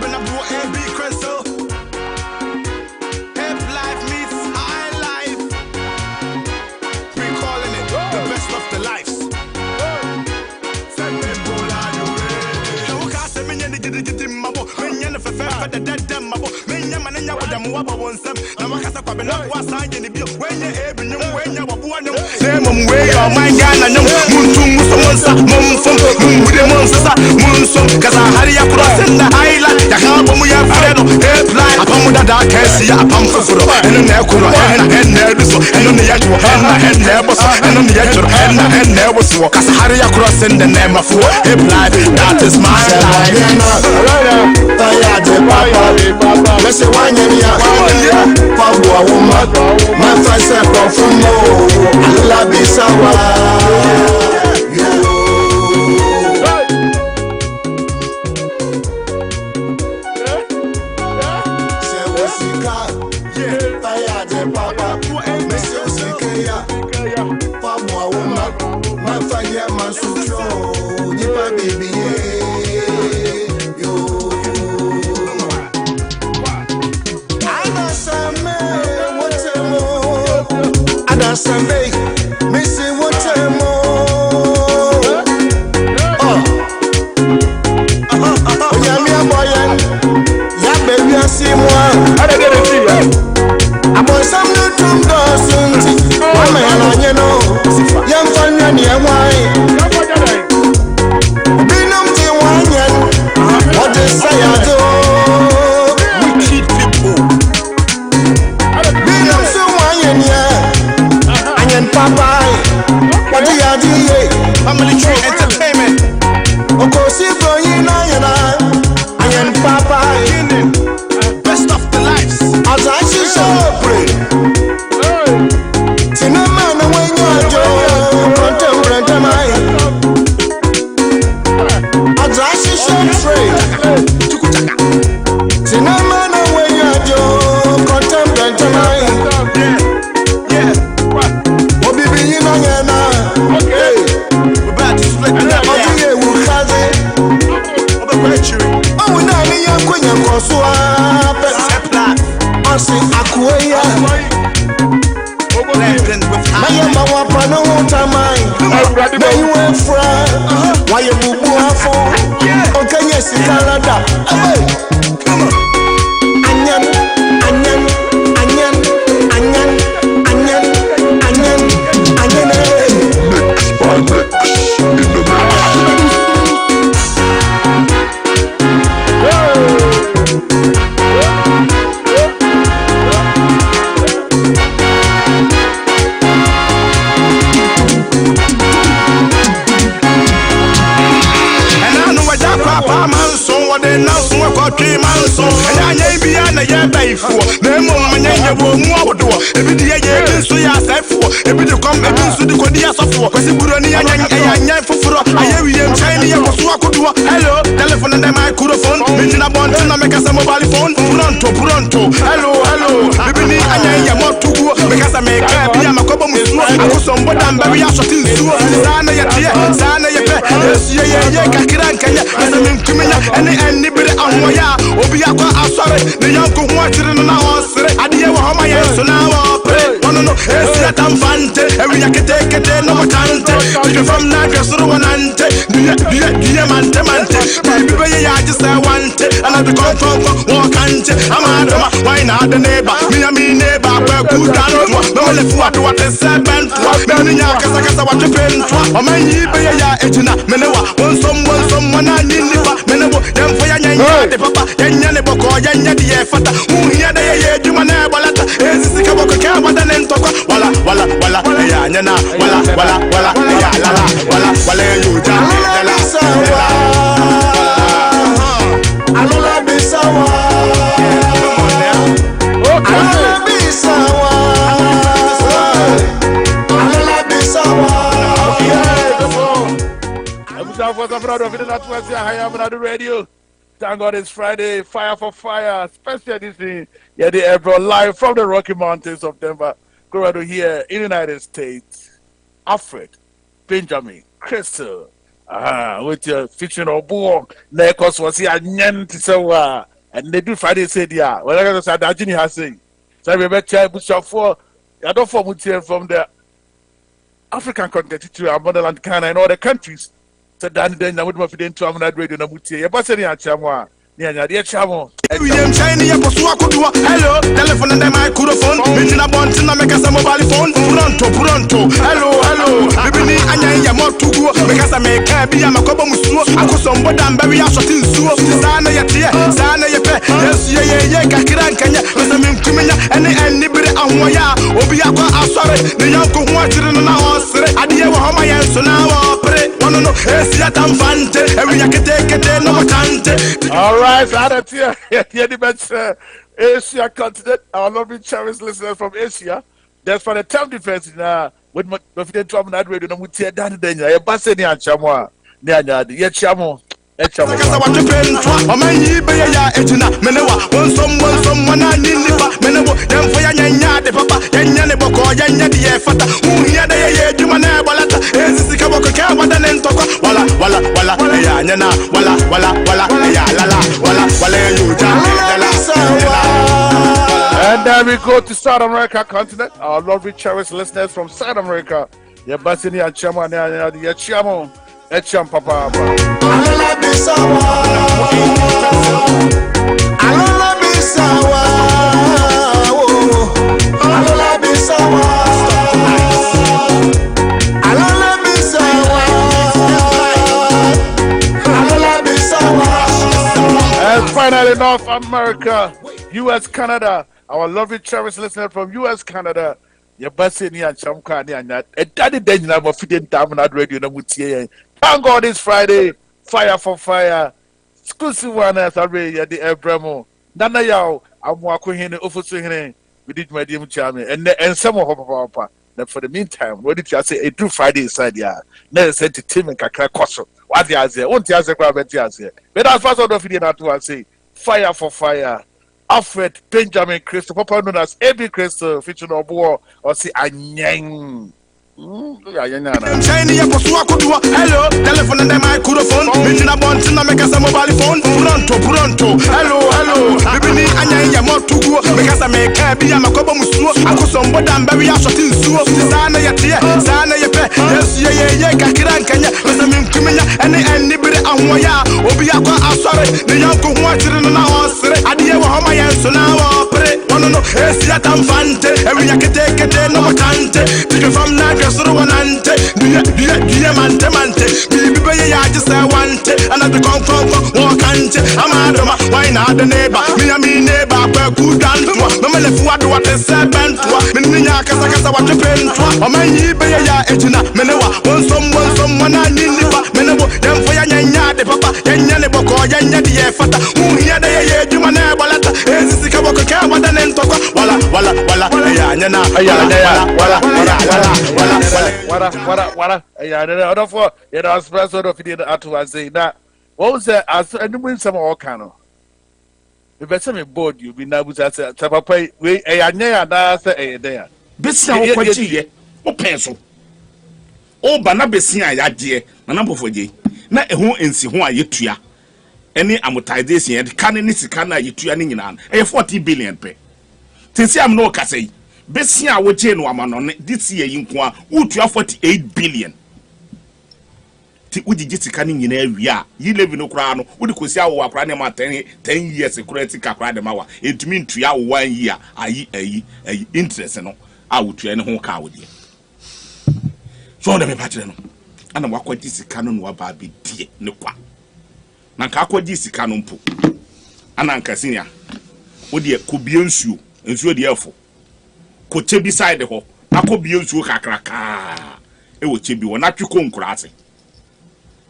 when I brought AB Crystal. Hip life meets high life. We calling it the best of the lives. That is my life. Let's say one year, Pabua woman, my first step from I love you so Sunday, missing what time baby, I see more. I don't get it see I'm on some new tomb doors. I'm a you know, young fun and young wine. Binum to one, what they say I do. We cheat people. Binum to one, yeah. Papa, what do you do? Family Tree Entertainment. Of course, you're going I am Papa. Best of the lives. As I see so pray. Cinnamon, when you're contemporary. As I see so pray. Cinnamon, when you're contemporary. Why you boo okay, yes, in Canada. Come on. Onion. Hello, telephone and microphone. Menina Bontina make us a mobile phone. Pronto. Hello. Baby, I am more to go because I make a piano couple with somebody and baby. I shot in Sana Kakranka, as a criminal, and anybody on Waya, Obiaka, I'm sorry, the young who watched it in the house. I didn't know how my hands so now I'll pray. No, it's that I'm fante, and we can take it, no more tante. You're from Nagas, Ruanante, Diamante, baby, I just want it, and I become from Walkante. I'm out of why not the neighbor, me and me neighbor, good down, no left what is 7 Many Yakasa, what you pay for, or my Yibaya, Etina, Menewa, someone I need Menewa, then for Yan, the papa, Yan Boko, Yan Yadia Fata, who here they are, you man, Balata, is the Kabaka Kabata, and Toka, Walla, Yana, Walla, you I'm radio. Thank God it's Friday, Fire for Fire, special edition. Yeah, the April live from the Rocky Mountains of Denver, Colorado here in the United States. Alfred, Benjamin, Crystal, with your fictional book, Nekos was here, Nyan Tisawa, and they do Friday said yeah. Well, I said that Jimmy has saying. So we bet you Bishop for I don't form from the African continent to our motherland Ghana and other countries. So then I would have been to Amana radio na mutie. You pass any chamwa. Nya dia chamo. William China ya posua kodua. Hello, telephone and microphone. Menina bonti na make some mobile phone. Pronto. Hello. Bibini anya ya motugo. Make some make bi ya makobo musuo. Akosombo damba wi asoti nsuo. Sana ya tie, sana ya pe. Yes ye kakira nkanya. Mesa minkumenya ene bere anwoya. Obi akwa asore. Ne yanko ho atire no na osere. Ade wo homa ya nso na wo pre. No. Esia tamfante. Ewi yakete no motante. All right, so that's here. Asia continent. Our lovely cherished listeners from Asia. That's for the term defense in with my Trump and radio. No, we tear down the danger. You pass any and chamwa. Nya, ye chamo. Kasa watu pentwa omanyi be ya ejina menewa someone aninipa menewo yemfo ya nyanya de papa yanya ne boko yanya de ye fata uhia de ye djuma na balata ezisi ka boko ka wada ne ntokwa wala ya nyana wala ya lala wala you and then we go to South America continent. Our lovely cherished listeners from South America. Ye basini and chamo nya ye chamo. Echam papa. Alala bisawa. And finally, North America, U.S. Canada. Our lovely cherished listener from U.S. Canada. Your basini and chamka nya. And daddy den na mo feeding down on radio na mutie. Thank God it's Friday. Fire for fire. Exclusive one as I read at the Abramo. Nana yao. AMOAKOHENE, OFOSUHENE. We did my dear charming. And some of Papa. Then for the meantime, what did you say? A true Friday inside ya. Never said to Tim and Kakra Kosso. What the answer? Won't you answer? But as far as I don't feel that to say fire for fire. Alfred Benjamin Crystal, Papa known as AB Crystal, featuring on board or say Anyang. China ya posua kodua. Hello, telephone and microphone. Menina bonti na make some mobile phone. Pronto. Hello. Bibini anya ya motugo. Make some make bi ya makobo musuo. Akosombo damba wi asoti nsuo. Sana ya tie, sana ya pe. Yes ye kakira nkanya. Mesa minkumenya ene bere anwoya. Obi akwa asore. Ne yanko ho atire no na osere. Ade wo homa ya nso na wo pre. No. Esia tamfante. Ewi yakete no motante. Tike fam na suru wanante duya mante bibi be ya just wante another con wakante amadoma why not the neighbor me neighbor kwa kudantwa mama le fuwa do what sebentwa menya kasa what pentwa omanyi be ya ejina menewa someone aninipa menewo yemfo ya nyanya de papa yanya ne boko yanya de ye fata uhia de ye djuma na balata ezisi ka boko ka wada ne ntokwa wala ya nyana wala. Yeah, I don't for you know, special of the atu say that. What was that? As and win some all kind of. If I say me board, you be now with us. Papa, we a near and say there. Besia wo kwachi ye. Wo penso. O ba na besia ya de na na bofo je. Na eho ensi ho a yetua. Ene amortization ye kan ne sika na yetua ne nyina. E 40 billion pe. Tinsi am no kasai. Besia wo je no amano ne this year yinko a utua 48 billion. Ti ujiji sika ne nyina awia. Yi levi no kra no, wo de kosi awo akra ne ma 10 years security kakra de ma wa. Entumi ntua 1 year ayi interest no. A wotua ne ho ka wo de. So na me patire no. Ana wakwaji sika no wa ba bi die ne kwa. Na ka akwaji sika no mpo. Ana nkasinya. Wo de kobie nsuo de efo. Ko chebi side ho. Akobie nsuo kakraka. E wo chebi wo na twiko nkura ase.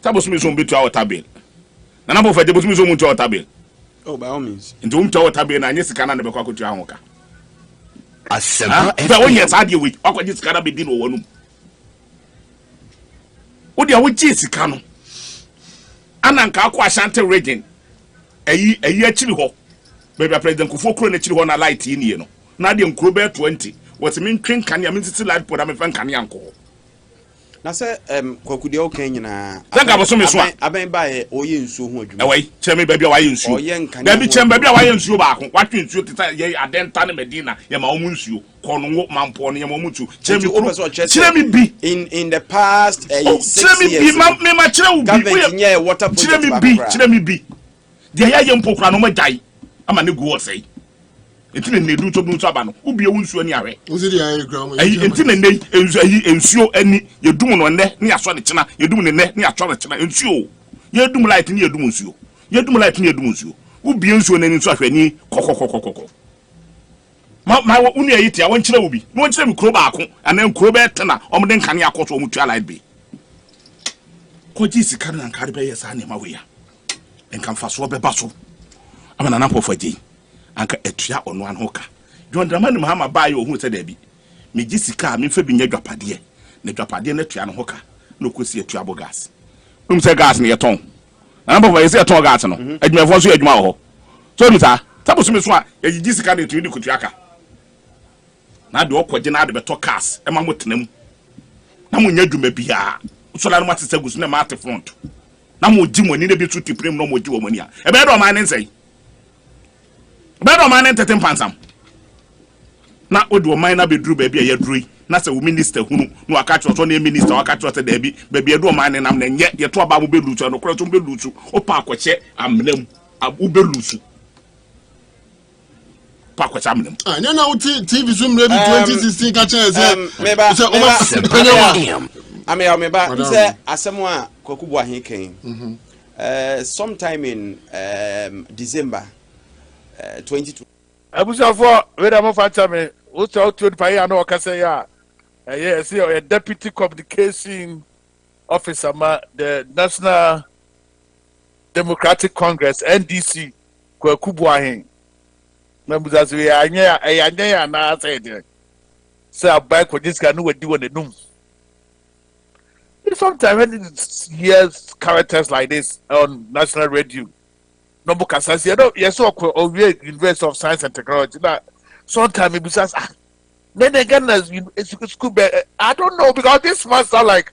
Tabosumi so mbetu a water bill. Na na bofa de bosumi so mbetu a water bill. Oh, by all means. Nti wo mbetu a water bill na anye sika na de bekwa kotua ho ka. Asema. Fa wonye sade we akwaji sika na be di no wanum. Wo de a wo ji sika no. Ana nka akwa Ashanti region. Eyi achiri ho. Baby president Kufuor kro na achiri ho na light yi no. Na de nkro be 20. What mean twin kan ya me titi light pod am fan kan ya nko. Na say kwakude o kan nyina. Sanga boso me so a. Aben ba ye oye nsuo ho adwuma. Ewai, kyerɛ baby a waye nsuo. Baby kyerɛ baby a waye nsuo ba ko. Watwe nsuo teta ye adenta ne medina ye ma omu nsuo. Kono mampo ne ye ma omu tu. Kyerɛ me bi in the past 6 years. Kyerɛ me ma kyerɛ wo bi. Government nye water project ba. Kyerɛ me bi. De ya ye mpo kra no magyae. Ama ne go osei. Enti ne du to bu to aba no. Wo bi ewu nsuo ni ahwe. Wo se di ayi gram. Enti ne nsuo ani ye dum no ne aso ne kyena. Ye dum ne atwa ne kyena. Nsuo. Ye dum light ne ye dum nsuo. Ye dum light ne ye dum nsuo. Wo bi nsuo na ni nsuo ahwe ni kokokokokoko. Ma unu ayi tia won kyerɛ wo bi. No won kyerɛ mi kuro ba ako. Ana kuro be tena. Omde nkane akoso omutua light bi. Koji sika na nkare be yesa na ma we ya. Enka mfaso be baso. Ama na pofo agi. Anka etua ono an hoka. John Dramani Mahama bae ohun se da bi. Me gi sika me fa bi nya dwapade. Na dwapade na tua no hoka. Na okosi etua bo gas. Se gas na yeton. Na pofo yesi yeton gas no. Adwumafo so adwuma ho. So nta, tabo so me so a ye gi sika na etua ni kotua aka. Na de okoje na de beto cars e ma motenam. Na mo nya dwuma bia. So la no matse gusu na ma ate front. Na mo gi moni na bi tu tiprim no mo gi wo moni a. E be do ma ne nsai. Bedo man entertain pansam. Na odu man na bedru ba bia yadrui. Na se wo minister hunu no aka tro na minister aka tro se da bi ba bia do man nam na nye ye to aba mo belutu no kro to belutu o pa akwache amnam abu belutu. Pa akwache amnam. Ah, nya na wo TV Zoom ready 2016 ka chen se. Meba. Se o ma penyewa. Meba. Nse asemo a kwakubu ahen kan. Sometime in December 22. Abusafo we da mo facha me wo to pa ya no okase ya yes a deputy communication officer ma the National Democratic Congress NDC kwakubu ahen membuzazo ya anya na say there say abai ko diska no wadi won enum. Sometimes when you hear characters like this on national radio no book as you know yes or University of Science and Technology that sometimes it says then again as school I don't know because this must sound like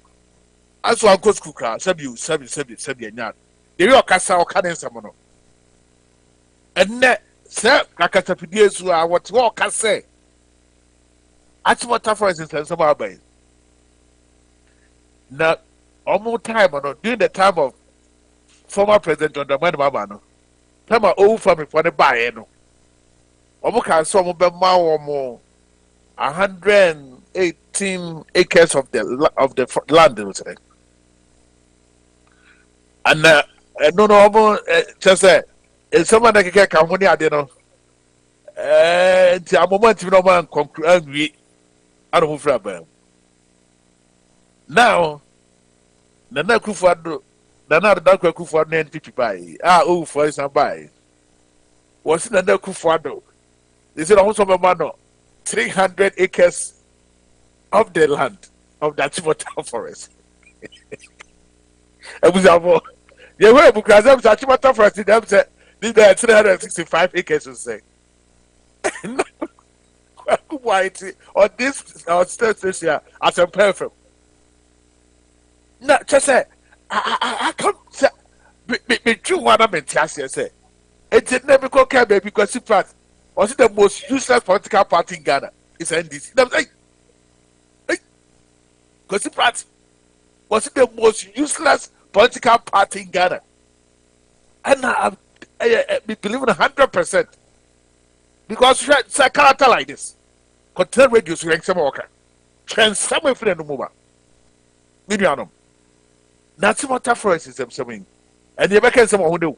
as one go school class sabi nya they will kasa o kan someone and net say kakatapidie so what kasa achimota for instance some about now almost time during the time of former President John Dramani Mahama no time old family for the buy no omo kan so omo be ma omo 118 acres of the land in say and no omo just say someone that can come money ade no ti moment no man conclude we I don't move about now Nana Kufuado Nana Dakwa Kufuado NPP buy for some buy was Nana Kufuado is it also a man 300 acres of the land of that Chimota forest. I was about you were because I'm such a forest them said these 365 acres to say white or this state here as a perfect. No, just say I come say me true one of mentality say it's never go care baby because it was the most useless political party in Ghana. It's NDC. Them say because it was the most useless political party in Ghana. And I believe in 100% because it's a character like this. Content radio so rank some worker. Transfer my friend no move. Medianum. That's what forest is something. And you make someone who do.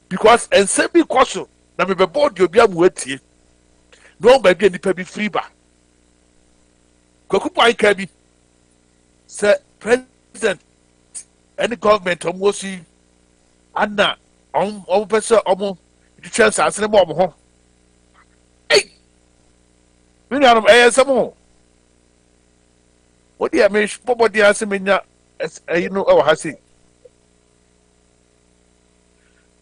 Because and same because na me be board you be am wetie. No baby any be free ba. Kokupo ai bi. Say president any government almost see anna on person omo the chance asene mo ho. Hey. Me na am some. What do you mean? What do you say? You know, oh, has he?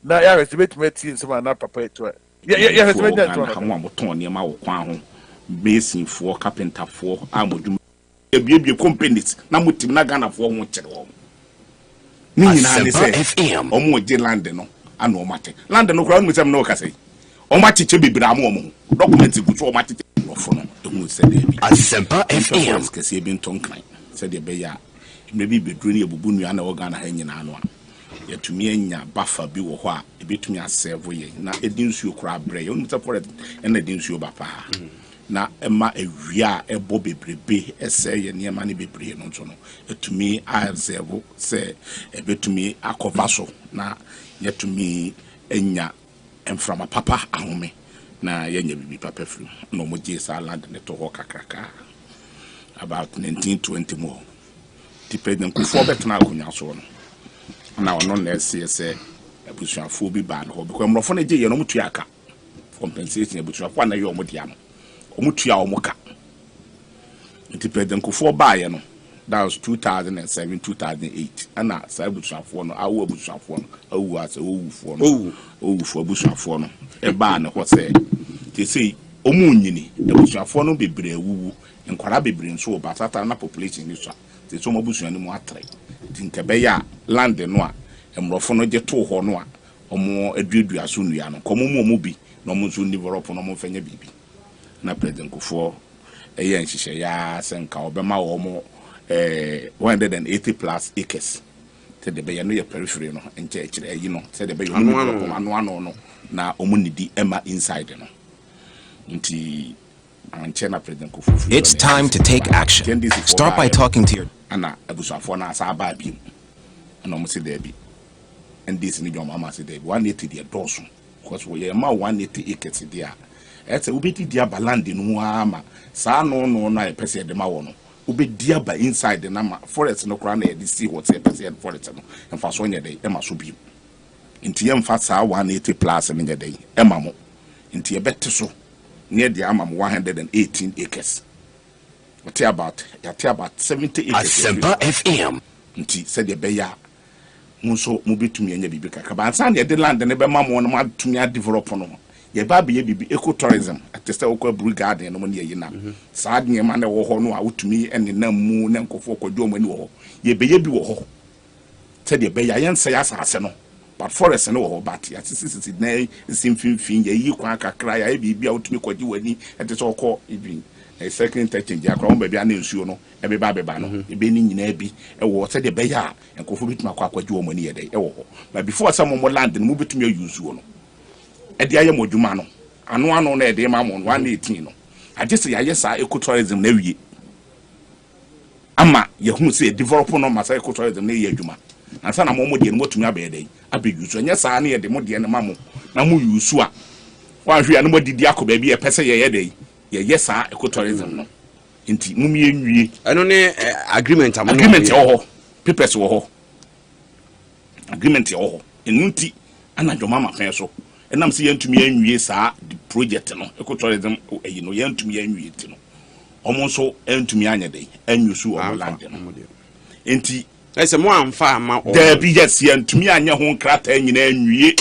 Now, yeah, it's a bit meeting some not prepared to it. Yeah, it's been done. I'm Tony, my Mason for carpenter for Amodum ebie companies na mutim na Ghana for mo kire wo ni nyina ne se omo je land no ana o mate land no kura no mesem no ka sei o mate che bibira mo mo document gu so o mate ofo no ehun se de bi Asempa FM ke se bi nton kan se de be ya me bi bedru ne ebubu nua na o Ghana ha nyina no a yetumi anya bafa bi wo ho a ebetumi aserve ye na edinsuo kura bre ye onu support na edinsuo ba pa na ema ewia ebo bebrebe ese ye niema ne bebree no nso no etumi aserve se ebetumi akova so na yetumi enya emframa papa ahome na yenya bibi papa fru no mo je sa land ne to ho kakraka about 1920 more depending kufo betna akunya so no na ono na ese abusuafo bi ba no because mrofo na je ye no mutu aka compensation abusuafo na ye omodia no omutua omoka depending kufo ba ye no that was 2007 2008 ana sa abusuafo no awu abusuafo no awu ase owufo no owufo abusuafo no e ba ne ho se te sei omunyini abusuafo no bebre awuwu nkwara bebre nso ba sata na population ni so te so mabusua ni mu atre tinkabe ya land no a emrofo no je to ho no a omo aduadua so nua no komo mu bi na omo so develop no omo fanya bibi na president kufo eye nhihye ya senka obema wo mo 180 plus acres te de be ya no ye periphery no enche ekire ayi no te de be yo no no na omo nidi ema inside no nti it's time to take action. Start by talking to your ana abusuafo na asa ba bi ana mo se there bi and this ni your mama say there 180 there doso because we ma 180 acres there ete ubeti dia balandi no ama sa no na pese de ma wo no ubedi aba inside na ma forest no kra na e see what say pese forest no emfa so nya dey e ma so bi nti ye mfa sa 180 plus ne nya dey e ma mo nti ye bette so near the amam 118 acres. What about 70 acres? Asempa FM. Nti said the beya muso mubi to me and bibi kaka san the land and ebe mamo no ma to me develop no. Ye ba be bibi ecotourism at the Okwa Brew Garden no money yina. Sad near man wo ho no a wutumi and na mu na nkofo kwadwo mani wo. Ye be bi wo ho. Said the beya yen say asase no. But forest no ho bat ya sisi na simfimfin ye yi kwa kakra ya bibia utumi kwaji wani ete so ko ibi e second touch nja akra on bebia na nsuo no e be ba no e be ni nyina bi e wo se de be ya enkofo bituma kwa kwaji wo mani ye de e wo ho but before some mo land no mo bitumi use wo no e de aye modwuma no ano na e de ma mo 118 no agese ya yesa ecotourism na wie ama ye hu se develop no ma sa ecotourism na ye adwuma ansa na mo de no motumi abede abeyusu anya saa na ye de mo de no mamo na mo yusu a wa hwe no modidi akoba bi e pese ye de ye yesa ecotourism no nti mum ye nwie eno ne agreement ho papers wo ho agreement wo ho enu nti anadwo mama fen so enam se ye ntumi ye nwie saa the project no ecotourism eyi no ye ntumi ye nwie ti no omo so entumi anya de anyusu o land no nti ese mo amfa ma o there be yes ye ntumi anya ho nkrata nyina nwie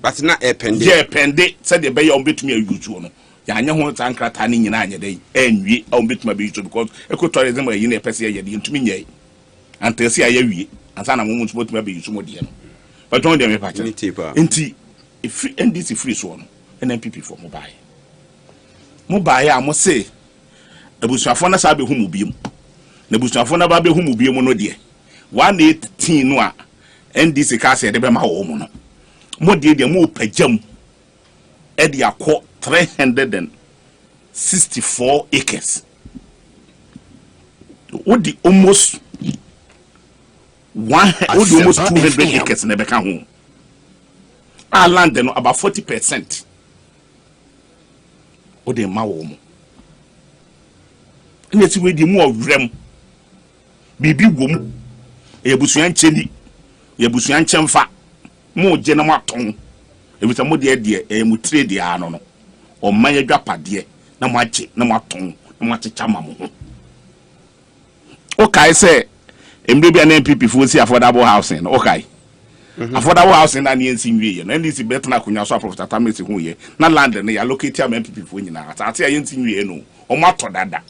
but na epende ye pende said the be ombetumi ayusu no ya anya ho nkrata ni nyina anya de anwie ombetumi ayusu because ecotourism eyi na pese ye de ntumi nyai antesi aye wie ansa na mo ntumi ayusu mo de no but on dem pacha nti if NDC free so no NPP for mobile a mo say abusuafo na sa be hu mu biem na abusuafo na ba be hu mu biem no de 118 no a NDC ka se de be ma wo mu no mo de mo pagam e de akọ 364 acres what the almost 200 acres na be ka ho our land no about 40% o de ma wo mu nti we di mu awrem bibi wom ebusuan cheni ebusuan chemfa mo je na maton ebisa mo de mu trade ya no o manya dwapade na mo ache na maton na mo ache chama mo o kai say emre bia na MPP fo si affordable housing o kai affordable housing na ni ensi nwie no ndi si bet na kunya so Professor Tamesi hu ye na land na ya locate am MPP fo nyina ate ya ensi nwie no o mato dada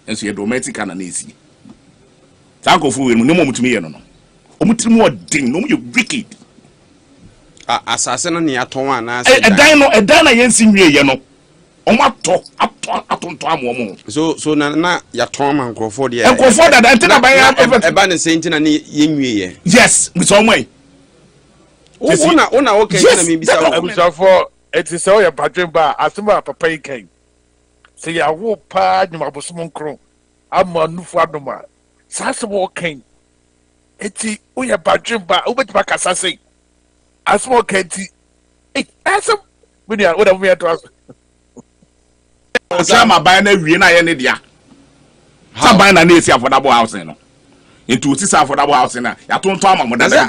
enso ye domestic na esi Sanko we no mo mutumi ye no. Omutiri mo den no mo wicked. Asase no ne aton ana ase. Edan na yensi nwie ye no. Omato atonto amomo. So na ya ton man croford ye. Croford that enter by eba ne senti na ne yenwie ye. Yes, with some way. Una okay na me bisa o for it is all your badge ba asema papa yi kan. Say ya wo pa nyuma bosom nkro. Ama nufu adoma. Sase wo kan. Eti o ya badge ba o betima kasa sei. Asema kan ti. Asem we dey what we to ask. Sama buy na wie na ye ne dia. Sa buy na na esi affordable housing no. Into oti sa affordable housing na ya tonto amamo da na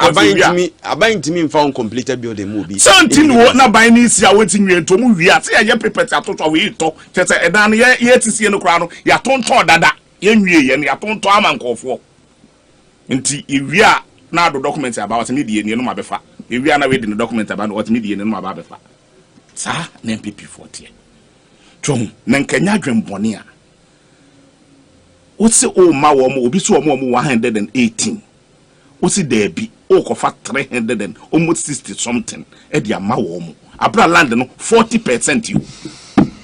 aban ntimi mfa on completed building mu bi. Something wo na buy na esi a weti wie nto mu wie ase ya prepare atoto we to chese edan ye tisie no kra no ya tonto dada ye nwie ye ya tonto amankofo. Nti ewie a na do document about me die ne no mabefa. Ewie na we di no document about what me die ne no mabefa. Sa na MPP 40. Tom na nkanya dwembone a wose o ma wo mo obi so o mo 118 wose there be o kofa 300 and almost 60 something e dia ma wo mo abra land no 40% you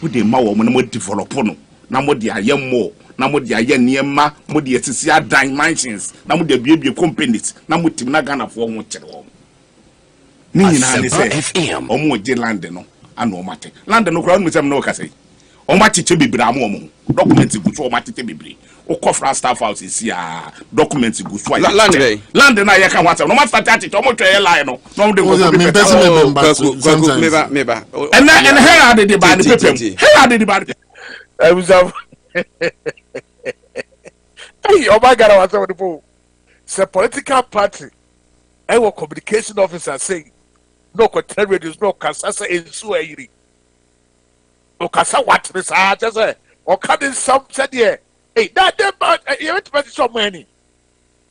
wo de ma wo mo na mo develop no na mo de ayem mo na mo de aye niema mo de etisi adan mansions na mo de biebie companies na mo tim na Ghana fo ho kire wo ni nyina ne se o mo je land no ana o mate land no kra no mesem no ka sei o ma chiche bibira mo document gu so o ma chiche bibiri o kofra staff house isi a document gu so land na ye ka whatsapp no ma start chiche o mo twa line no no de go meba and here are the bad people here are the bad I was hey oh my god I was on the phone it's political party I was communication officer saying no content radios no kasasa ensu ayiri o kasa what this just say or coming some said here hey that you went to some money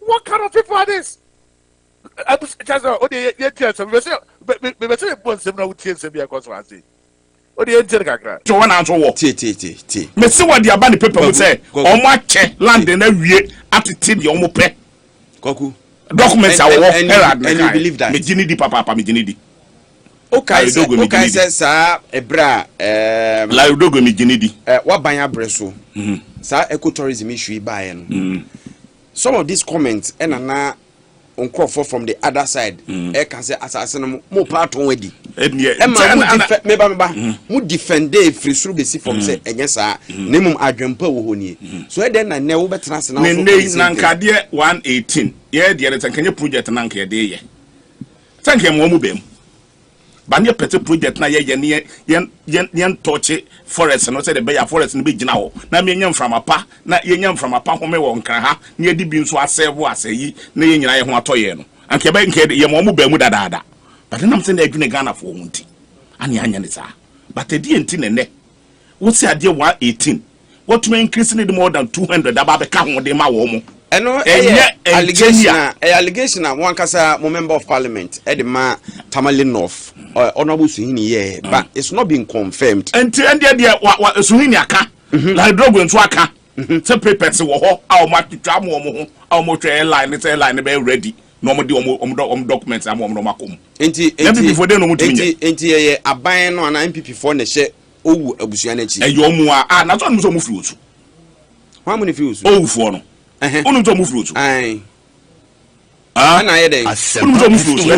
what kind of people are this I was just oh the yes we say bonse na utie se bia cause I say oh the enter kakra so one answer wo ti me see what the abani paper we say o mo ache land na wie atete de o mo pe Koku documents are wo and you believe that me gini di papa me gini di okay says sa ebra la dogo me gini di wa ban abreso sa ecotourism issue bae no some of these comments and na uncrofo from the other side e can say asase no mo platon wedi meba mu defend free suru be si from say enye sa nemum adwempa wo honi so e den na ne wo betena se na so na nkade 118 ye de tankanye project na nka de ye tanke mo mu bem ba ne pete project na ye yen touch forest no say the bay forest no be gina ho na me nyam from apa na ye nyam from apa ho me wo nkran ha na ye di bi nso asevo asayi na ye nyina ye ho atoye no anke ba nke ye mo mu ba mu dadaada but nam say na adwene Ghana fo hunti ani anya ne sa but edi enti ne wo say ade 118 what to increase need more than 200 aba be ka ho de ma wo mo eno allegation one kasa member of parliament edema Tamale North honorable Suhene ye but it's not been confirmed enti dia Suhene aka la drogo nso aka se papers wo ho a o ma twitwa mo ho a o mo twa line be ready no mo di om documents am no makom enti before dey no mo tumi enti ye aban no na MPP for ne hye owu abusua na chi eyo mu a na so no so mo firi otu ho mo ne firi otu owu fo no onu to mo firi otu na ye dey onu to mo firi otu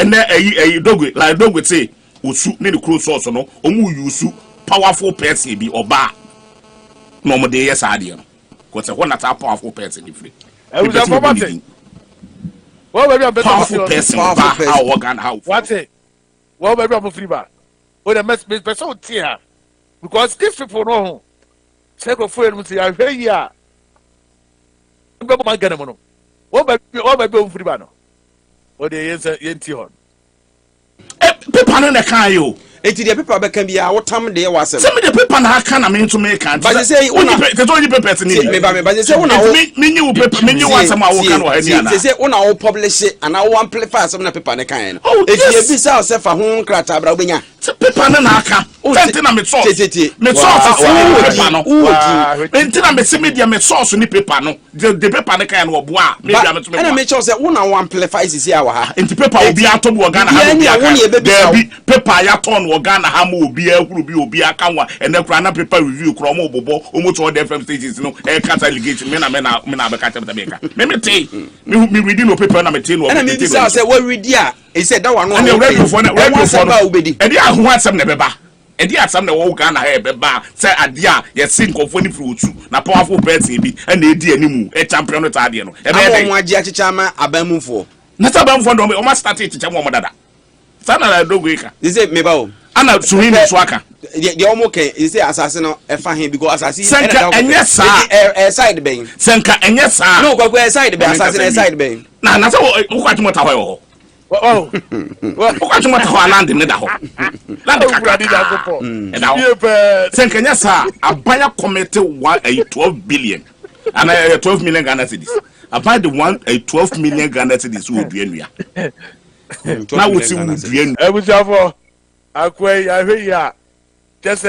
and eyi dogo like dogo say osu ne the cross source no omu use powerful person bi oba no mo dey yes ade no ko say one that powerful person dey free I was about it. Well, maybe I'm better powerful person how organ how what it well maybe I'm free back when the mess person here because these people know say go for them say I hear here remember my Ghana no what maybe free back no what the yenti on people no na kan yo eti the paper be can be a what time dey was say me the paper na aka na me to make can but say una paper ni me but say una me nyi paper me nyi wasam a wo kan wa ni ana say una wo publish it and I wo amplify some na paper na kan no if you be say yourself a ho krata bra obenya paper na aka sente na me source me source paper no enti na me se media me source ni paper no the paper na kan wo boa me bia me to me and make sure say una wo amplify sisi a wa ha enti paper obi ato bo Ghana ha obi paper ya ton wo Ghana ha mo obi ahuru bi obi aka wa ene kura na paper review kura mo bobo o mo to the FM stations no e kata allegation me na be ka chapter me ka me tey me reading no paper na me tey no and me say we read here he said that one no radio for no e dey ahu asem na beba e dey asem na wo Ghana ha beba say ade a ye sin konfo ni fruit na powerful person bi e na edi animu e champion no ta de no e be dey mo agi achicha ma abamufo na sabamfo ndo o ma start chicha mo dada sana na dogo ika he say me ba o ana suhini swaka the omo ken he say assassin no e fa hin because assassin senka enye sa side ben senka enye sa no kwa side ben assassin side ben na say wo kwatimo ta ho oh wo kwatimo ta ho land ne da ho land ka di da go senka enye sa abaya committee 12 billion and 12 million Ghana cedis about the 12 million Ghana cedis wo duanua na wo ti wo duanua ebusafo akwai ahweya just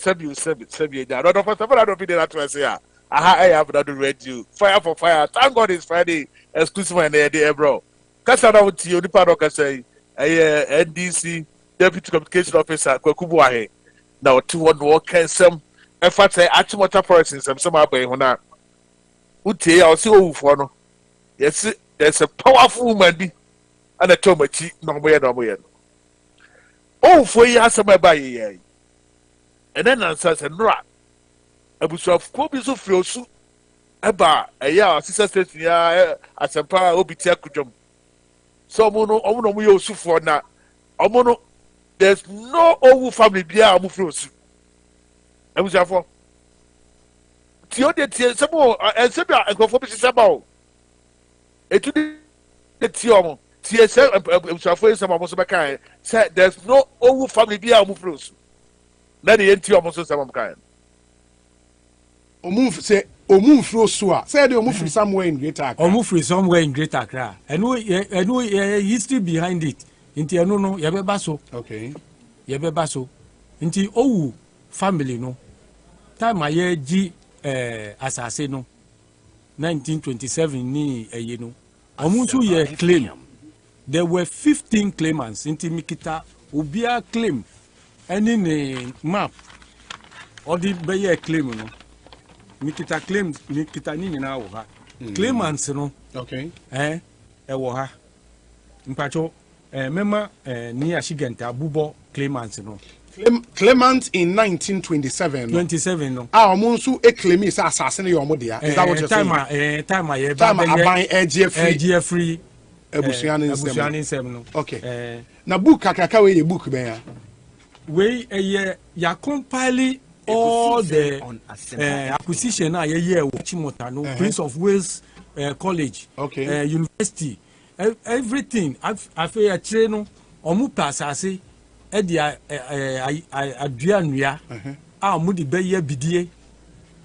sabi da no for seven don't be there to say aha I have that radio fire for fire thank God it's Friday exclusive and there bro kasa na wuti onipa no kasa NDC deputy communication officer kwakubu ahe na oti won wo kensem e fata achimota forest some abai ho na utie ya osi owufo no yes there's a powerful woman bi ana tomachi no moye oh for you has some by ye and then answers and ra abusu of kobi so frosu eba eya sister state ya asempa obitia kudwom so omo no yo sufo na omo no there's no owu family bia omo frosu abusu afo tio de tie sebo ensebia enkofo bi sisaba o etu de tie omo TSL Usafo is some Mosaka said there's no old family be our fruits. Let the NT almost some kind. Say, move through Sua. Said you move somewhere in Greater Accra. Or move somewhere in Greater Accra. And we history behind it. Inti no yabebaso. Okay. Yabebaso. Inti owu family no. Time aye G assassin no. 1927 ni no. Omuntu ye claim. There were 15 claimants. Inti mikita ubia claim any map or the beye claim no. Mikita claim mikita nini na wo ha. Claimants no. Okay. Wo ha. Mpacho mema ni ashigente abubo claimants no. Claimant in 1927. 27 no. Omunsu e claim is assassin your modia. Is that what you're saying? Time aban free Ebusuani nsem no. Okay. Na book kakaka we book ben ya. We ya compile all the acquisition na ye Chimota no Prince of Wales College. Okay. University. Everything I feel train no omu pasase e dia aduanua omu di be ye bidie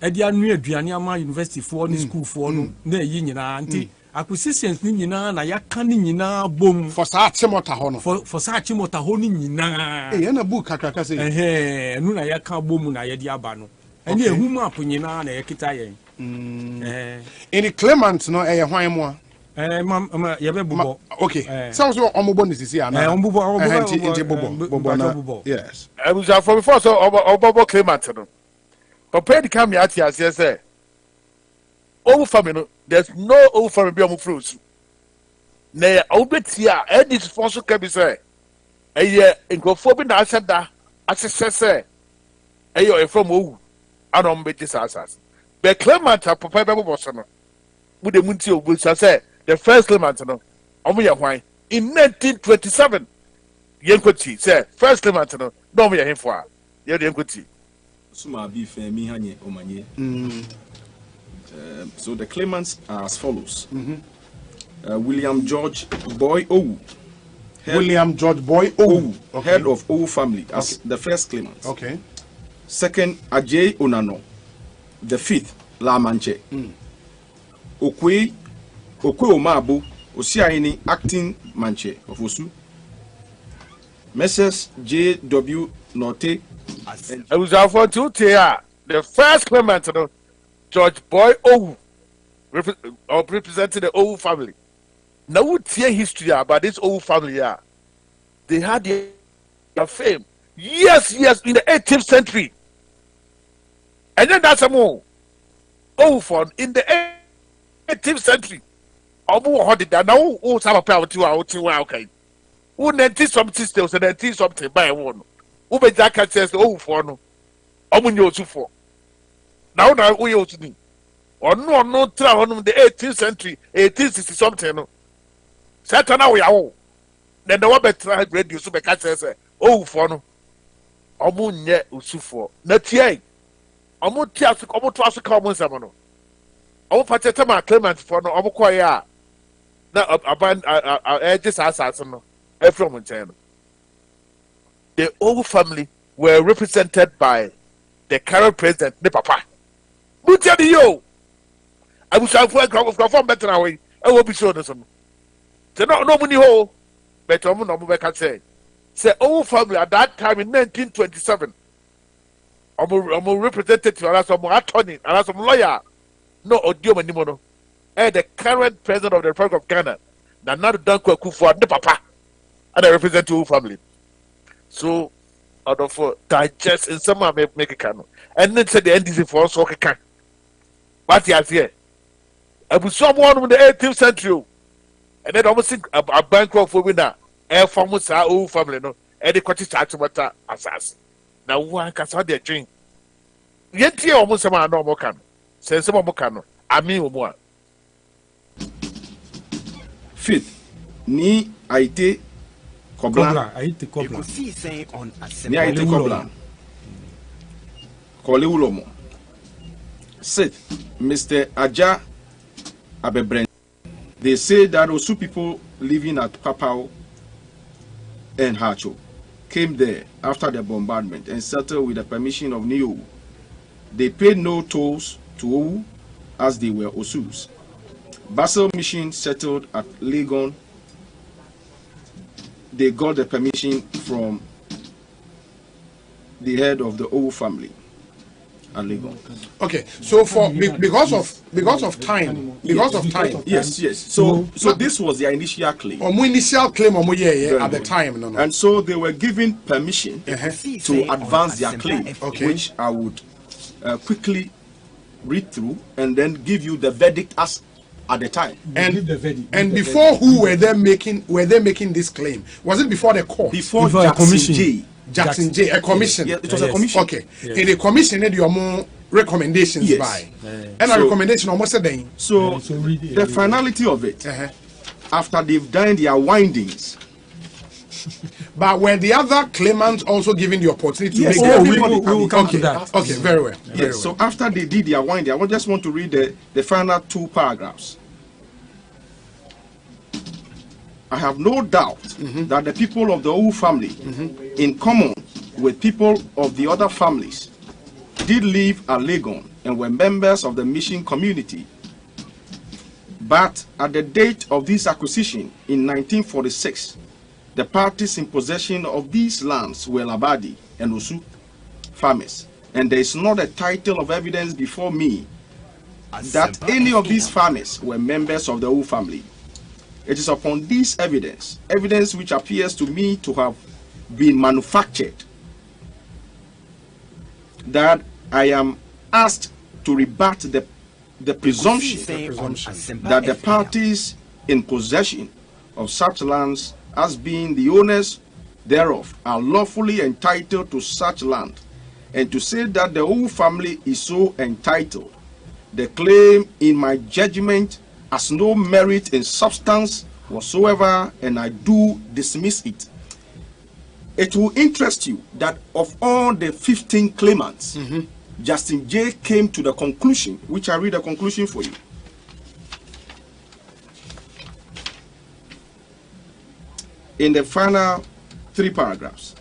e dia anu aduane ama university for ni school for no na yi nyina anti acquisitions ni nyina na yaka ni nyina bom for sa Chimota ho no for sa Chimota ho ni nyina na book kakaka say enu na yaka bom na ye di aba no ene ehu map nyina na yekita yen any claimant no hwan mo a bobo. Okay. Sounds like omobo ni sisi ana. Bobo. Yes. For before so obobo claimant no. Papa di come here tia say. Owu family no, there's no owu family be omo fruits. Na obetia e this for so can be say. Eye nkofo bi na aseda asese eye from owu. Anom be this asas. Be claimant papa be bobo so no. Mu de munti obu say the first claimant no omo ye hwan in 1927 yenkoti say first claimant no omo ye hemfo a ye de yenkoti suma bi fami hanye omanye so the claimants are as follows. William George Boy Owu William George Boy Owu, head of Owu family, as the first claimant. Okay. Second, Ajay Onano, the fifth, La Manche. Okwe Omabu, Osiaini, acting Manche of Osu. Messrs. J.W. Norte. I was out for 2 years. The first claimant, George Boy Owu, representing the Owu family. Now we hear history about this Owu family. They had their fame. Yes, in the 18th century. And then that's a more. Owu in the 18th century. Omu had it now. Oh, some power to our okay. Who 90 something still, 90 something by one. Who be Jack says, oh, for no. Omunyo for. Now, we also need. Or no, travel the 18th century, 1860 something. No. Certain we are. Then the one better radio so make says, oh, for no. Omunye usufo. Not yet. Omu tiasu, omu twasu common samano. Omu patema claimant for no, omu kwaya. Na just assassin. From the Owu family were represented by the current president, the Papa. Mutiadi yo, I wish I was better away. I will be sure of some. So no money ho, but Omu can say Owu family at that time in 1927. Omu representative, and some attorney, and some lawyer, no audio anymore. The current president of the Republic of Ghana, Nana Dankwa Kufuor, the Papa. And I represent Owu family. So, out of digest in some make a canon. And then said the NDC for us, okay. But he has here. I was someone in the 18th century. And then almost a bankrupt for winner. Air farmers are Owu family, no. And the Scottish Archimata assassin. Now, one can start their drink. Yet, here almost some are no more can. Say some more can. I mean, more. Fifth, Ni Aite Koblan. Ni Aite Koblan. Kole Ulomo. Sixth, Mr. Aja Abebren. They say that Osu people living at Papao and Hacho came there after the bombardment and settled with the permission of Neo. They paid no tolls to Owu as they were Osus. Basel Mission settled at Legon. They got the permission from the head of the Owu family at Legon. Okay, so for because of time. Yes. So this was their initial claim. Initial claim at the time, no. And so they were given permission to advance their claim, which I would quickly read through and then give you the verdict as at the time. And before who were they making this claim? Was it before the court? Before Jackson J. Jackson J. A commission. Yeah, it was a commission. Okay. In the commission, there are more recommendations by. And a recommendation almost a day. So the finality of it, after they've done their windings. But were the other claimants also given the opportunity to make we will come to that. Okay, very well. Very well. So after they did their winding, I just want to read the final two paragraphs. I have no doubt that the people of the Owu family, in common with people of the other families, did live at Legon and were members of the mission community. But at the date of this acquisition in 1946, the parties in possession of these lands were Labadi and Osu farmers, and there is not a title of evidence before me that any of these farmers were members of the Owu family. It is upon this evidence which appears to me to have been manufactured, that I am asked to rebut the presumption that the parties in possession of such lands as being the owners thereof are lawfully entitled to such land, and to say that the Owu family is so entitled. The claim in my judgment has no merit in substance whatsoever, and I do dismiss it. It will interest you that of all the 15 claimants, Justin J came to the conclusion, which I read the conclusion for you. in the final 3 paragraphs.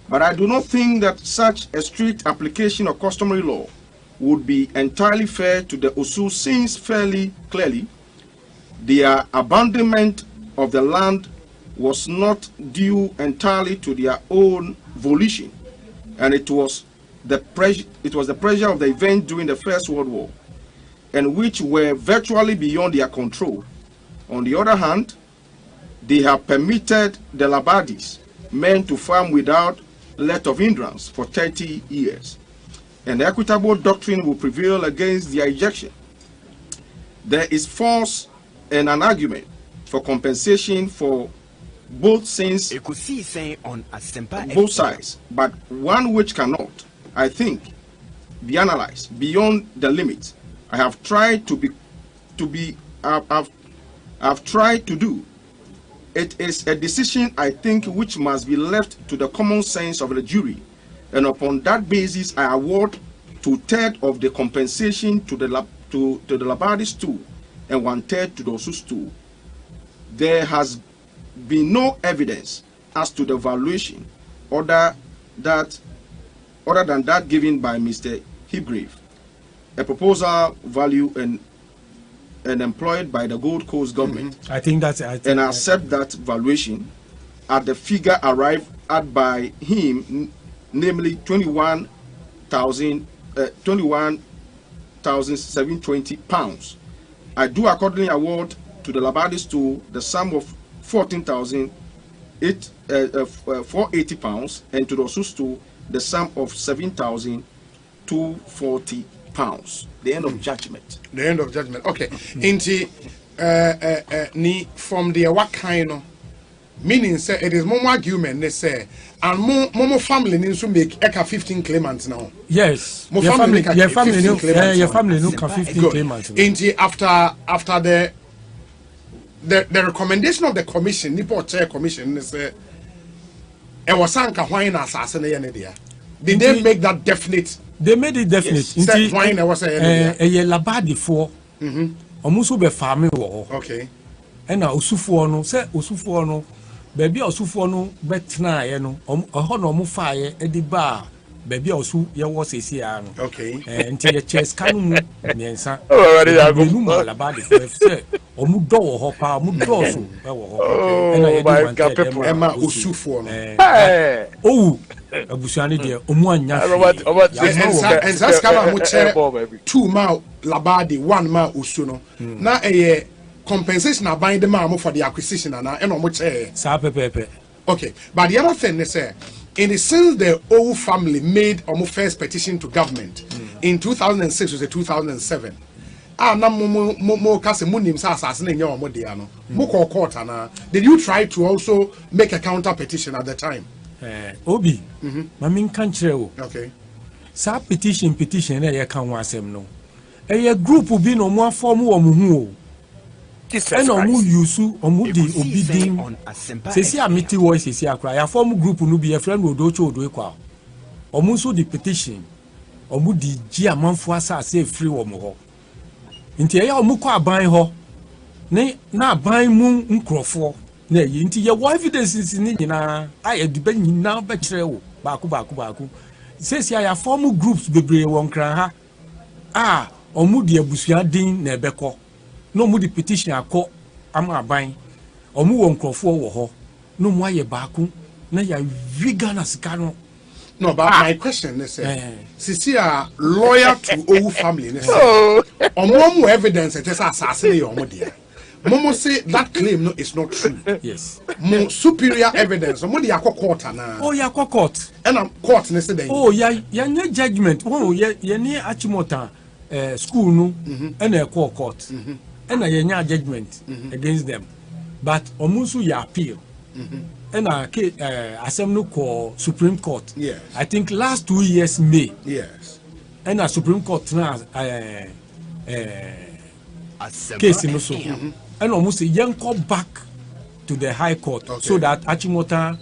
But I do not think that such a strict application of customary law would be entirely fair to the OSU, since fairly clearly their abandonment of the land was not due entirely to their own volition, and it was the pressure of the event during the First World War, and which were virtually beyond their control. On the other hand, they have permitted the Labadis men to farm without let of hindrance for 30 years, and the equitable doctrine will prevail against their ejection. There is force and an argument for compensation for both sides, but one which cannot, I think, be analyzed beyond the limits I have tried I've tried to do. It is a decision, I think, which must be left to the common sense of the jury, and upon that basis I award 2/3 of the compensation to the Labadis 2 and 1/3 to the Osus 2. There has been no evidence as to the valuation other than that given by Mr. Hipgrave, a proposal value and employed by the Gold Coast government. I think that's and I accept that valuation at the figure arrived at by him, namely 21,720 pounds. I do accordingly award to the Labadis to the sum of 14,480 pounds, and to the Osus to the sum of 7,240 pounds. The end of judgment. The end of judgment. Okay. Inti ni from the what kind of meaning say it is more argument they say, and more family needs to make 15 claimants now. Yes. More family your family can 15 claimants. Your family no can 15 claimants. Inti after the recommendation of the commission, Nipo Chair Commission, is it was Sanka Wine assassin. Did they make that definite? They made it definite. Yes. Wine was a Labadi for almost be farming. Okay. And Osufuo no say Osufuo no baby Osufuo no betna ye no ho no mo fire e di ba baby Osu ye wo sesi ya no. Okay. Nti ye chess kan mu miensa. Already I go. Labadi for say omu do wo ho pa omu do so e wo ho. And ye di one Emma Osufuo no. Oh abusuane de omu anya. And that's kama mo che 2 ma Labadi 1 ma Osu no. Na compensation are buying the man for the acquisition and much okay, but the other thing they say, in the sense the old family made almost first petition to government in 2006 or 2007. Did you try to also make a counter petition at the time? Obi, Mamin Kanchero. Okay. Sa petition e kan wasem no. A group will be no more form or and omu yusu omu di obidin sesi amiti voice sesi akra ya form group no be a friend odocho odokwa omu so the petition omu di gi amanfo asase free wo mo ho nti ya omu kwa aban ho ne na aban mu nkrofo na yi nti ya evidence ni nyina aye diba nyina ba kire wo baako sesi ya form groups bebre won kran ha omu di abusua din na ebekọ no mu di petition akọ ama aban omu won krofo wo ho no mu aye baako na ya vegan asika no. No, but my question is sisi a lawyer to owu family ne say omo evidence it is assassin your omo dia momo say that claim no is not true. Yes. Mo superior evidence omo dia court na. Oh ya court and court ne say oh ya nye judgment oh ya ni achimota school no and a court and a judgment against them, but omusu ya appeal and assembly call Supreme Court. Yes. I think last 2 years May. Yes. And a Supreme Court now case in so and almost a young call back to the High Court so that Achimota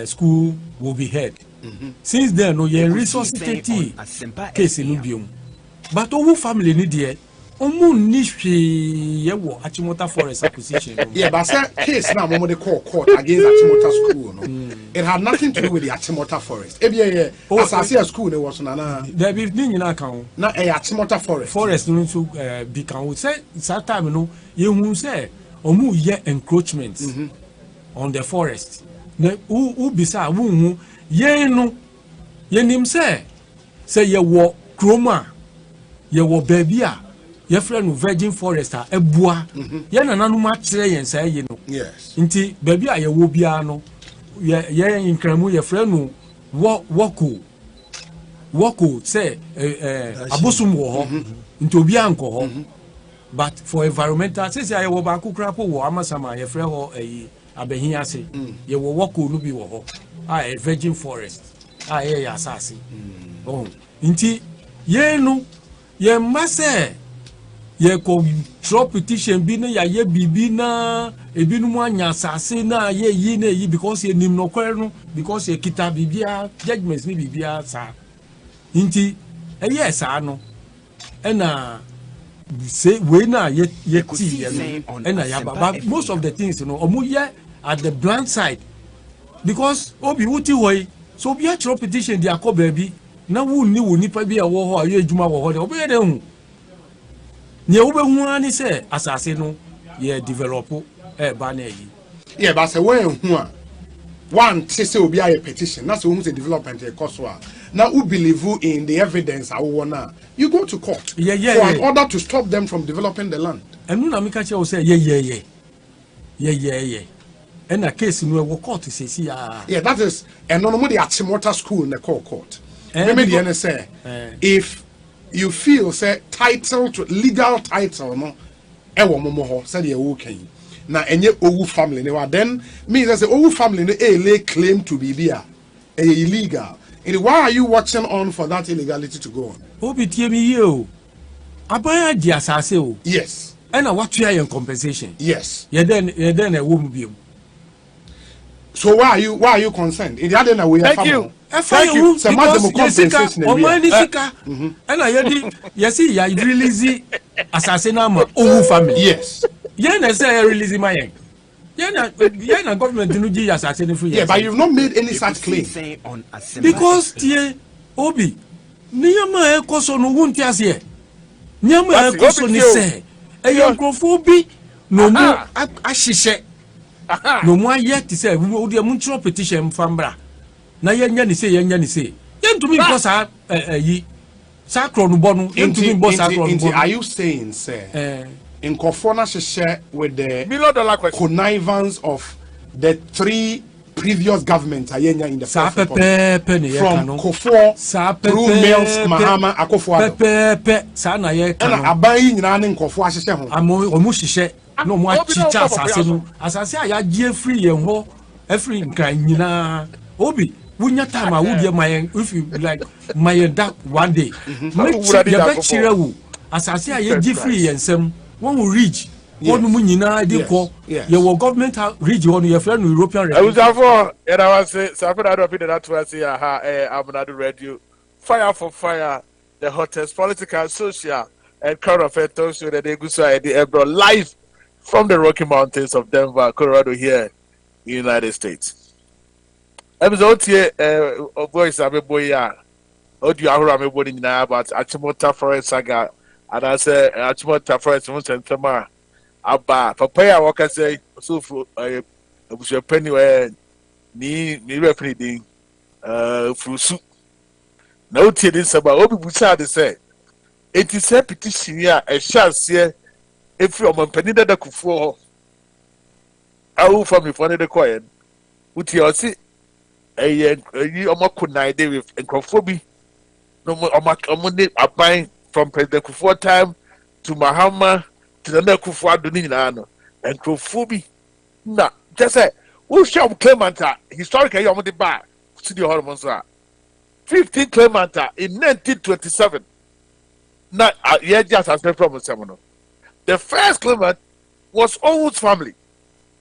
school will be heard. Since then no yen resuscitate case in Ubium. But owu family ni there omu nishwe yewo Achimota Forest acquisition. Yeah, but say case now momo de court against Achimota school no. It had nothing to do with the Achimota Forest. Ebia as I see a school there was na there be ni nyina kan na Achimota Forest. Forest no so be kan say that time no ye hu say omu ye encroachment on the forest. Na u bisa wu hu ye no ye nim say ye wo kroma ye wo baby a ye friend virgin forest a ebua ye nananu ma kire yen say ye no. Yes. Nti baby a ye wo bia no ye inkramu ye friend no woko say abosum wo ho nti obi anko ho but for environmental say ye wo ba kokra po wo amasama ye friend ho abehin ase ye wo woko no bi wo ho a virgin forest a ye ya asase oh nti ye no ye mase ye ko drop petition bi na ye bibi na ebinu mu anya asase na ye yi na yi because ye nim no kwere no because ye kita bibia judgments ni bibia sa nti eye sa no na say we na ye ti ye no na ya but most of the things you know omu ye at the blind side because obi wuti hoy so obi a drop petition dia ko baby na wu ni wo nipa bi a wo ho aye adwuma wo ho de obi ye de hu ne wo be hu ani say asase no ye develop ba na yi yeah but say when hu a one say obi a petition na say hu say development e cost wa now who believe in the evidence I wanna you go to court for in order to stop them from developing the land and no na me ka che wo say yeah and a case no wo court say see yeah that is and no mo the Achimota school in the court maybe the NSA if you feel say title to legal title no e wo momo ho say the wo kan na enye owu family ne wa then means say owu family no lay claim to be bia illegal. And why are you watching on for that illegality to go on? Obi tie mi ye o. Abaya di asase o. Yes. And what you are in compensation? Yes. Ye then a woman be. So why are you concerned? In the other way, thank you. Thank you. Because compensation. And I heard you see ya release asase na ma owu family. Yes. Ye na say release my yen. Yeah, government no give assassin free. Yeah, but you've not made any such claim. Because tie obi niyama e koso no wunti ase. Niyama e koso ni se. E yankrofo bi no mu ahihye. No mu aye ti se wo de mu ntro petition mfambra. Na yenya ni se Yentumi because yi sa kro no bo no yentumi bo sa kro no bo. Are you saying say in Kofona share with the $1 million connivance of the 3 previous governments in the first report, from Kofo through Mills Mahama Akufo-Addo and abayi nyina ne Kofo ahyehyɛ ho omu hyehyɛ no mo achicha asase no asase a ya gie free yen ho every nkran nyina obi wunya time a wudie mayen if you like mayen that one day make sure you be chirewu asase a ya gie free yen sem one will reach one munyina de ko your government reach one your friend European I was for and I was say so I don't that to say I'm not radio fire for fire the hottest political social and current affairs talk show that they go so the live from the Rocky Mountains of Denver, Colorado here in the United States. Episode here voice boy audio ahura boy nyina about Achimota Forest saga. And I say, Achimota Forest, Sentama, Abba, Papaya, what can say, so for a penny where ni repeating through soup. No tea this about Obi Busa, say. It is a petition here, a chance here, if you're a penny that could fall. I will from if one of the coin, would you see a year could night day with encophobia? No more, I'm buying. From President Kufuor time to Mahama to the next Kufuor Dunino and Kufubi. Nah, just say, who shall claimant historically on the bar? City Hormones 15 claimant in 1927. Now, yeah, just as from seminal. The first claimant was Owu's family,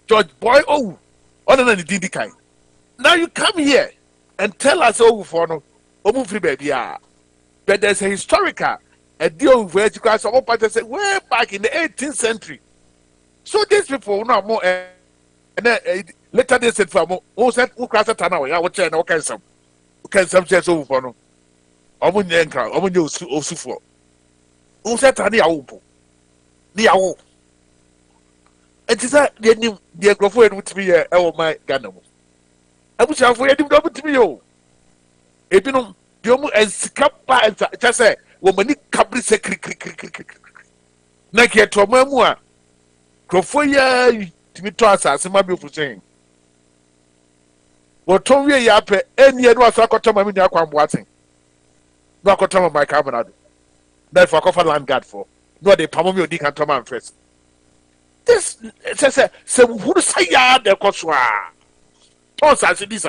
George Boy Owu, other than the Didi kind. Now you come here and tell us Owu for no Owu free baby. But there's a historical a deal with because some parties say way back in the 18th century. So these people now more and then later they said for more who said who class at now yeah what and okay some just over for no omunye nkra omunye osufo who said ani awupo ni awu it is that the grofo enu timi ye e wo my Ghana mo abuchafo ye dim do timi yo ebinom de omu ensika pa ensa just say wo mani kabri se krik na ke to mamu a grofo ya timi to asase ma bi ofusen wo to wie ya pe eni enu asa akoto ma mi ni akwa mboaten no akoto ma my cabinet na if akofa land guard for no dey pamo mi odi kan to man first this say who say ya de koso a to asase this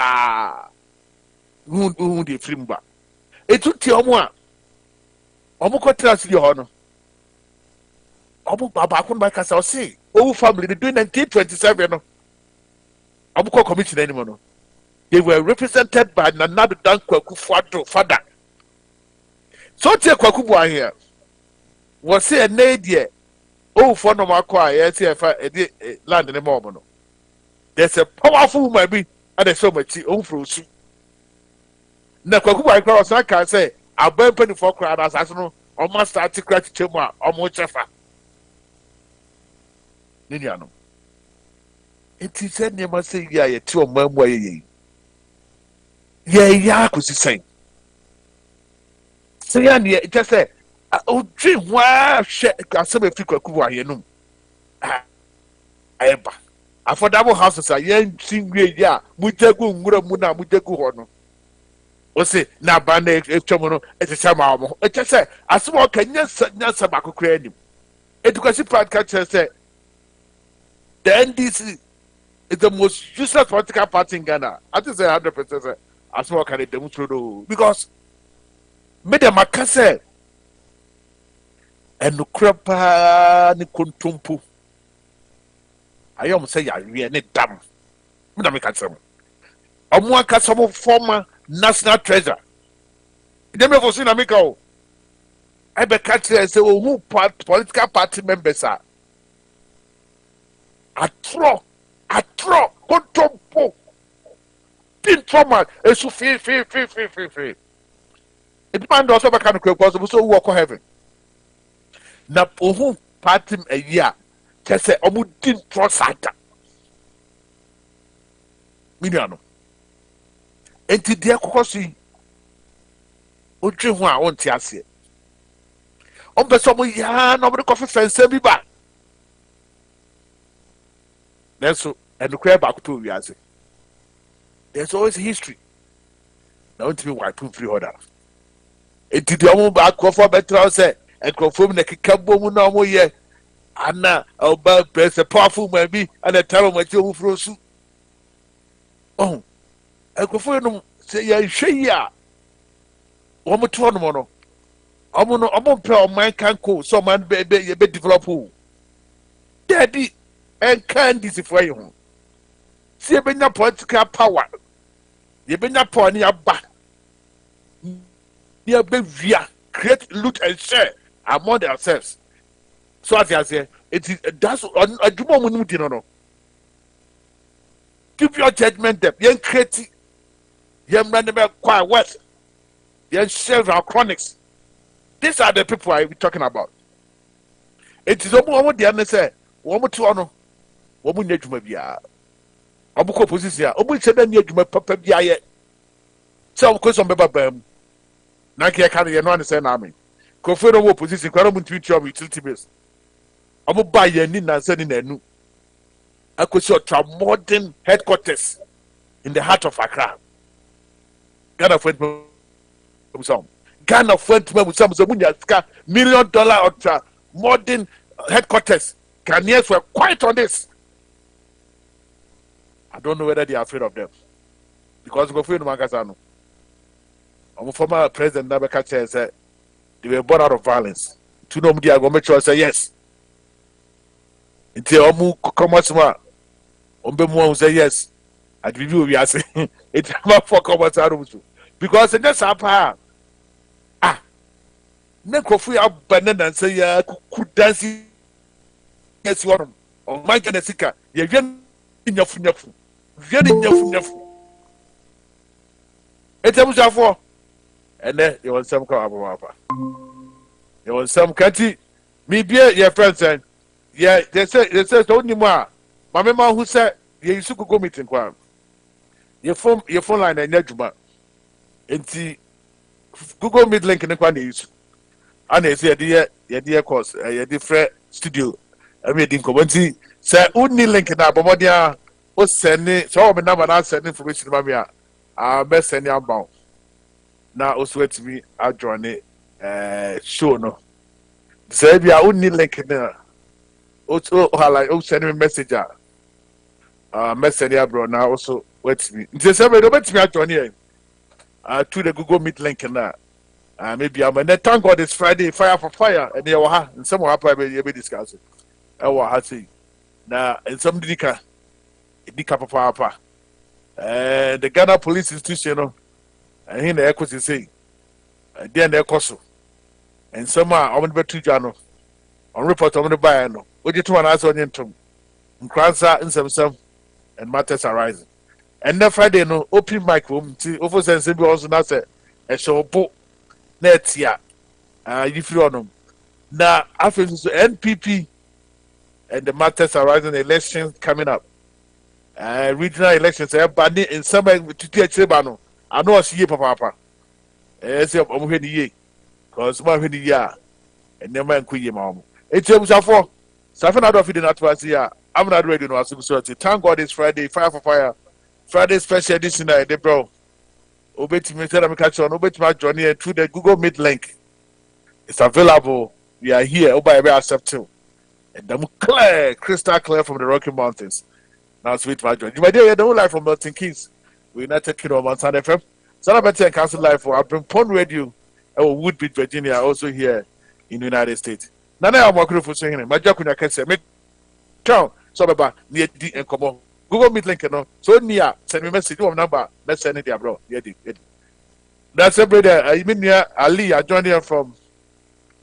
who dey frimba etu ti omo a omo ko trans di ho no omo baba kun ba kasa o say owu family they doing 1927 no omo ko committee anymore no they were represented by Nana Dan Kwaku father so tie Kwaku bo here was say a nadia oh for no makwa yes if land in more no there's a powerful woman be and there's so much oh frosu na Kwaku bo akra so can say aban penny for crowd as no o ma start to crack chemu a o mo chefa nidia no it is said near say ya ye ti o mamu ye ya ko si sen so ya ne just say o dream wa hwe asem afi Kwaku bo ayenum ayeba affordable houses are yen singwe ya mujegu ngura mu na mujegu ho no o se na ba na etwom no etchama mo e just say asem o kanya nyasa bakokra anim education part catch say the NDC is the most useless political party in Ghana. I think say 100% as well can demonstrate because me dem akase enukrepa ni kontumpu ayom say ya wie ne dam me dem ka sem omo akase mo former national treasurer dem e fosu na me ka o I be catch say who political party members are atro kontompo tin trauma esu fi it man do so be kan kwekwa so wo heaven na ohu party a year kese omu tin trosata miliano enti de kokosi odwe ho a wonte ase on be so mo ya no be kofi fense bi ba so and the crab back to you. There's always history. Now to me why put 300. It did the own back for better say and confirm the kikabo no more ye. Anna about press a powerful maybe and a tell my two frosu. Oh, I confirm say ya she ya. One more 2 mono. I'm on play my can go so man baby be develop. Daddy and candy for you. See a benya political power. You benya power near back. Near Bevia, create, loot, and share among themselves. So as I say, it is that's a moment no. Give your judgment them. Young creative, young man quiet west, young share our chronics. These are the people I be talking about. It is almost the other say, one more 2 ano. Omu nyadwuma bia obuko position omu chebe nyadwuma papa bia ye se obuko so mbeba bam na ke ka ye no an say na me ko fe no wo position kwara mu ntwi twa utility base omu ba ye ni na se ni na anu akosi otra modern headquarters in the heart of Accra Ghana friend some Ghana friend some so munya ska $1 million ultra modern headquarters Ghanaians were quiet on this. I don't know whether they are afraid of them. Because go for Magasano. Our former president Nabekacha said they were born out of violence. To know me, I go make sure I say yes. Until Omu Komasma, Ombemu say yes. I review we are saying it's about for Komasaru. Because it just happened. na kofu ya banana say ya ku dance yes one on my kana sika ye hwe nyafu nyafu hwe nyafu nyafu etabusafo ene ye won sam ka ababa ye won sam kati mi bie ye friends and yeah they say so ni mo a mama ma hu say ye isu go meeting kwa ye phone line enya djuma enti Google Meet link ne kwa na isu ana ese ye de course ye de free studio ami di nkomonti say uni link na abomodia o send so o me number na send information ma me a be send about na o sweat me a join show no say bia uni link na o hala o send me message message ya bro na also wait me nti say me do bet me a join here to the Google Meet link na maybe I'm and thank God it's Friday fire for fire and you ha and some happen be discuss it ha say na and some dika papa the Ghana police institution no and hin na equity say then na ekoso and some am be to jano on report on the buy no oje to an answer on ntom nkransa nsem and matters arising and na Friday no open mic room ti OFOSUHENE be also na say e show po net ya you free on na after so NPP and the matters arising elections coming up regional elections bani in some to teach no I know see papa say omo ni ye cause ma hwe ni ya and dem man kuye ma omo etia Safi na do feed na to ya I'm not ready no asu so thank God it's Friday fire for fire Friday special edition na dey bro obetimi tell me catch on obetimi join here through the Google Meet link. It's available. We are here. Oba ebe accepting. And them clear, crystal clear from the Rocky Mountains. Now sweet my join. You might hear the whole life from Milton Keys. We're United Kingdom on Mountain FM. So I'm and Council Live for I've been Pond Radio Woodbridge, Virginia, also here in the United States. Nana AMOAKOHENE. My job can say me count so baba near D and come on. Google Meet link no so near send me message your number let's send it there bro that's a brother I mean near Ali I joined here from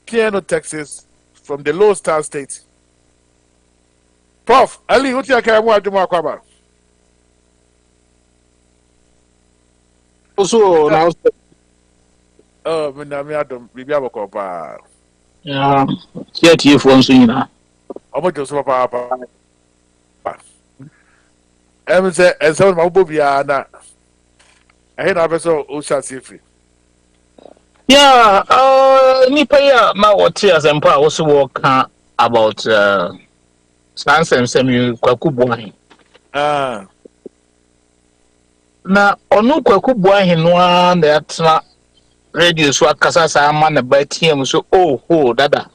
Piano Texas from the Low Star State Prof Ali what you can want to more kwaba also now me na me adom bibi aboko pa yeah tie phone so nyina omo jo papa say and so my bobia na ahead of us o free yeah nipa ya ma wote asempa wo so wo ka about sansem kwakubuahin na onu kwakubuahin no na yatna radio so akasa sa ama na batiem so dada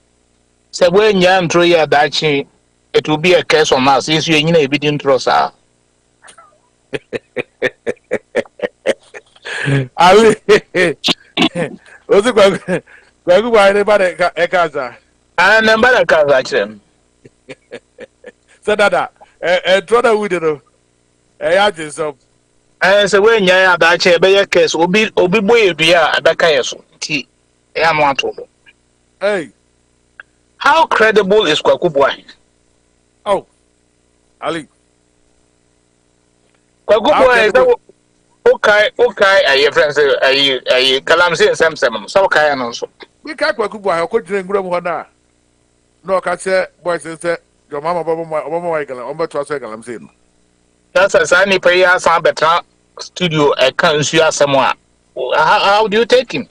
se we nya ntro ya dachi it will be a case on us is you nyina ebidi ntro sa Ali ozi kwa ne ba de kaza na ba de kaza chem so dada troda we do ya jeso se we nya ya da che be ye case obi boy dua abeka yeso ti ya no ato hey how credible is Kwakubuahin? Oh Ali Kwakubuahin is okay ayi friends ayi kalamse semsem so okay no so we ka Kwakubuahin ko dire ngura mu na no ka che boys say your mama baba wa igala omba to so kalamse no that's a sunny prayer san betra studio e kan su asemo a how do you take him?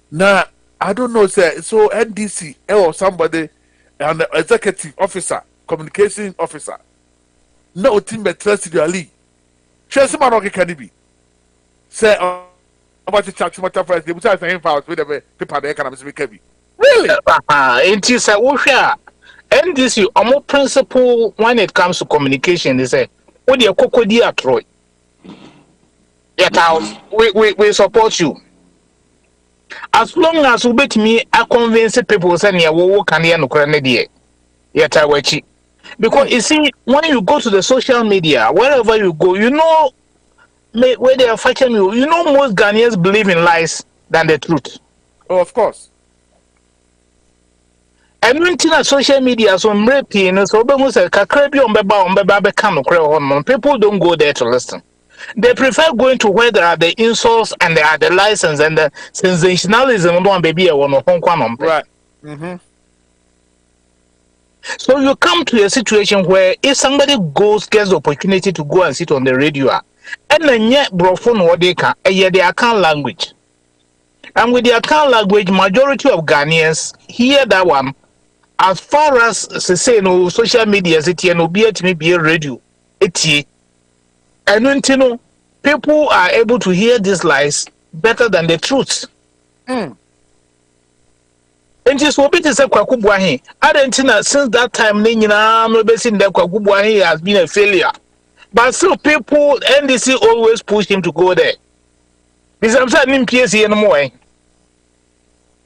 Nah, I don't know, sir. So NDC or somebody, an executive officer, communication officer. No team trust you Ali. Share some man can be. Say about the chat matter first. They will say him files with the paper they can be heavy. Really? It is a warfare. NDC omo principle when it comes to communication they say, "What the kokodi atroy." Yet we support you. As long as we bet me, I convince people saying yeah, we can hear no crane yet I watch. Because you see, when you go to the social media, wherever you go, you know, where they are fighting you. You know, most Ghanaians believe in lies than the truth. Oh, of course. And when social media so mrepi, so people don't go there to listen. They prefer going to where there are the insults and there are the license and the sensationalism. Right. Mm-hmm. So you come to a situation where if somebody gets the opportunity to go and sit on the radio, and then yet brofon what they can, their account language. And with the account language, majority of Ghanaians hear that one. As far as say no social media, no be at me be a radio, and when people are able to hear these lies better than the truth. And just what it is a kwakubuahi. Argentina since that time, no basing that kwakubuahi has been a failure. But still, people NDC always push him to go there. This I'm saying PSC anymore. I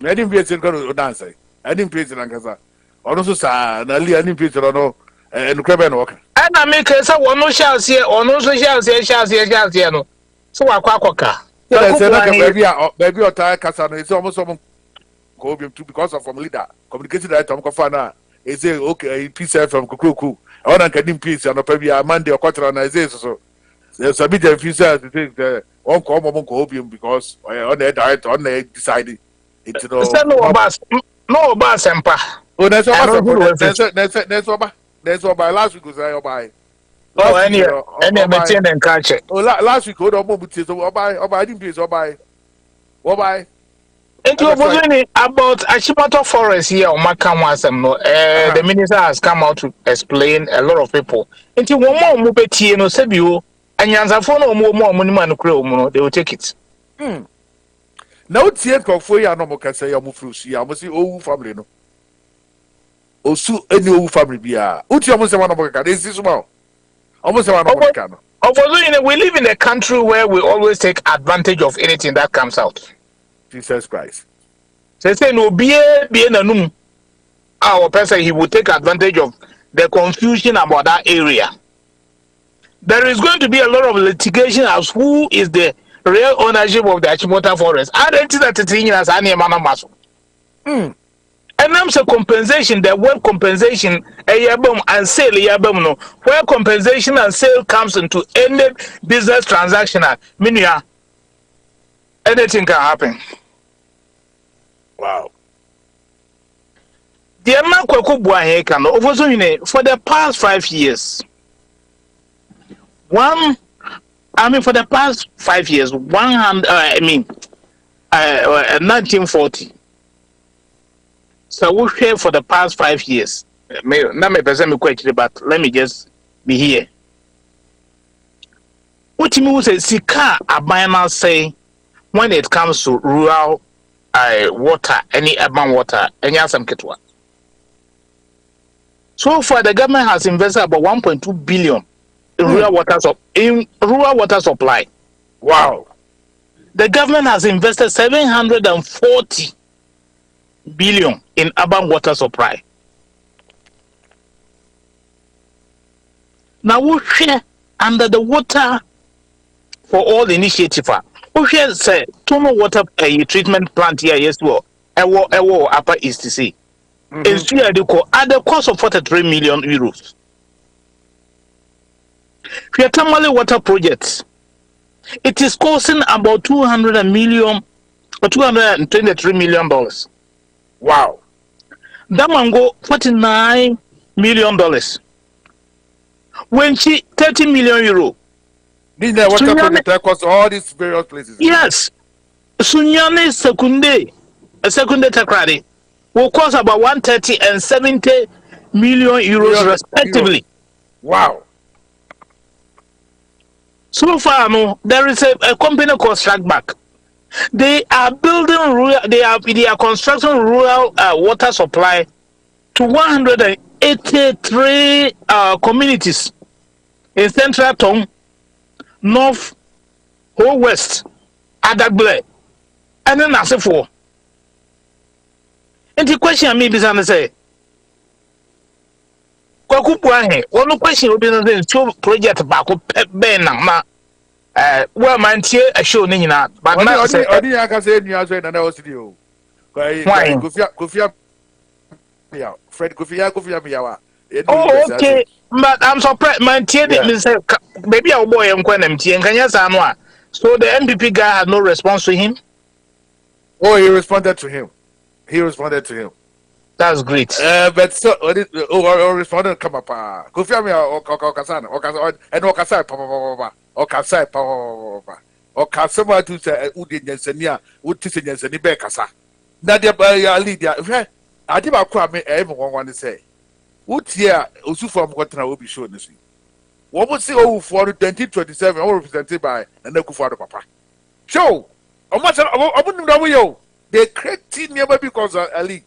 didn't PSC go dance. I didn't PSC Lankasa. Also, sir, Nali, I didn't PSC no and Creben walk. And I make a one no shall see, or no shall see, no. So I quack. Baby or tie Casano is almost some too because of from leader communication that Tom Kofana is okay peace from Kuku. I want to get peace and maybe a Monday or quarter on so there's a bit of future to think that one common copium because on the diet on the decided it's no bus empa. Oh, that's what by last week was I buy. Oh, any maintain and catch it. Oh, last week, hold on, so I didn't pay so buy. What buy? And you was about Ashimoto Forest here on Makamwasam. The minister has come out to explain a lot of people. Into one more mupeti no sebio and Yanzafon or more money crow, they will take it. Now it's yet for you, no more can say I'm fruity. I must see old family. No, oh, so any old family be a Uchi almost one of a this is small. Almost one of a can. We live in a country where we always take advantage of anything that comes out. Jesus Christ. So say no be a our person he will take advantage of the confusion about that area. There is going to be a lot of litigation as who is the real ownership of the Achimota forest. I don't think that it's in as any man muscle. And I'm so compensation, the word compensation, a yabum and sale yabum no, where compensation and sale comes into any business transaction, minia, anything can happen. Wow. The amount of OFOSUHENE for the past 5 years. For the past 5 years, 1940. So we share for the past 5 years. Not my person question, but let me just be here. What you mean say sika abana say when it comes to rural water, any urban water, any some ketwa. So far, the government has invested about 1.2 billion in rural water supply. Wow! The government has invested 740 billion in urban water supply. Now we share under the water for all initiative. We share say tono water treatment plant here yes well. Ewo upper east to see. It's at the cost of 43 million euros. For Tamale water projects, it is costing about $223 million. Wow. Damango $49 million. When she 30 million euro. These are water projects that cost all these various places. Yes. Sunyane Secunde Takradi will cost about 130 and 70 million euros respectively. Wow. So far, no, there is a company called Strikeback. They are building they are constructing rural water supply to 183 communities in Central Town, North, Whole West, Adagbele, and then Asifo. And the question me is to say, Kwakupuahe, one question will be the two project back Ben Well, man, tie a show ni nyina, but na say odi ya ka say nua so na na osidi o. Kai Kofia yeah, Fred Kofia Miyawa. Oh, okay. But I'm surprised, man. Tie me say maybe our boy am kwan am tie nkanya sa no a. So the MPP guy had no response to him. Oh, he responded to him. That's great. But so responded come up. Kofia Miyawa okasa and okasa papa. Okasa to say udi nyensania, uti nyensani be kasa. Na dia ba ya lead ya. Adi ba kwa me one say. Utia Osufo Amkotena will be shown this week. What would see for 2027 all represented by Nanakufa Papa? Show! I wouldn't know you. They create never because Ali.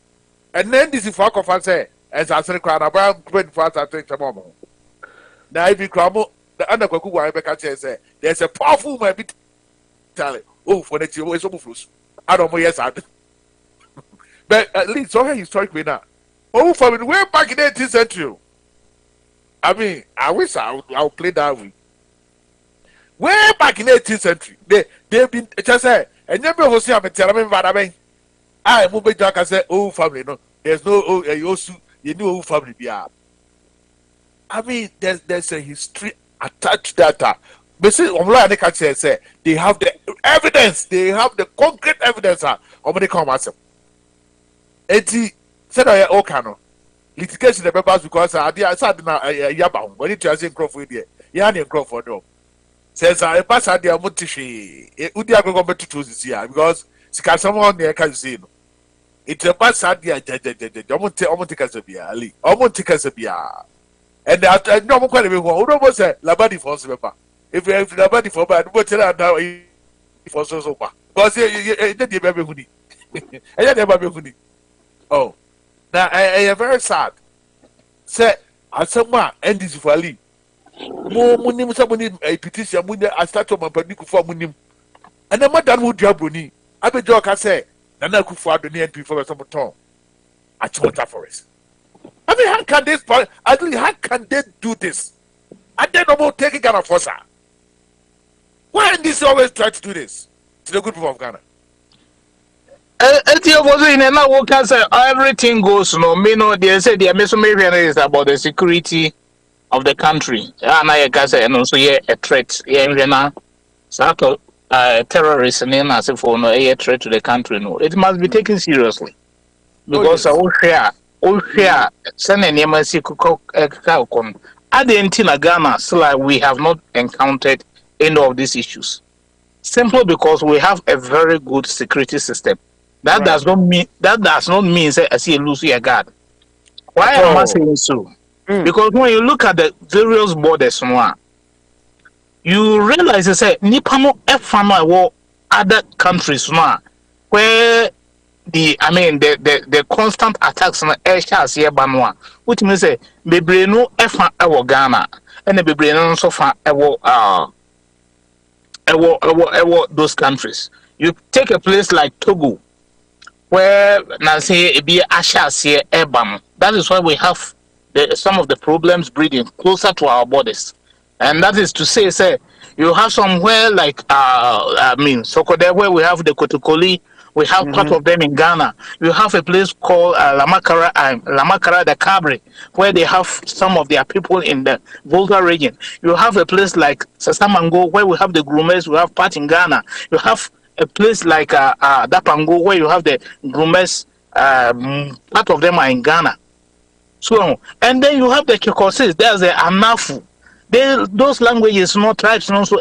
And then this is Falk of say, as I said, crown about 25 I think tomorrow. Now, if you crumble, the Anakoku Rebecca say, there's a powerful man be telling. Oh, for the two ways of fruits. I don't know, yes, I do. But at least, so he strike me now. Oh, from way back in the 18th century. I mean, I wish I'll play that way. Way back in the 18th century, they've been just say, and never was here. I'm telling me what I mean. I move back and say, oh, family, no, there's no you know, family. Yeah. I mean, there's a history attached to that. But see, online can say they have the evidence, they have the concrete evidence. How many come as them? 80. Said I okay litigation the papers because I said na yaba when it was in Crawford there. Yani in Crawford no. Says I pass at the Mutishi. Udi ago go to this year because sika someone there can see no. It a pass at the omonte kasabia ali. Omonte kasabia. And that no mo kwale me ho. Udo mo say labadi for so paper. If labadi for bad, mo tell now for so pa. Because e dey be huni. E dey be huni. Oh. Now, I am very sad. Say, as someone end this for Ali. More money, somebody a petition, I start to my panic for money. And the madam would job Bruni. I be joke, I say, Nana could for the near people some time. I told that for us. I mean, how can this, how can they do this? I don't know about taking Ghana for sir. Why this always try to do this to the good people of Ghana? Everything goes no. Me no. They say the American is about the security of the country. And I can say, and also a threat. Yeah, so terrorists and as if for no a threat to the country. No, it must be taken seriously because all share send any mercy come. At the end in Ghana, so like we have not encountered any of these issues. Simply because we have a very good security system. That right. does not mean say I see a lose your guard. Why am I saying so? Because when you look at the various borders, you realize they say Nipano F1 other countries where the constant attacks on air shares here banwa, which means say bebre no F1 ewo Ghana and the bebre no so far ewo those countries. You take a place like Togo, where Nancy be Ashas here, Ebam. That is why we have some of the problems breeding closer to our borders. And that is to say, you have somewhere like Sokode, where we have the Kotokoli, we have part of them in Ghana. You have a place called Lamakara de Cabre, where they have some of their people in the Volta region. You have a place like Sasamango, where we have the Grumers, we have part in Ghana. You have a place like Dapango, where you have the Grumers, part of them are in Ghana. So, and then you have the Kikosis, there's the Anafu. Those languages, no tribes, no so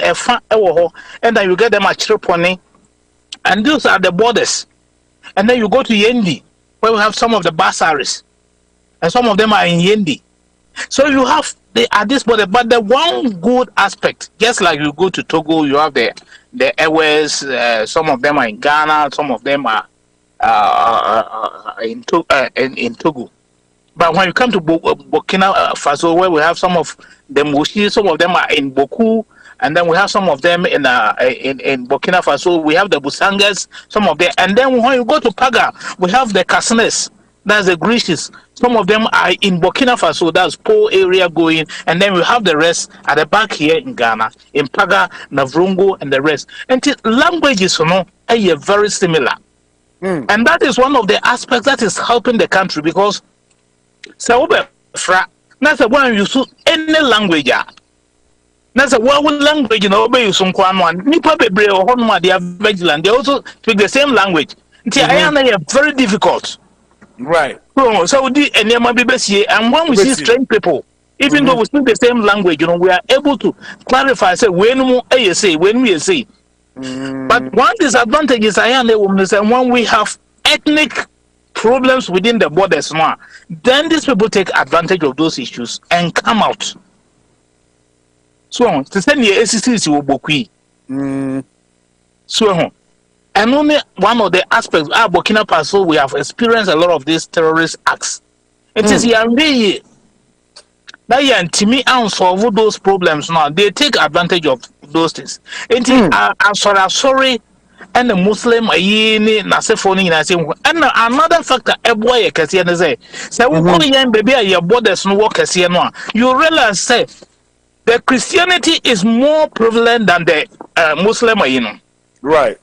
and then you get them at Chirpone, and those are the borders. And then you go to Yendi, where we have some of the Basaris, and some of them are in Yendi. So you have at this border, but the one good aspect, just like you go to Togo, you have the airways. Some of them are in Ghana, some of them are in Togo. But when you come to Burkina Faso, where we have some of the Mushi, some of them are in Boku, and then we have some of them in Burkina Faso. We have the Busangas, some of them, and then when you go to Paga, we have the Kasnes. That's the Grecians. Some of them are in Burkina Faso, that's Po area going, and then we have the rest at the back here in Ghana, in Paga, Navrungo, and the rest. And languages, are very similar. And that is one of the aspects that is helping the country because so that's the one you use any language. That's a one language, obey you some one. Nipa bebre or honma, they are vigilant. They also speak the same language. I am very difficult. Right. So we did and when we see strange people, even though we speak the same language, we are able to clarify. Say when we say. But one disadvantage is when we have ethnic problems within the borders now, then these people take advantage of those issues and come out. So to send the ACC to Bokui. So and only one of the aspects of Burkina Faso, we have experienced a lot of these terrorist acts. It is that to me unsolve those problems now. They take advantage of those things. I'm sorry. And the Muslim and another factor boy say we call young baby your borders no work you realize say the Christianity is more prevalent than the Muslim Right.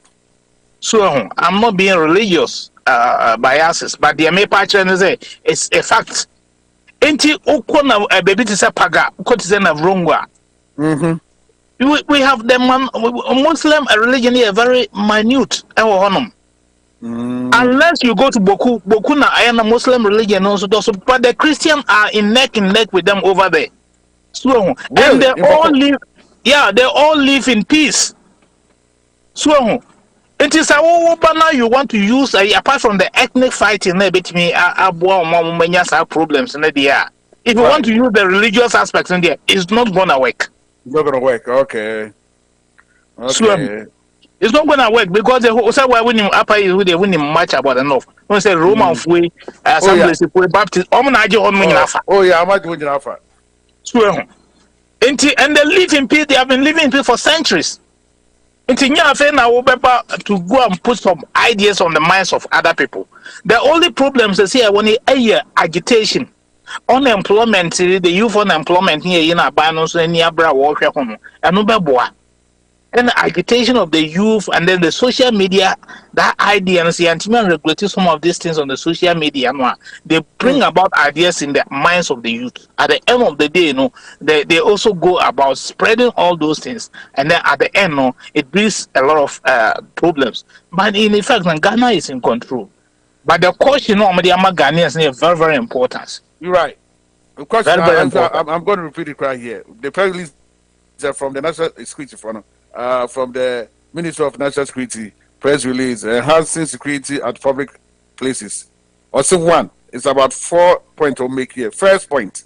So I'm not being religious biases, but the main say it's a fact. Enti ukona baby to say paga ukoti na vrongwa. We have the Muslim religion here very minute. Unless you go to Boku na ayana Muslim religion also does, but the Christians are in neck with them over there. So and they all live, they all live in peace. So it is now you want to use apart from the ethnic fighting between problems in there. If you want to use the religious aspects in there, it's not gonna work. It's not gonna work. Okay. So, it's not gonna work because the whole why winning upper is they winning much about enough. When say Roman way, assemblies for Baptist, Oh yeah, I'm not doing enough. So, and they live in peace. They have been living in peace for centuries. To go and put some ideas on the minds of other people. The only problems is here when agitation, unemployment, the youth unemployment here in Abanos and Yabra warfare and the agitation of the youth and then the social media, that idea and the regulate some of these things on the social media. They bring about ideas in the minds of the youth. At the end of the day, they also go about spreading all those things, and then at the end, it brings a lot of problems. But in effect, Ghana is in control. But the question of the Ghanaians is very, very important. You're right. Of course, I'm going to repeat it right here. The press release from the National Security Fund. From the Ministry of National Security press release, enhancing security at public places. Also, one is about 4 points I'll make here. First point,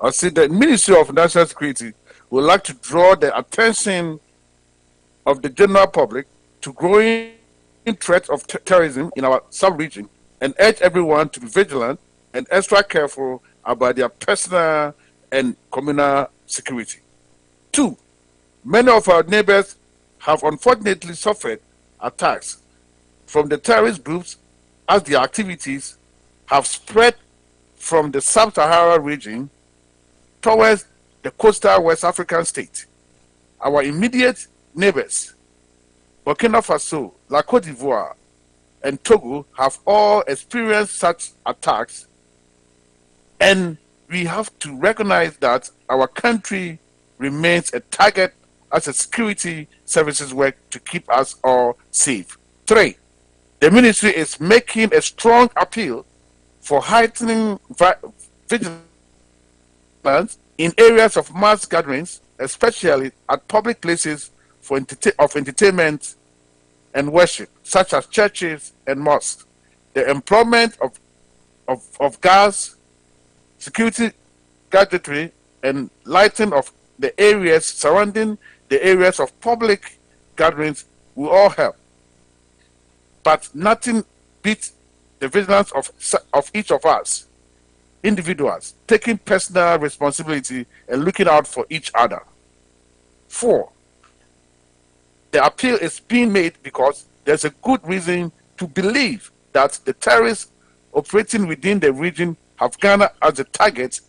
I see the Ministry of National Security would like to draw the attention of the general public to growing threat of terrorism in our sub-region and urge everyone to be vigilant and extra careful about their personal and communal security. 2, many of our neighbors have unfortunately suffered attacks from the terrorist groups as their activities have spread from the sub-Saharan region towards the coastal West African state. Our immediate neighbors, Burkina Faso, La Côte d'Ivoire, and Togo have all experienced such attacks, and we have to recognize that our country remains a target as a security services work to keep us all safe. 3, the ministry is making a strong appeal for heightening vigilance in areas of mass gatherings, especially at public places of entertainment and worship, such as churches and mosques. The employment of gas, security gadgetry, and lighting of the areas surrounding the areas of public gatherings will all help. But nothing beats the vigilance of each of us, individuals, taking personal responsibility and looking out for each other. 4, the appeal is being made because there's a good reason to believe that the terrorists operating within the region have Ghana as a target,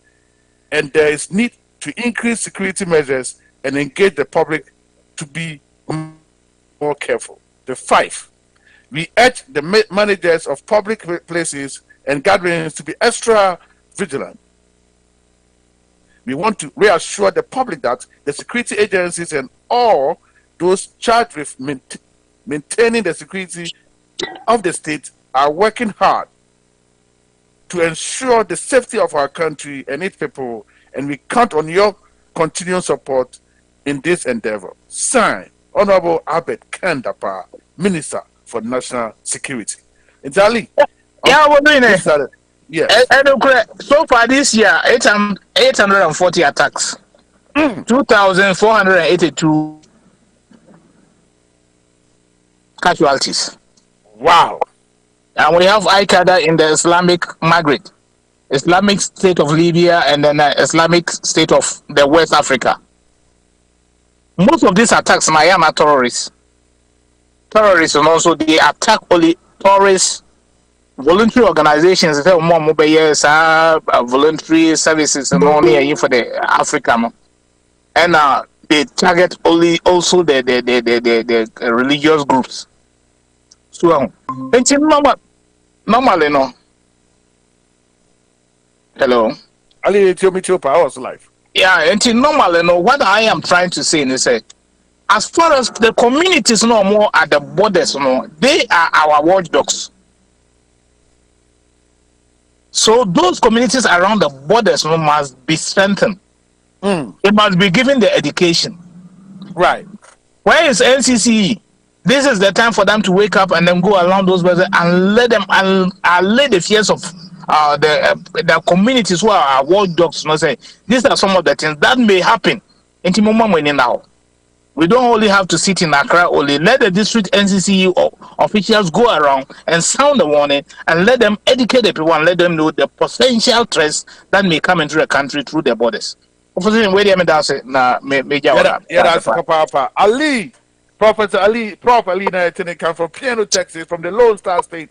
and there is need to increase security measures and engage the public to be more careful. The 5, we urge the managers of public places and gatherings to be extra vigilant. We want to reassure the public that the security agencies and all those charged with maintaining the security of the state are working hard to ensure the safety of our country and its people, and we count on your continued support in this endeavor. Signed, Honorable Albert Kandapa, Minister for National Security. Entirely. Yeah, we're doing it. Yes. So far this year, 840 attacks, 2,482 casualties. Wow. And we have Al-Qaeda in the Islamic Maghreb, Islamic State of Libya, and then Islamic State of the West Africa. Most of these attacks are terrorists. Terrorists, and also they attack only tourists, voluntary organizations, voluntary services, and only for the Africa. And they target only also the religious groups. So, normally, no. Hello. Ali, tell me your powers life. Yeah, and normally, no. What I am trying to say is that as far as the communities no more at the borders, no, they are our watchdogs. So those communities around the borders no must be strengthened. They must be given the education. Right. Where is NCCE? This is the time for them to wake up and then go around those borders and let them allay the fears of the communities who are our watchdogs. You know, say these are some of the things that may happen. Now, we don't only have to sit in Accra. Only let the district NCCE officials go around and sound the warning and let them educate the people and let them know the potential threats that may come into the country through the borders. Ali, Prophet Ali, now come from Plano, Texas, from the Lone Star State.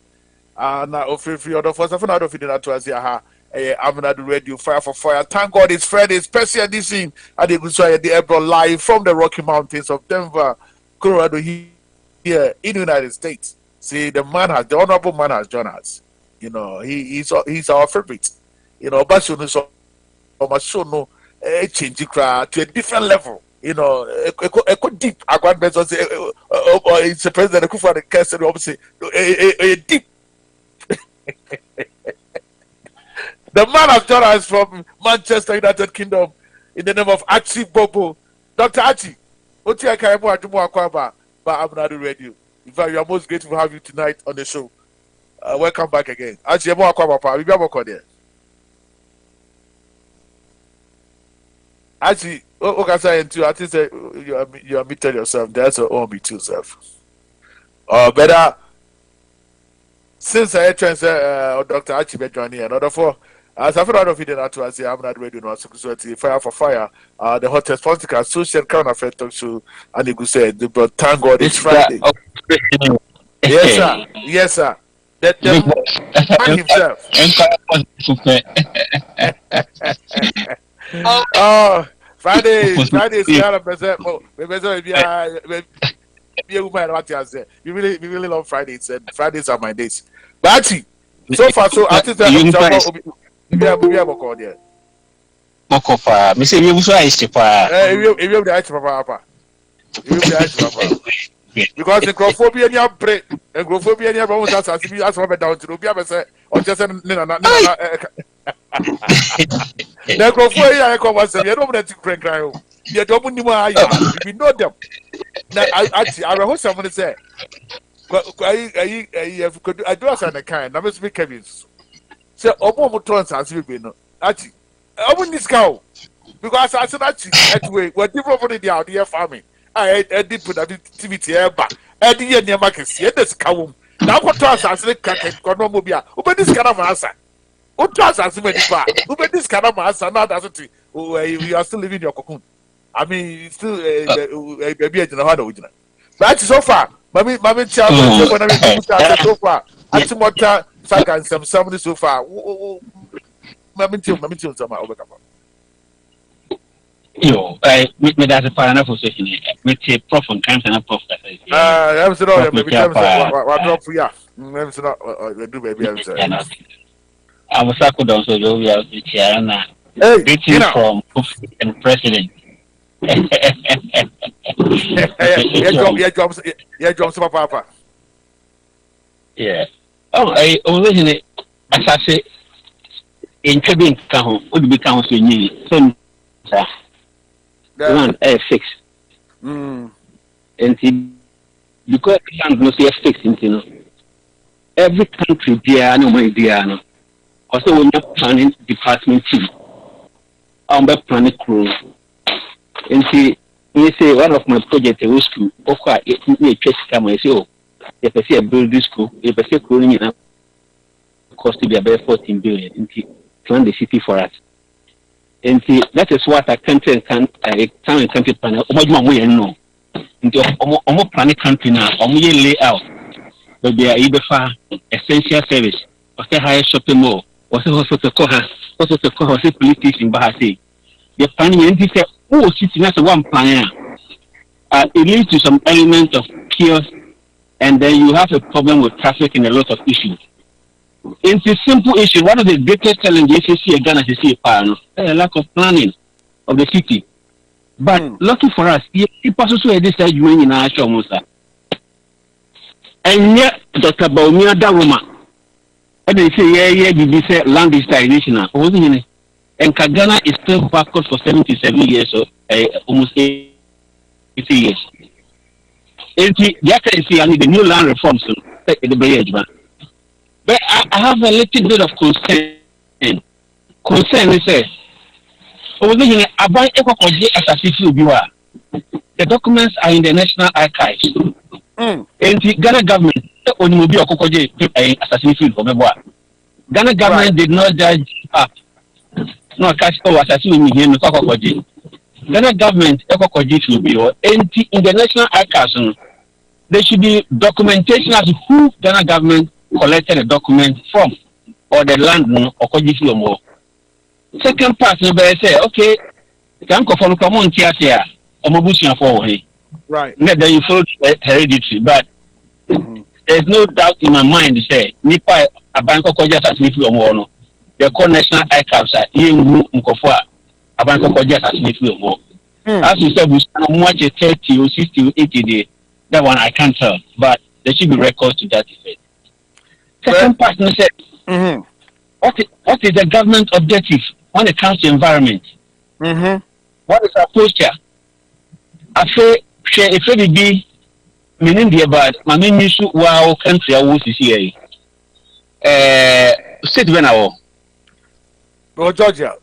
Now, if other for us, I to us, I'm gonna do radio fire for fire. Thank God it's Friday, special edition. I did the April live from the Rocky Mountains of Denver, Colorado, here in the United States. See, the honorable man has joined us. You know, he's our favorite. You know, but no change to a different level. You know, a deep. I got better say, it's the president who for the case and obviously a deep. The man has joined us from Manchester, United Kingdom, in the name of Archie Bobo. Dr. Archie, but I'm not ready. In fact, we are most grateful to have you tonight on the show. Welcome back again. Archie, we are there. Actually, okay, I think you are meeting yourself. That's all me too, self. Better since I transfer Dr. Archie Bedrani and other four. As I've heard of it, I say I'm not ready to security fire for fire. The hottest political social current affairs talk show, and you could say, but thank God it's Friday. Yes, sir. Yes, sir. The man himself. Oh, Friday is kind of present. We really love Fridays, and Fridays are my days. But actually, so far, so I think that we have a call there. Mokofa, me say you so ice pa. You have the ice papa. You have the ice papa. Because the crophobia and your break, and crophobia and your bones as you ask for down to be able to say, or just the crophobia, I come once, you don't let you crank cry. You don't know we know them. Now, I will host someone to say, I do us on the kind, I must speak Kevin. So, Omo turns as you know. Actually, I wouldn't discount because I said, actually, we're different from the idea farming. I did put activity back. I did near markets. Yet, that's cow. Now, what to us as a cat, Konomobia, open this kind of answer. What to us as many bar, open this kind of answer, not as it. You are still living your cocoon. I mean, still a baby in the hard. But so far, Mammy Child, so far, Atimota. Saka some so far. Mami tell some over. Yo, me that's a part of OFOSUHENE. Me take prof on camps and prof. I'm sorry, maybe what drop for ya. I'm sorry, do baby. I'm sorry. I was a down so you are the chair now. Greeting from and president. Yeah, John, papa. Yeah. Oh, I originally, as I say, in Tribune Town, would become so new. So, one fix. And because land no see fix into every country there, no my dear. Also, when you're planning department team, I'm planning crew. And see, you say one of my projects was to offer a church come and say, oh, if I see a building school, if I see a cooling in cost to be about 14 billion and plan the city for us. And see, that is what a country can town and country plan. We know. Into almost planning country now, lay out. But they are either far essential service, or say higher shopping mall, or say hospital police station, Bahasi. The planning and say, oh, sitting as one plan. It leads to some element of chaos, and then you have a problem with traffic and a lot of issues. It's a simple issue. One of the greatest challenges you see again as you see a lack of planning of the city. But lucky for us, people also had this you in our show, Musa. And yet, Dr. Baumia Daruma, and they say, yeah, you say land is stagnation. And Kagana is still backward for 77 years, so almost 80 years. And I need the new land reforms to take the bridge. But I have a little bit of concern. Concern is the documents are in the National Archives. And the Ghana government Ghana government did not judge up. No, Ghana government in the National Archives. There should be documentation as to who Ghana government collected a document from, or the land or Kojifi or more. Second part, say, okay, can come on here, right? Then you follow hereditary, but there's no doubt in my mind to say, Nipa a bank of Kojas as Nifi or more. The core National Archives are in Mukofua, a bank of Kojas as Nifi or more. As you said, we much 30 or 60 or 80 days. That one I can't tell, but there should be records to that effect. Second part, said, what is the government objective when it comes to environment? What is our posture? I say, if it be meaning the about my main issue, wow, country, I was here. State when I was Georgia.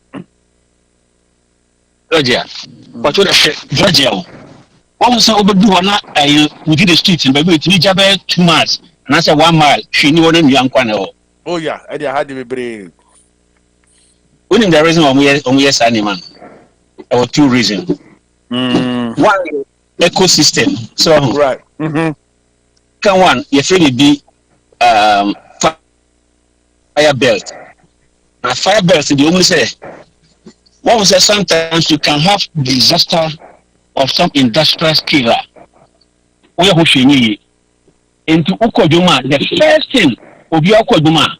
What would I say? Georgia. What was over do or not? We did the streets and baby, it's 2 miles. And I said 1 mile. She knew one young one. Oh, yeah, I had to be brave. Only the reason on yes, animal. There were 2 reasons. One, ecosystem. So, right. Can one, you really be fire belt. A fire belt, the only say, what was that sometimes you can have disaster of some industrial scale. Where who she need into Ukoduma, the first thing of your Ukoduma,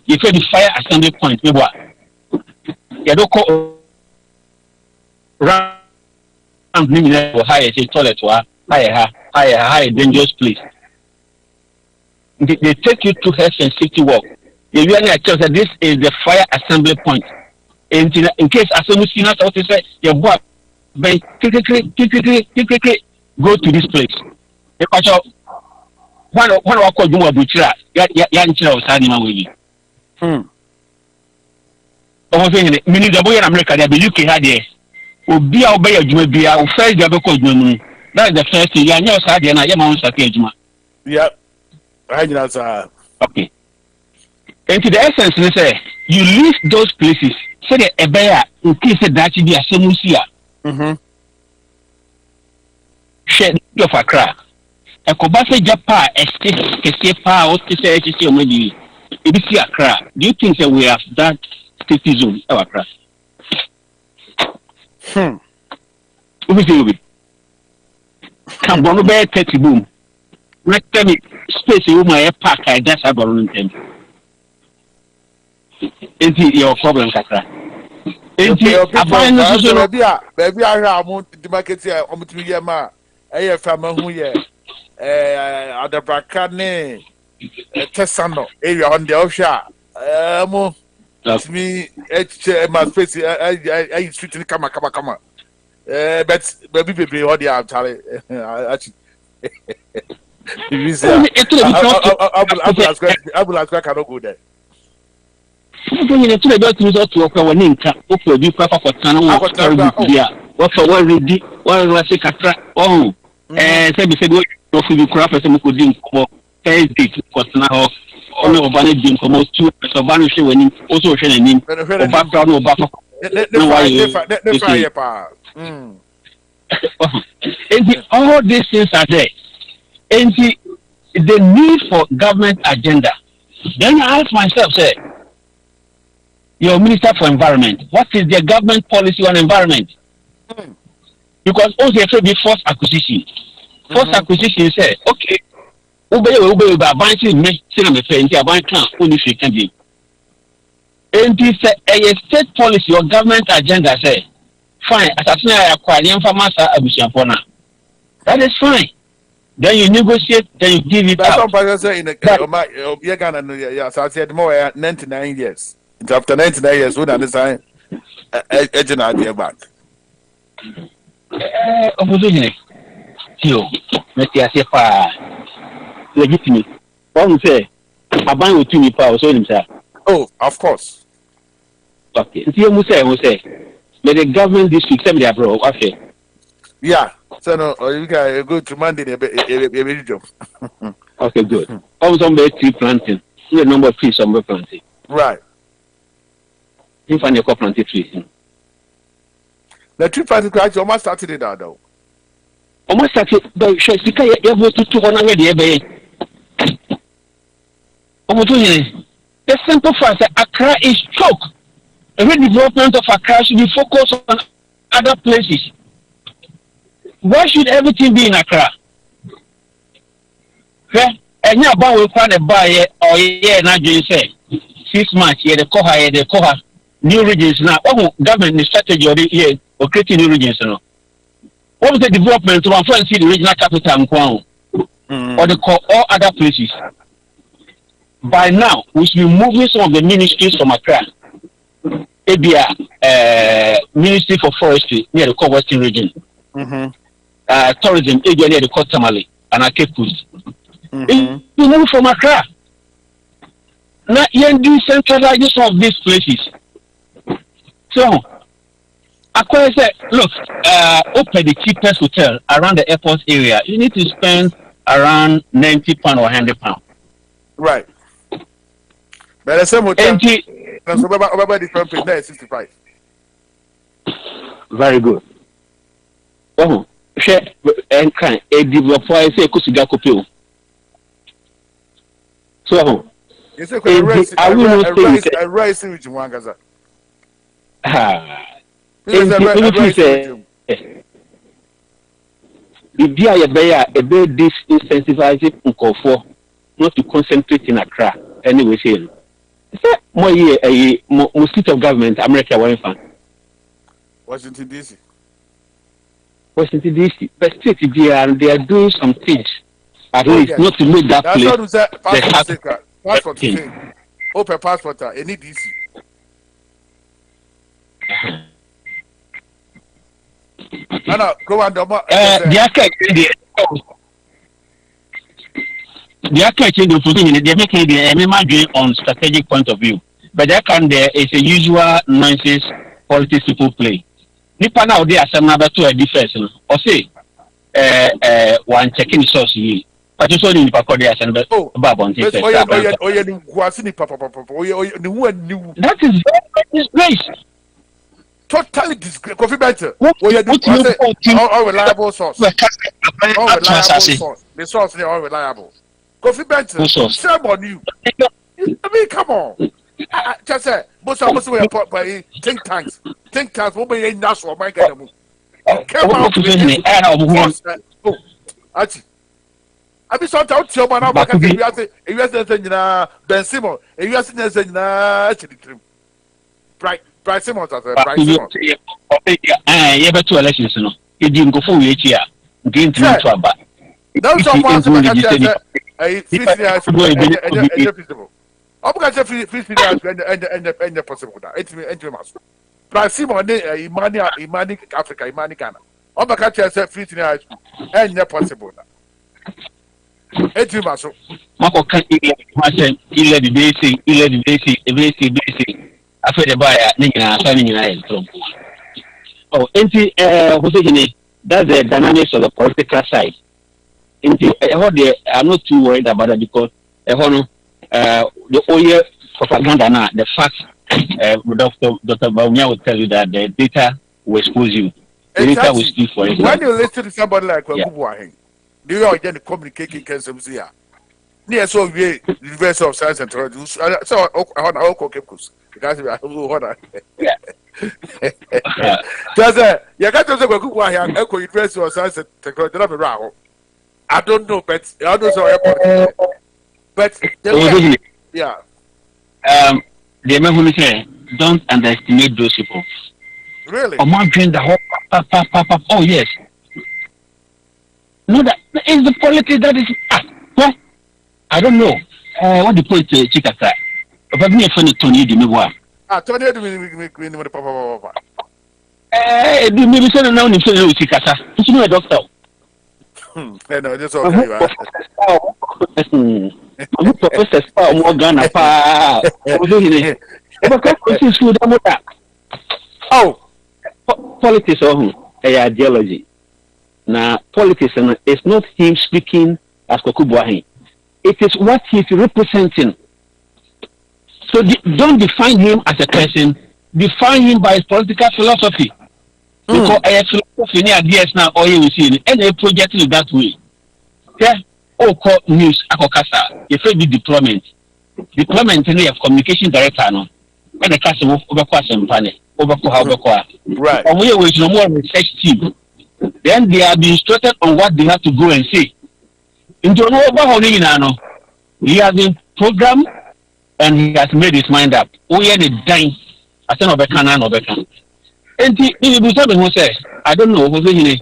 you feel the fire assembly point. Maybe what you don't call round or high a toilet or higher dangerous place. They take you to health and safety work. You really tell that this is the fire assembly point. And in case as soon as you not out to say your boy quickly go to this place. Because one of our called you a butcher, Yanchina was signing away. Meaning the boy in America, they be UK had there. Will be our bay of Jumabia, will first the other called you. That is the first thing. Yan Sadi and I am on Sakajma. Yep. I know, okay. And to the essence, they say, you leave those places, say that a bear in case that you be a Semusia. Shed of a crack. A Kobasa Japa, a stiff power, to say, ABC Accra. Do you think that we have that safety zone in Accra? Obviously, can one bear 30 boom? Let me space you my park. I just have a room. Is it your problem, Accra? Baby, I have the market here. I'm to be a man. I have family who here. At the Bracane, Tessano area on the offshore. Mo, me, my face. I street come. But baby, what they are telling. Actually, I will ask. I cannot go there. You know, to about to work our name, okay, be proper for Tana, what for one ready, one was a catra. Oh, and said, what you craft as a Mukudim for Thursday for Tana, or no, Vanity for most 2 of vanishing when also sharing background or back. All these things are there. And the need for government agenda. Then I ask myself, say, your Minister for Environment, what is their government policy on environment? Because also there should be forced acquisition. Forced acquisition say, okay, obey by buying me, cinema fair, buying can only if you can be. And this a state policy or government agenda say, fine, as soon as I acquire the information, that is fine. Then you negotiate, then you give it out. That's what in the yes, I said more 99 years. After 99 years, we understand agent idea back. OFOSUHENE, you, let's say, legitimate. One say, a buying with 2 power, so himself. Oh, of course. Okay. See, you say, let the government this week send me abroad. Okay. Yeah. So no, you can go to Monday. A job. Okay, good. Also, on tree planting. The number of trees on planting. Right. You find your planted trees. The tree planting actually almost started it out though. Almost started, but because you have to 200 years. OFOSUHENE, the simple fact that Accra is choke. The redevelopment of Accra should be focused on other places. Why should everything be in Accra? And you about we find a buyer or not just say 6 months, the Koha, new regions now. Oh, government strategy or creating new regions. What was the development to one friend see the regional capital or all other places? By now, we should be moving some of the ministries from Accra. Ministry for Forestry near the Western region. Tourism near the Tamale and Akepus. You move from Accra. Now you do centralization of these places. So Accra said, look, open the cheapest hotel around the airport area. You need to spend around £90 or £100. Right. But the same hotel. About different place there is 65. Very good. Oh, share and can a developer say Kusiga Kopio. So, you say, I race with you, Wangaza. If you are a bit disincentivizing for not to concentrate in Accra, anyway, say, more year a mosquito of government, America, one fan. Washington DC. Washington DC, but state they are doing some things at least not to make that place. That's what passport thing. Open passport, any DC. No, go on. They are catching the position. They make it on strategic point of view, but that can there is a usual nonsense politics people play. Nipa now they are some number 2 a difference. Or say, one checking the source here. But you saw the Nipa called there and Babon. That is very disgrace. Totally disgrace. Coffee better. All reliable source. All reliable source. The source is all reliable. Coffee better. Shame on you. I come on. Just say, but we put by think tanks. Think tanks will be in national my get them. Come out with this. Oh, actually. I be sort out your man. If you say Ben Simon, if you say actually true. Bright Simons as a Bright Simons. Yeah, but 2 elections, no. You didn't go for each year. Didn't to about. No, someone feasible. I'm going to say feasible and possible. It's must. Bright Simon, Imani Africa, Imani Ghana. I'm going to say feasible and possible. It's must. Marco can't let the basic. I feel the buyer, oh, that's the dynamics of the political side. I'm not too worried about it because the oil propaganda now, the fact, Dr. Baumia will tell you that the data will expose you. The data will speak for it. When you listen to somebody like Wakubuahin, do you again communicating cancer here? Near so we University of Science and Technology. So because we are just you got to say Wakubuahin, Eco University of Science and Technology. I don't know, but I don't know. But yeah. The American say, don't underestimate those people. Really? Imagine the whole oh yes. No, that is the politics that is. Well, I don't know. What the point Chikasa? But me a friend Tony di me Tony di me papa. Maybe say now ni friend Chikasa. You know a doctor. No, just okay. I'm professor more Ghana pa. Oh, politics ideology. Now, politics is not him speaking as Kokubuahin. It is what he's representing. So don't define him as a person. Define him by his political philosophy. Because a philosophy near ideas now, all you see, and they project it that way. Yeah. Oh, call news, Akokasa. If it be deployment in a communication director, no, and the customer overquas and panic, overquas. Right. And we always no more research team. Then they are being instructed on what they have to go and say. Into no, he has been programmed and he has made his mind up. We are the dying. I said, Obekan. And he will tell me who says, I don't know, who's in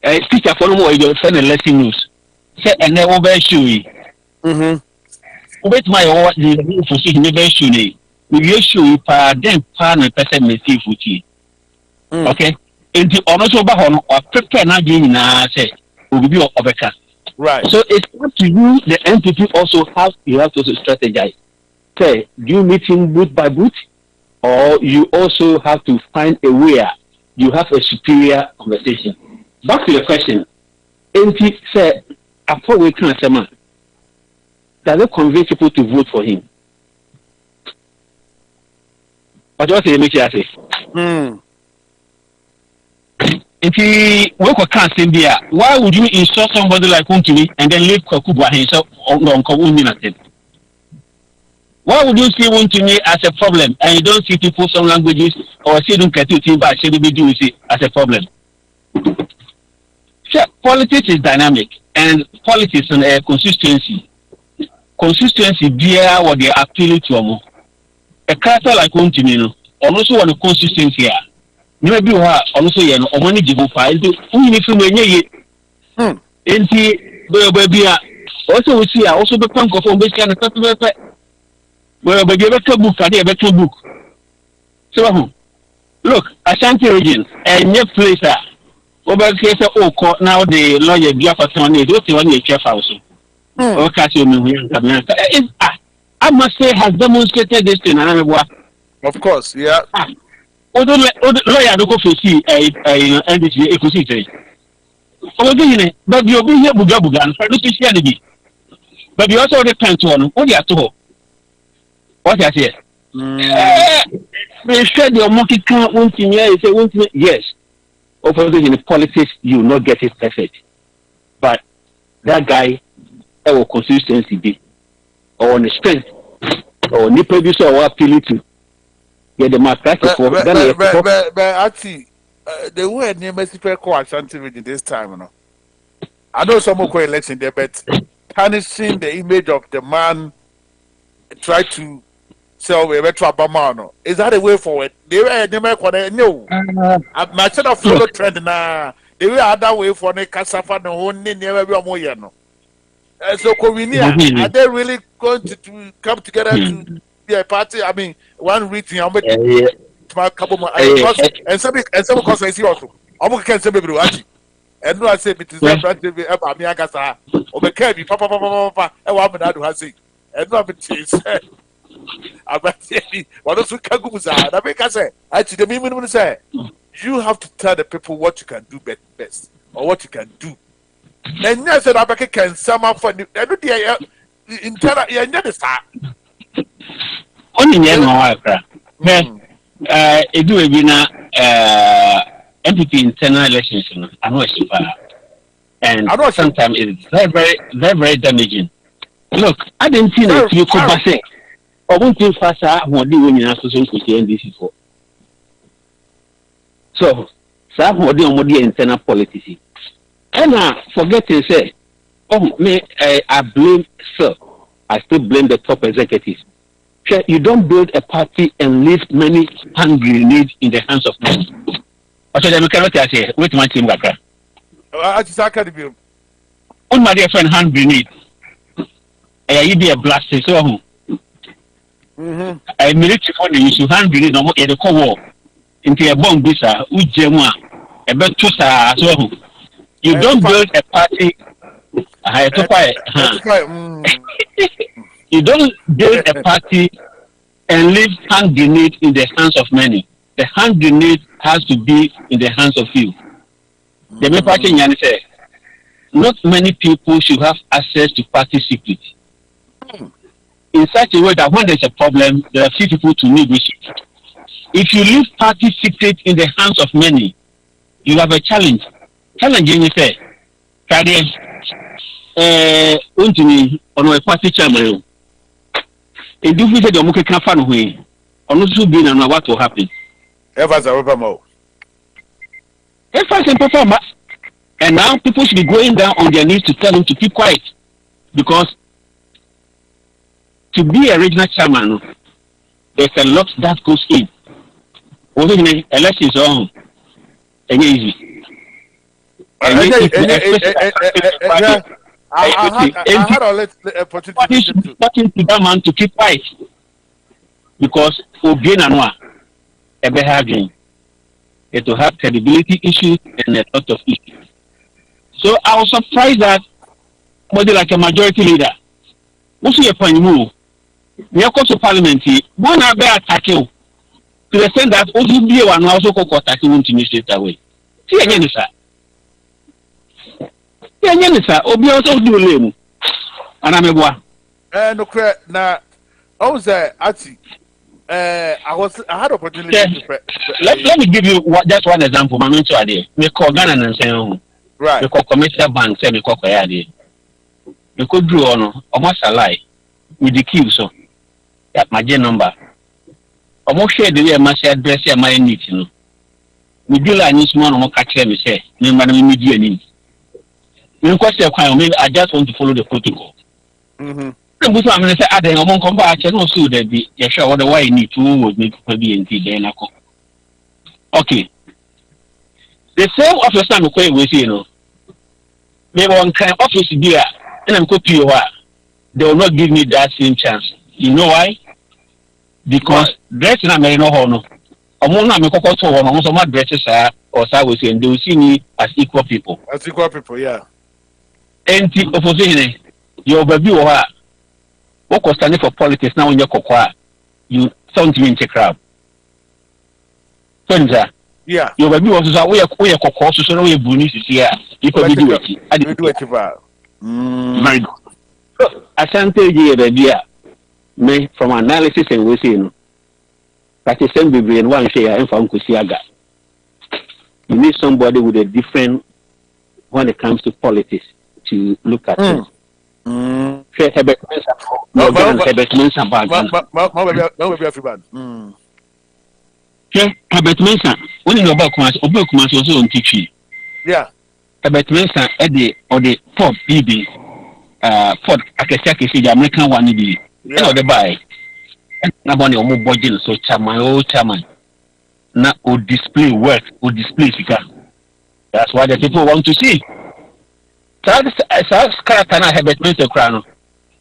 a teacher for more, you'll send a lesson news. Say, and they will be showy. Wait, my own, the OFOSUHENE never showy. We show then partner person may see footy. Okay? And the honors of Bahon or prepare not being say, will be Obekan. Right. So it's up to you, the entity also you have to strategize. Okay, do you meet him boot by boot? Or you also have to find a way you have a superior conversation. Back to your question. Entity said, after we can say, does it convince people to vote for him? But what do you make it say? If he work with cancer, why would you insult somebody like Untumi and then leave Kokubuahin himself on Unminated? Why would you see Untumi as a problem and you don't see people some languages or see them get to by as a problem? Sure, politics is dynamic and politics and consistency. Consistency there what they appeal to a character like Untumi, also want a consistency here. Maybe also money give file to baby also we see also the punk of basically well but you better book and better book. So look, Ashanti region and your place over case court now the lawyer Biafra is what you want your also. Okay, I must say has demonstrated this in another. Of course, yeah. Lawyer don't go for see NDC equity. But you'll be here buga and for Christianity. But you also depend on what you are told. What I say? They said your monkey can't want to yes. Over in politics, you will not get it perfect. But that guy will consistency be or on the strength or ni producer or appeal to get the democratic for but actually the way near Messi Peco Ashanti region this time, you know. I know some more election there, but tarnishing the image of the man try to sell a retro Abamano. Is that a way forward? They were no. My sort of follow trend now. They were other way for the Casafa no one never be a moyano. So Covinia, are they really going to come together to be a party? I mean, one reaching how much and some cause I see also. I can't say baby watch. And no, I say it is not about me. I guess I over papa, and what I do has it. And no, but she said, about what else we can go. I make us say, actually, the minimum say, you have to tell the people what you can do best or what you can do. And yes, that I can sum up for the internal, only it do be na MPP internal elections, I know it's and sometimes it's very damaging. Look, I didn't see that you could say, or won't you faster what do when you have to say NDC for? So, some what do the internal politics. And forget to say, I blame sir. I still blame the top executives. You don't build a party and leave many hand grenades in the hands of men. So then we cannot say, wait my team back. I just can't be. On my dear friend, hand grenade. You be a blast. So, I military for the issue hand grenade no more at the core into a bomb bisa, Ujema, a bit too so. You don't build a party. You don't build a party and leave hand grenade in the hands of many. The hand grenade has to be in the hands of few. The main party say, not many people should have access to party secrets. In such a way that when there's a problem, there are few people to negotiate. If you leave party secrets in the hands of many, you have a challenge. Challenging is say, carry on a party chairman. If you visit the Muke Kafan way, on also being and what will happen. Evans a Robamo. Evans and performer. And now people should be going down on their knees to tell them to keep quiet. Because to be a regional chairman, there's a lot that goes in. Elections on and easy. I had a opportunity to that man to keep quiet because again and one ever having it will have credibility issues and a lot of issues. So I was surprised that body like a majority leader. What's your point move? We are called to parliament. One are better attacking to the extent that ODB one also called attacking to me straight away. See again, sir. Sir, Obi also do lame. And I'm a boy. No, now, I was actually, I had opportunity to let me give you just one example. My mentor idea. We call Ghana and say, right. We call commercial bank, say, we call Kayade. We could draw on almost a lie with the queue, so that my J number. Almost share the way I must address my needs, you know. We deal a new small or catch them, say, no matter me, need. I just want to follow the protocol. I'm going to say, I don't come back. I don't see that the sure what the way you need to would make BNT then. Okay. The same officer we see, you know, maybe one kind of office there, and I'm copy they will not give me that same chance. You know why? Because dressing a man no honor. Among them, I'm not dresses or so and they will see me as equal people. As equal people, yeah. And the opposition, your baby or what was standing for politics now in your cocoa, you sound me in the crowd. Yeah. Your baby was away of cocoa, so no way Bunis is here. You could do it. I didn't do it. Very good. I can't tell you, baby, me from analysis and we see that is same baby and one share and from Kusiaga. You need somebody with a different when it comes to politics to look at it. Herbert Mensah bag. Herbert Mensah, when you about Kumasi also on TV. Yeah. Herbert Mensah or the pop BB Ford Akesaki the American one be. You the buy. Nobody omo budget so chairman. Na o display work, o display figure. That's what the people want to see. That's character na Herbert Mensah crown.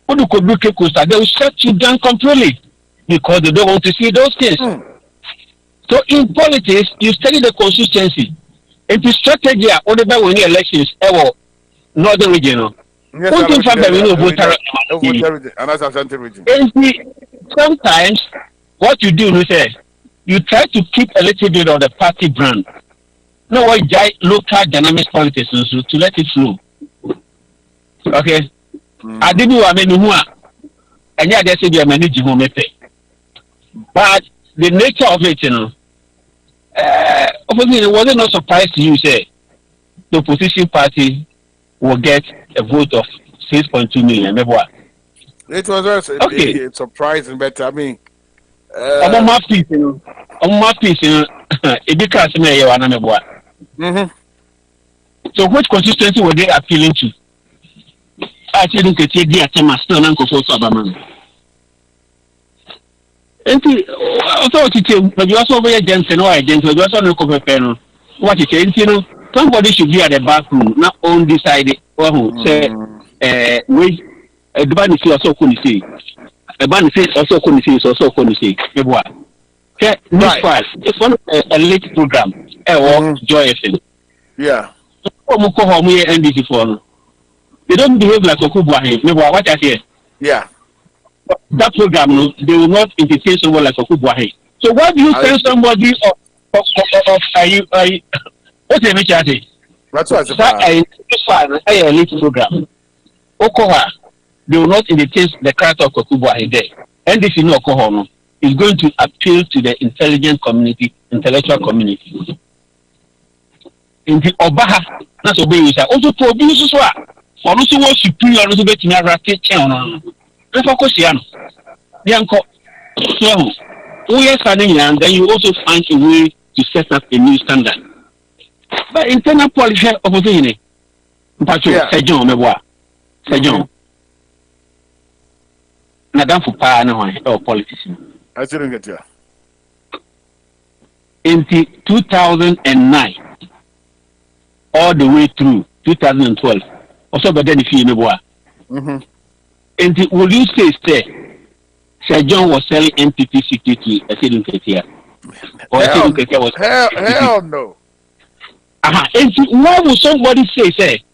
When you could look at Costa, they will shut you down completely because they don't want to see those things. So in politics, you study the consistency. If the strategy are only by winning elections, northern region. Sometimes what you do is you try to keep a little bit of the party brand. No, what local dynamic politics to let it flow. Okay. I didn't want to and yeah, there's a manage home. But the nature of it, it wasn't no surprise to you, say the opposition party will get a vote of 6.2 million. It was okay. Surprising, but I mean, on my piece, it becomes me. So, which consistency were they appealing to? I think it's a dear Thomas Uncle for Sabaman. And authority, but you also wear Jensen or agent, but you also look over panel. What it is, somebody should be at the back room, not on this side, or who say, wait, a bunny also couldn't see. A bunny also couldn't see, also couldn't see. What? It's one a late program, or Joy FM. Yeah. NDC for. They don't behave like Okubuahe. What I say? Yeah. That program, they will not entertain someone like Okubuahe. So why do you tell somebody of what's the nature? That's what I elite program. Okoha, they will not entertain the character of Okubuahe there. And if you know Okoha, is going to appeal to the intelligent community, intellectual community. In the Obaha, that's what we say. Also to abuse as well. Also was superior to get in a racket channel. Focus on the uncle. So, we are standing and then you also find a way to set up a new standard. But internal policy of OFOSUHENE, Sejon, Mewa, Sejon. Madame for power or politician. I didn't get you. In 2009, all the way through 2012. Also, but then if you know what, and will you say Sir John was selling MPP secretly? I said in Ketia, or I said in Ketia was hell no. And why would somebody say?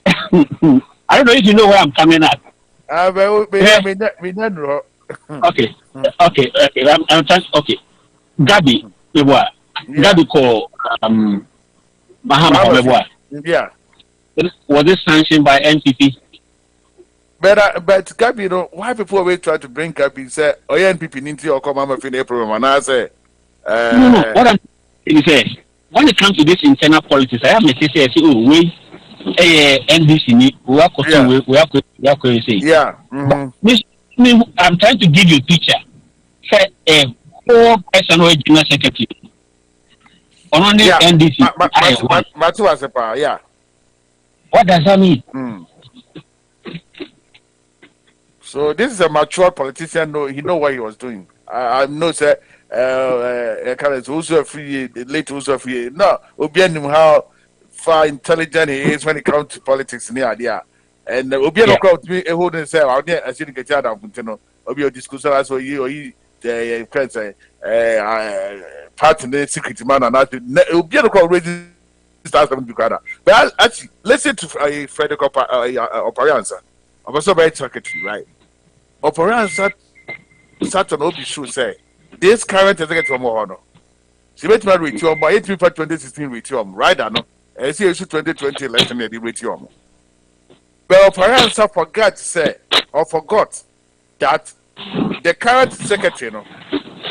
I don't know if you know where I'm coming at. Okay. I'm trying. Okay, Gabi, Gabi called Bahama. Yeah. Was it sanctioned by NPP? But Gabi, why people always try to bring Gabi? Say, oh yeah, NPP need to come and finish the program. And I say, no. What I'm saying, when it comes to this internal politics, I have to say, NDC, we are going to say, yeah. I'm trying to give you a picture. Say, a poor personal general secretary. On the NDC, yeah. What does that mean? So this is a mature politician. He know what he was doing. I know, sir. Also free, late also free. No, Obian him how far intelligent he is when it comes to politics in the idea. And Obian crowd me a whole say, "I didn't get out of Montano." Obian discussion as well. The friends part in the secret man and nothing. Obian crowd raising. But actually, listen to Frederick Opariansa. I'm also very secretary, right? Opariansa sat on Obi shoe say this current executive from Mohono. She made me with you, but 8 people 2016 with you, right? I know. And see, 2020 election, they with you. But Opariansa forgot to say, or forgot that the current secretary,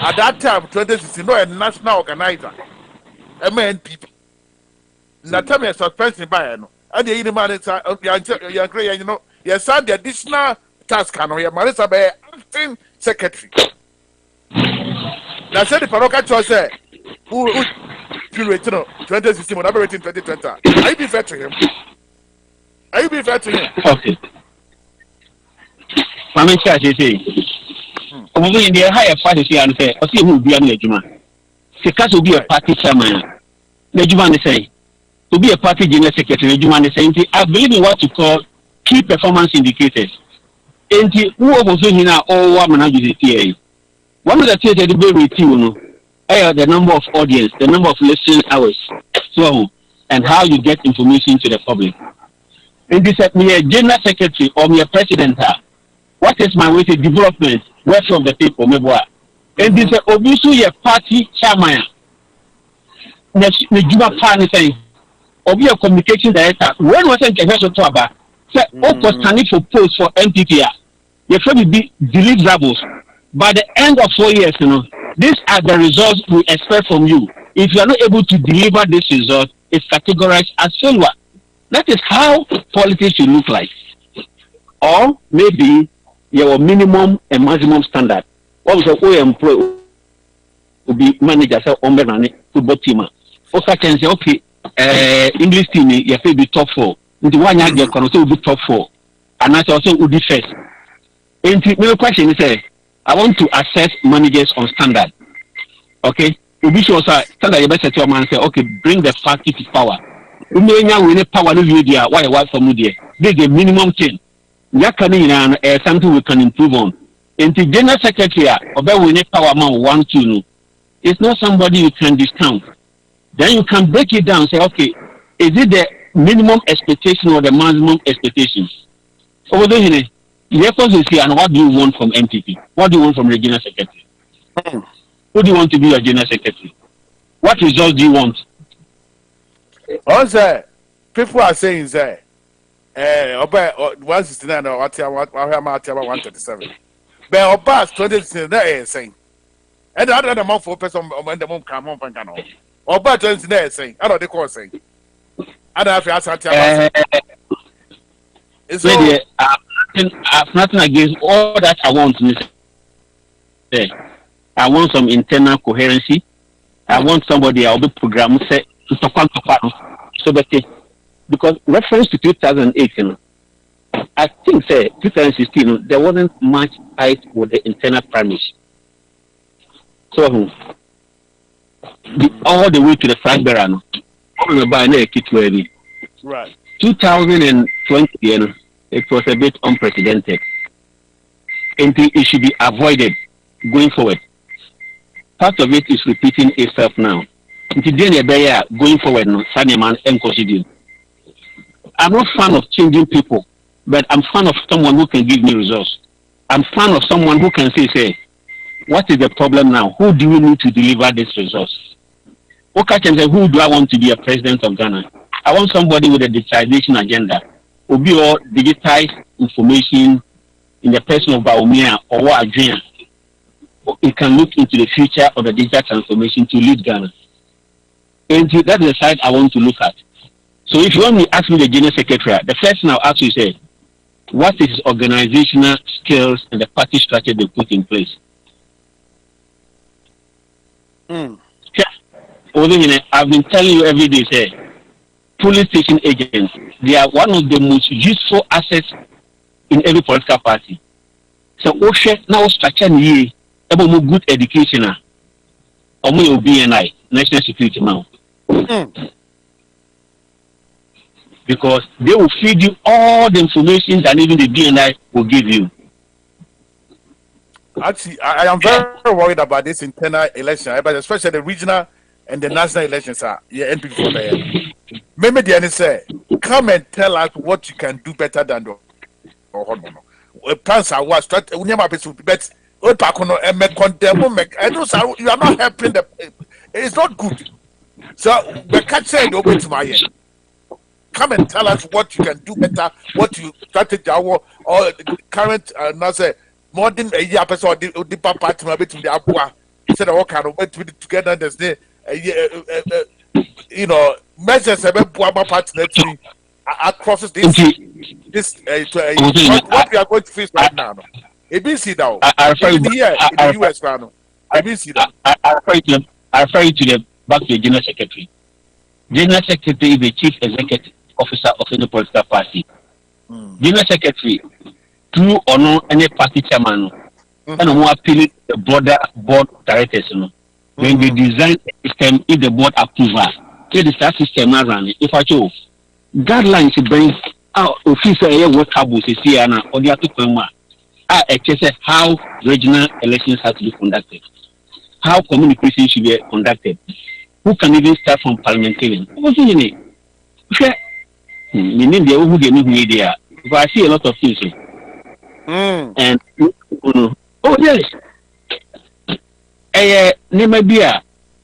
at that time, 2016, a national organizer, MNPP. Na time suspension by no and the man is Yes, sir, the additional task can we Marisa be acting secretary. Now said the paroka choice who period 2016 when I in 2020. Are you be fair to him? Are you be fair to him? Okay. Mama Chachi say. Over in the higher party and say, I see who be an ejuma. Because will be a party chairman. The Juman say to be a party general secretary, Juman saying I believe in what you call key performance indicators. And who also here all women are using TA. One of the things that be with you, the number of audience, the number of listening hours, so and how you get information to the public. And this at me a general secretary or me a president. What is my way to development? Where from the people, and this obviously a party chairman. The Juba Party saying, or be a communication director. When was it a to about? Say, standing for post for MPP. You should be deliverables. By the end of 4 years, these are the results we expect from you. If you are not able to deliver this result, it's categorized as failure. That is how politics should look like. Or maybe your minimum and maximum standard. What was the employee will be manager say football team. Okay, can say okay, English team you have be top 4. The one you get can also be top 4. And I also will be first. And the question is I want to assess managers on standard. Okay? You be sure standard you better tell man say okay, bring the party to power. You may now win power no video why from there. This is the minimum thing. Something we can improve on. And the general secretary of the power man 1 2 it's not somebody you can discount. Then you can break it down. Say, okay, is it the minimum expectation or the maximum expectations? Over there, you have to see and what do you want from MPP? What do you want from the general secretary? Who do you want to be your general secretary? What results do you want? Also, people are saying that. About 169 or 137. But about 2016, that is saying. And the other month for person when the mom come home and can or about 20 saying, I don't the course saying. I don't have to ask. It's I've nothing against all that I want. I want some internal coherency. I want somebody I'll be programmed set to talk so that because reference to 2008, I think 2016 there wasn't much fight with the internal primaries. So all the way to the flag bearer, right. 2020, it was a bit unprecedented. And it should be avoided going forward. Part of it is repeating itself now. Going forward, I'm not fan of changing people, but I'm fan of someone who can give me results. I'm fan of someone who can say, what is the problem now? Who do we need to deliver these results? Okay, can say, who do I want to be a president of Ghana? I want somebody with a digitization agenda. Will be all digitized information in the person of Baumia or Adrian. It can look into the future of the digital transformation to lead Ghana. And that's the side I want to look at. So if you want me to ask me the general secretary, the first thing I'll ask you is, what is his organizational skills and the party structure they put in place? I've been telling you every day, say, police station agents, they are one of the most useful assets in every political party. So, now structure about good education, or BNI, national security now. Because they will feed you all the information that even the BNI will give you. Actually, I am very worried about this internal election, but especially the regional and the national elections are NPP for there. Maybe the NSA say, come and tell us what you can do better than the plans are what strategy. We never be but you are not helping the. It's not good. So we can't say no way to my end. Come and tell us what you can do better, what you strategy or the current modern year person or the party between the Apua. Said all kind of work together. There's the measures about partner across this this what we are going to face right now. ABC now. Even here in the US now. ABC now. I refer you to the back to the General Secretary. General Secretary is the Chief Executive Officer of any political party. General Secretary, through or no any party chairman, and more appealing the board directors. When they design a system, if the board approval, if the system run, if I chose guidelines to bring out official workable CCNA or the other how regional elections have to be conducted, how communication should be conducted, who can even start from parliamentarian. Meaning the who get media, but I see a lot of things. And oh yes, maybe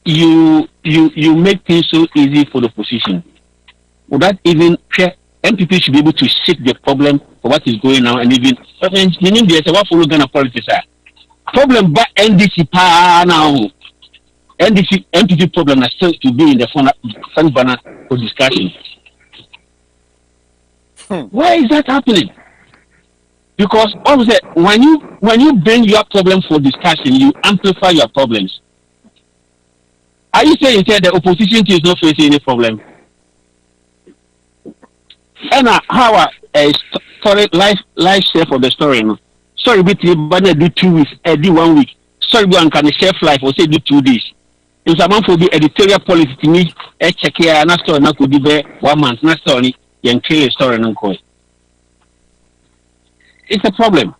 you make things so easy for the opposition. Would that even MPP should be able to shake the problem for what is going on, and even meaning there's a what follow Ghana politics problem but NDC now. NDC MPP problem is still to be in the front burner for discussion. Why is that happening? Because obviously when you bring your problem for discussion, you amplify your problems. Are you saying that the opposition is not facing any problem? And how story life share for the story? No? Sorry, but do 2 weeks, do 1 week. Sorry, one can share life or say do 2 days. If someone for the editorial policy to me, check here and story not could be 1 month, not story, and kill a story and call. It's a problem.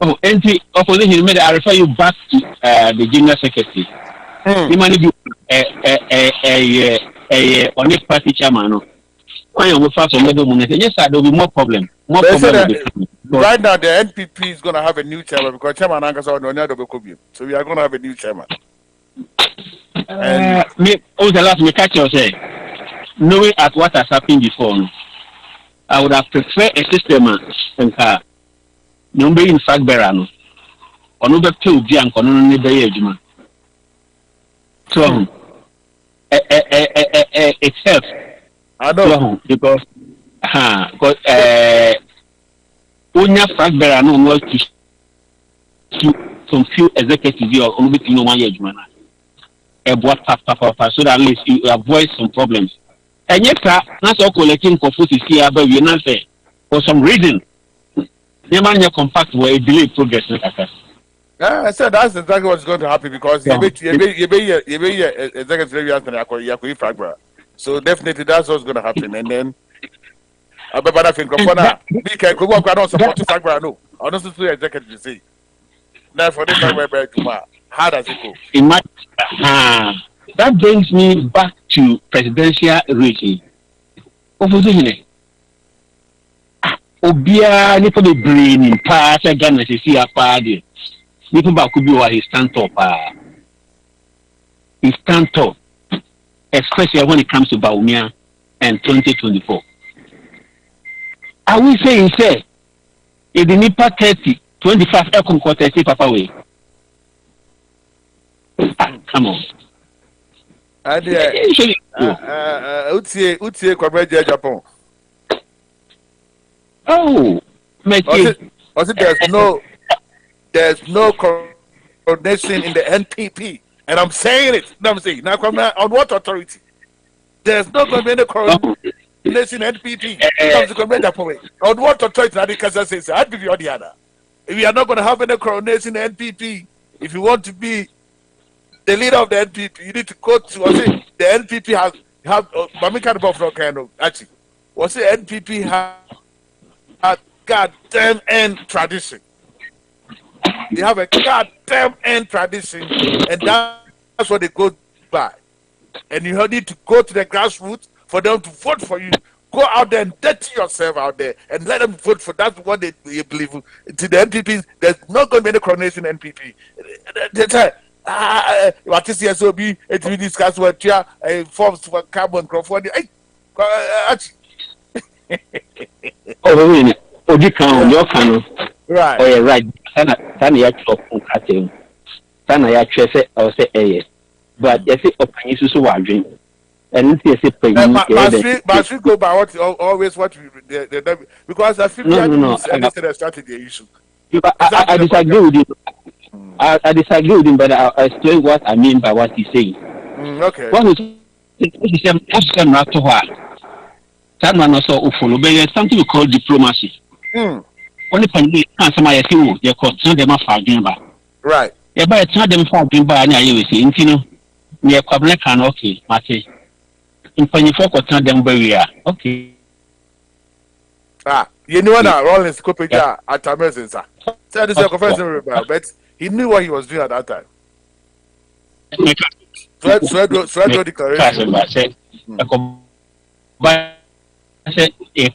Oh, and the opposition made I refer you back to the General Secretary. You might be a honest party chairman. I am with us on the yes, there will be more problem. Right now, the NPP is going to have a new chairman because Chairman Angas on another Kobe. So we are going to have a new chairman. The last me catch you say, knowing at what has happened before, I would have preferred a system and no be in fact berano or no be two and on the age. So itself. I know because Unya fact berano was to some few executives or only in 1 year. A board so that at least you avoid some problems. And yet, that's all collecting for food is here, but we're not there. For some reason, the man compact were a delay progress. I said that's exactly what's going to happen because you so definitely that's what's going to happen. And then, but I think I don't support to Fagbara. No, I don't support the executive say. Now for this Fagbara, how does it go? That brings me back to presidential rating. OFOSUHENE. Obia nipa be brain in pass Ghana se see apade. Nipa ba could be he stand up. He stand up, especially when it comes to Baumia and 2024. Are we saying say if the nipa 30, 25 come 30 papa way? Come on. And Utie Kwabeja Japan. Oh, there's no coordination in the NPP, and I'm saying it. No, I'm saying now on what authority? There's not going to be any coordination in NPP. On what authority? I think says I'd be the other. If we are not going to have any coordination in NPP, if you want to be the leader of the NPP, you need to go to. Was it the NPP have actually? Was it NPP have goddamn end tradition? They have a goddamn end tradition, and that's what they go by. And you need to go to the grassroots for them to vote for you. Go out there and dirty yourself out there and let them vote for that's what they believe. To the NPP, there's not going to be any coordination in NPP. What is the SOB? It will discuss what forms for carbon crowdfunding. Right. Oh, yeah, right. Sana ya chop ukate. Sana ya chese or say eh. But you see opinion so wadwin. And this is a but we go by what always what the because I feel no. the strategy issue. I disagree with you. I disagree with him, but I'll explain what I mean by what he's saying. Okay. What is not to her? That man also follow, but there's something we call diplomacy. Only pandemic can't somebody say you call turn them off again, right? Yeah, but turn them off again, but I will say, you know, near Quablic can okay, Mate. In Panyfok or turn them where we are, okay. You know that Rollins Copaja at Amazon, sir. Said this is a confession, but he knew what he was doing at that time. Sweat declaration. But I said a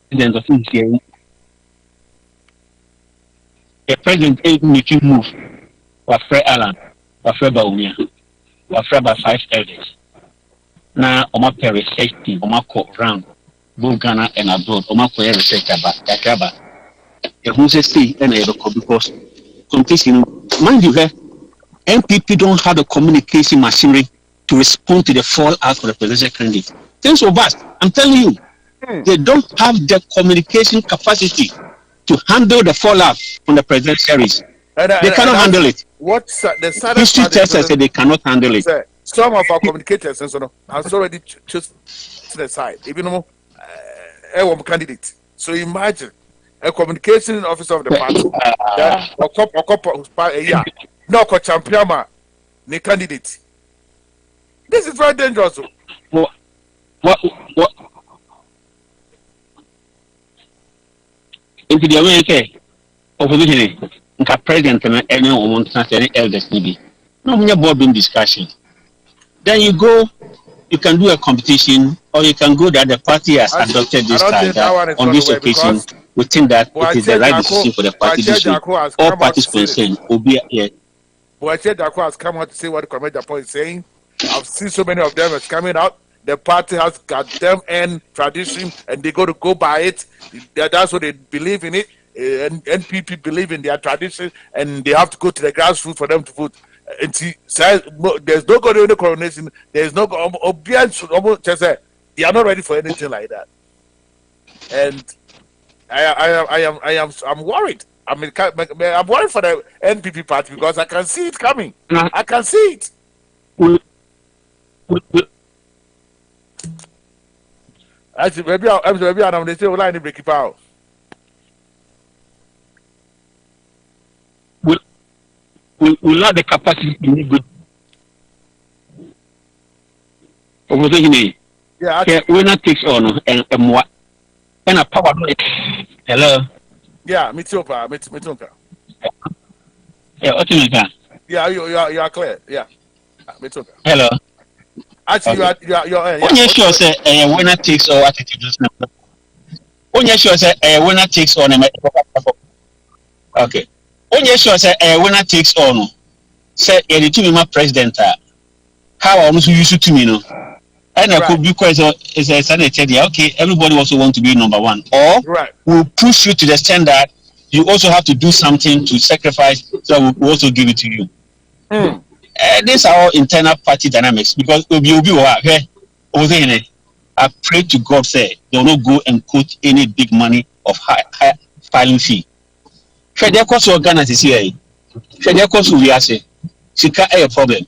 president of India, a president is making move for Fred Allen, for Fred Baumia, for Fred by 5 elders. Now, Oma Perry safety, Oma court round, both Ghana and abroad, Oma Perry research about Yakaba. The who says stay and because competition, mind you, MPP don't have the communication machinery to respond to the fallout of the presidential candidate. Things are vast. I'm telling you, they don't have the communication capacity to handle the fallout from the presidential race. They cannot handle it. What's the saddest history tells us that they cannot handle it. Some of our communicators and so on has already just to the side, even though a candidate. So imagine a communication officer of the party that a couple no champion the candidate. This is very dangerous. What? Into the American opposition, president and any woman, any elders, maybe. No, we have boardroom discussion. Then you go, you can do a competition, or you can go that the party has adopted this time on this occasion. We think that it is the right decision for the party this week. All parties concerned will be here. Boache Dako has come out to say what the Commander Japan is saying. I've seen so many of them is coming out. The party has got them and tradition, and they got to go by it. That's what they believe in it. And NPP believe in their tradition, and they have to go to the grassroots for them to vote. And see, there's no going to coronation. There's no obvious. They are not ready for anything like that. And I'm worried. I mean, I'm worried for the NPP party because I can see it coming. I can see it. Actually, maybe I'm going to line break it out. We lack the capacity to be good. Yeah, winner takes all and what? And a power. Hello. Yeah, me too. Me too. Yeah, what you mean? Yeah, you are clear. Yeah, me too. Hello. Actually, okay. you're when you sure say a winner takes all attitude. When you sure say a winner takes all. Okay. When you sure say a winner takes all. Say a two my president. How I almost used to me, no. And I could be quite is a sanitary. Okay, everybody also want to be number one, or we'll push you to the extent that you also have to do something to sacrifice, so we'll also give it to you. These are all internal party dynamics because I pray to God say they will not go and quote any big money of high filing fee. Should their cost organize here? Should their cost we are say? Sika a problem.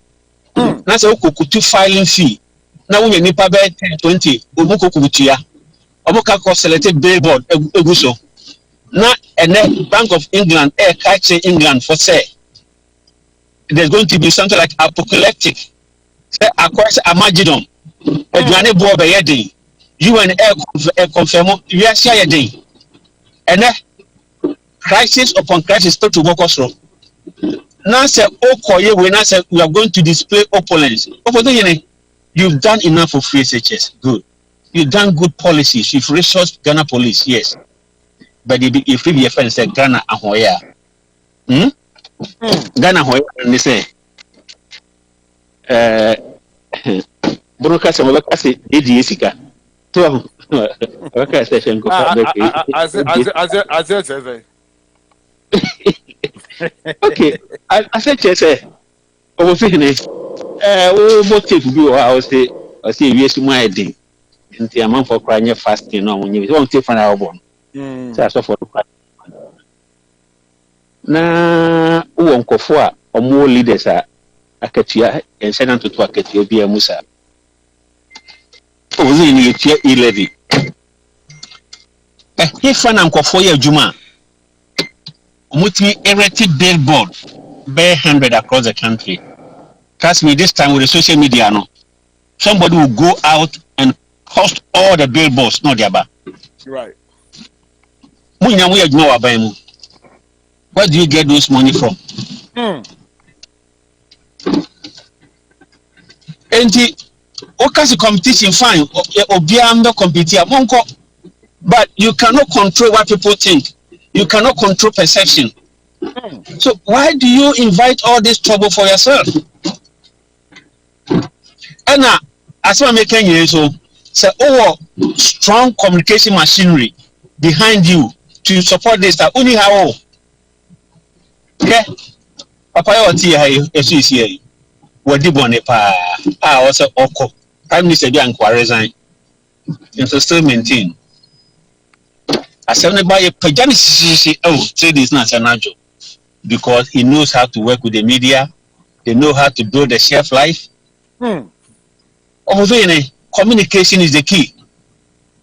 Now say to filing fee. Now when you nipa be 10-20, omuko kubutia. Omuka ko selected billboard eguso. Now and then Bank of England catch England for say there's going to be something like apocalyptic. Say across Amagidon. Eduane bo be yedin. UN confirm we are share yedin. And then crisis upon crisis to work us through. Now say okoye we now say we are going to display opulence. You've done enough for free SHS. Good. You've done good policies. You've resourced Ghana police, yes. But if you be a friend say Ghana ahoya. Ghana ahoya and they say Broka some work say ADSika. So work session go okay. I said say OFOSUHENE motive bi I say we see my day. Nti amount for crying fasting no when you won't take for our born. So for na wo nkofo a omo leaders a akatua enhyɛ to akatua bi amusa. O zi ni etua e-levy. If na nkofo ye adwuma omutimi erect billboard by 100 across the country. Trust me, this time with the social media no, somebody will go out and post all the billboards, not the other. Right. Where do you get those money from? And the okay, competition fine, obiambe compete, but you cannot control what people think. You cannot control perception. So why do you invite all this trouble for yourself? And as I'm making you so strong communication machinery behind you to support this. That only how okay. Papa, you see here. What did one also Oko Prime Minister Bianco resign and still maintain. As somebody pajamas, trade is not an job because he knows how to work with the media. They know how to build a shelf life. OFOSUHENE, communication is the key.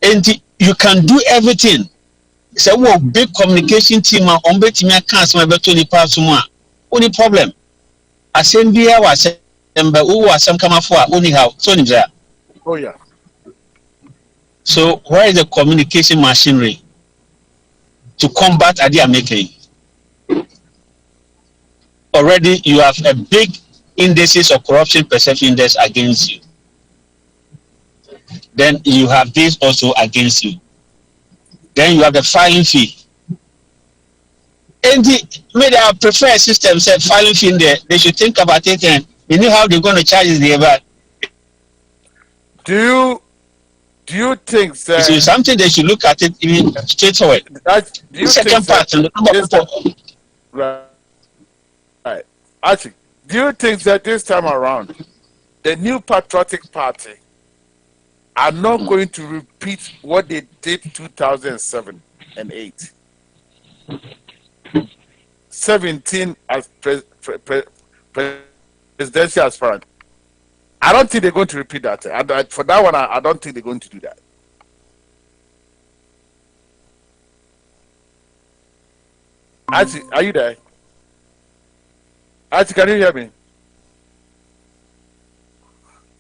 And you can do everything. It's a big communication team on betting your cancer about 20 parts more. Only problem. I send the hour, who was some come for only how so there. Oh, yeah. So, where is the communication machinery to combat idea making? Already, you have a big indices of corruption perception index against you. Then you have this also against you. Then you have the filing fee. And maybe I prefer a system said filing fee in there. They should think about it and you know how they're going to charge the about. Do you think that it's something they should look at it even straightforward? Do you second part right. Actually, do you think that this time around the new patriotic party are not going to repeat what they did 2007 and 8? 17 as presidential aspirant. I don't think they're going to repeat that. For that one, I don't think they're going to do that. Actually, are you there? Actually, can you hear me?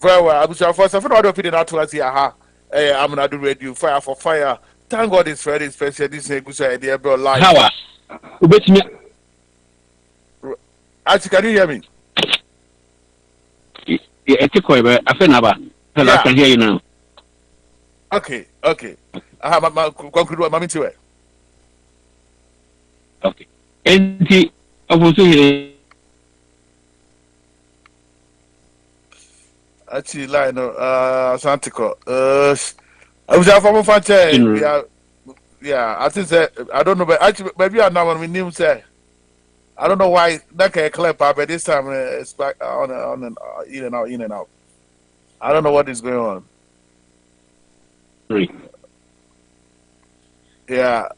Very well. I'm sure for some opinion that was here. I'm gonna do radio fire for fire. Thank God it's Friday special. This is a good idea, bro. Live. How? Actually, can you hear me? Yeah, I can hear you now. Okay. I have my conclude what my to it. Okay. And the OFOSUHENE. Actually, line Santico. I was out from Fanche. Yeah, I think that I don't know, but actually, maybe I'm not on my name. Say, I don't know why that can clip up, but this time it's back on and in and out. I don't know what is going on. Yeah.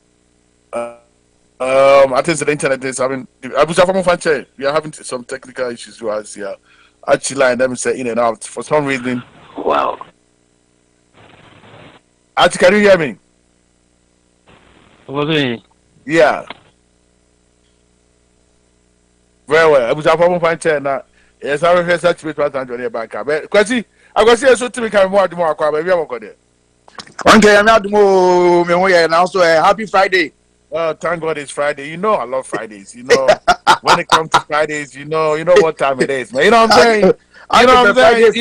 I think the internet is having. I was out from Fanche. We are having some technical issues with us here. Actually, line them say in and out for some reason. Wow. Actually, can you hear me? OFOSUHENE. Yeah. Very well. I was a former fan now. Yes, I will such with what I'm doing back. But Kwasi, I was here so to become more baby. I'm going there. Okay, I'm not more and also a happy Friday. Well, thank God it's Friday. You know I love Fridays. You know when it comes to Fridays, you know what time it is, man. You know what I'm saying? You know what I'm saying?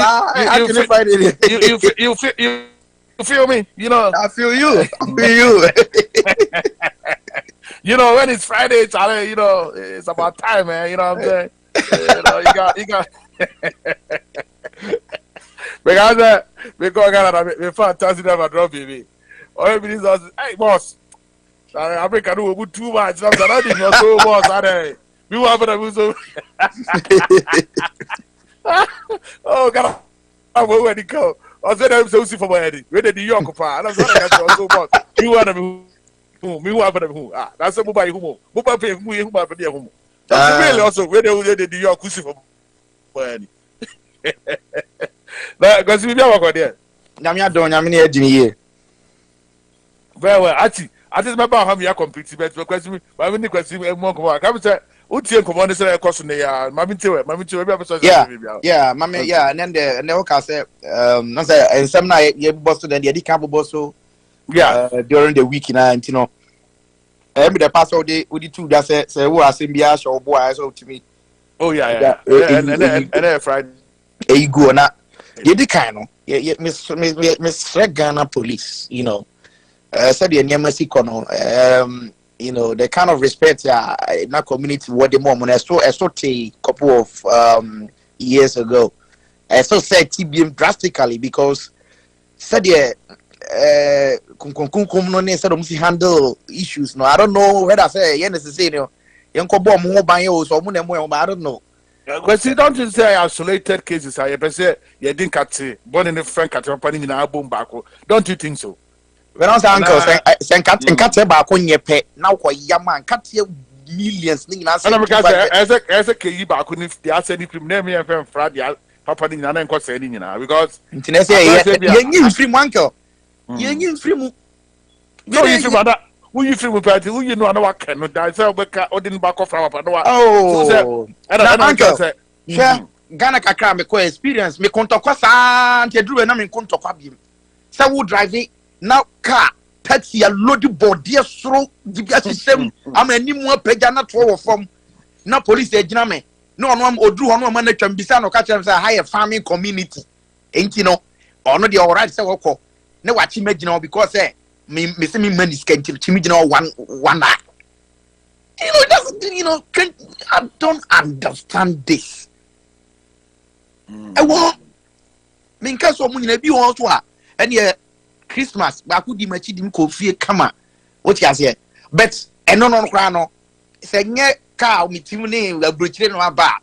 You feel me? You know. I feel you. You. You know when it's Friday, Charlie, you know it's about time, man. You know what I'm saying? You got. Because we're fantastic about drop, baby. All it means is, hey, boss. I think I do too much. I'm not so boss. We want to do so. Oh God, I'm where to go. I said I'm so sick for my head. Where did New York pa? And I'm sorry I so much. You want to me want to ah. That's a mobile humo. Mobile pay who for the humo. That's really also where they New York sick for my head. That because we be work there. Nyamia don nyamia ejini ye. Very well. Ati remember how me compete but question me. But me question more come on. Come say utie come on say course na ya. Mami tewe be person Yeah, mame, yeah, and then the okay say no say and some na ye boss then the can boss so yeah during the week na you know every the pass all day with the two that say who asembia show boy so to me. Oh yeah. And Friday. You go na ye di kind no ye miss Ghana police, you know. Said the Nyamasi kono you know the kind of respect in that community what the mom I saw a couple of years ago. I saw said TBM drastically because said no said handle issues. No, I don't know whether I say necessary. I don't know. Because you don't just say isolated cases. I say you didn't catch it. Born in a friend catch up in our boom back. Don't you think so? When I was uncle saying cat back on your pet now quite yaman cat millions as a key back if they are sending name me and Friday papa in an enco saying because you free uncle you free no you free who you free party who you know what can die so or didn't back off our oh uncle sure Ghana kakra me ko experience me kontokwa sa anti dru na me kontokwa biem say wo drive now car taxi a load body soro dibia system am animu apagya na to wo fom na police ejina me no ono odru hono ma na twam bisa no ka kire say high farming community enti no ono de alright say wokọ na wachi magina because say me say me money scanty chimi gina one eye. You know that's you know I don't understand this. I want me nka so mu nyina bi won so a ene Christmas ba ku di machi dim ko fie kama what you say but eno no kra no se nye ka omitim ne abrochire no aba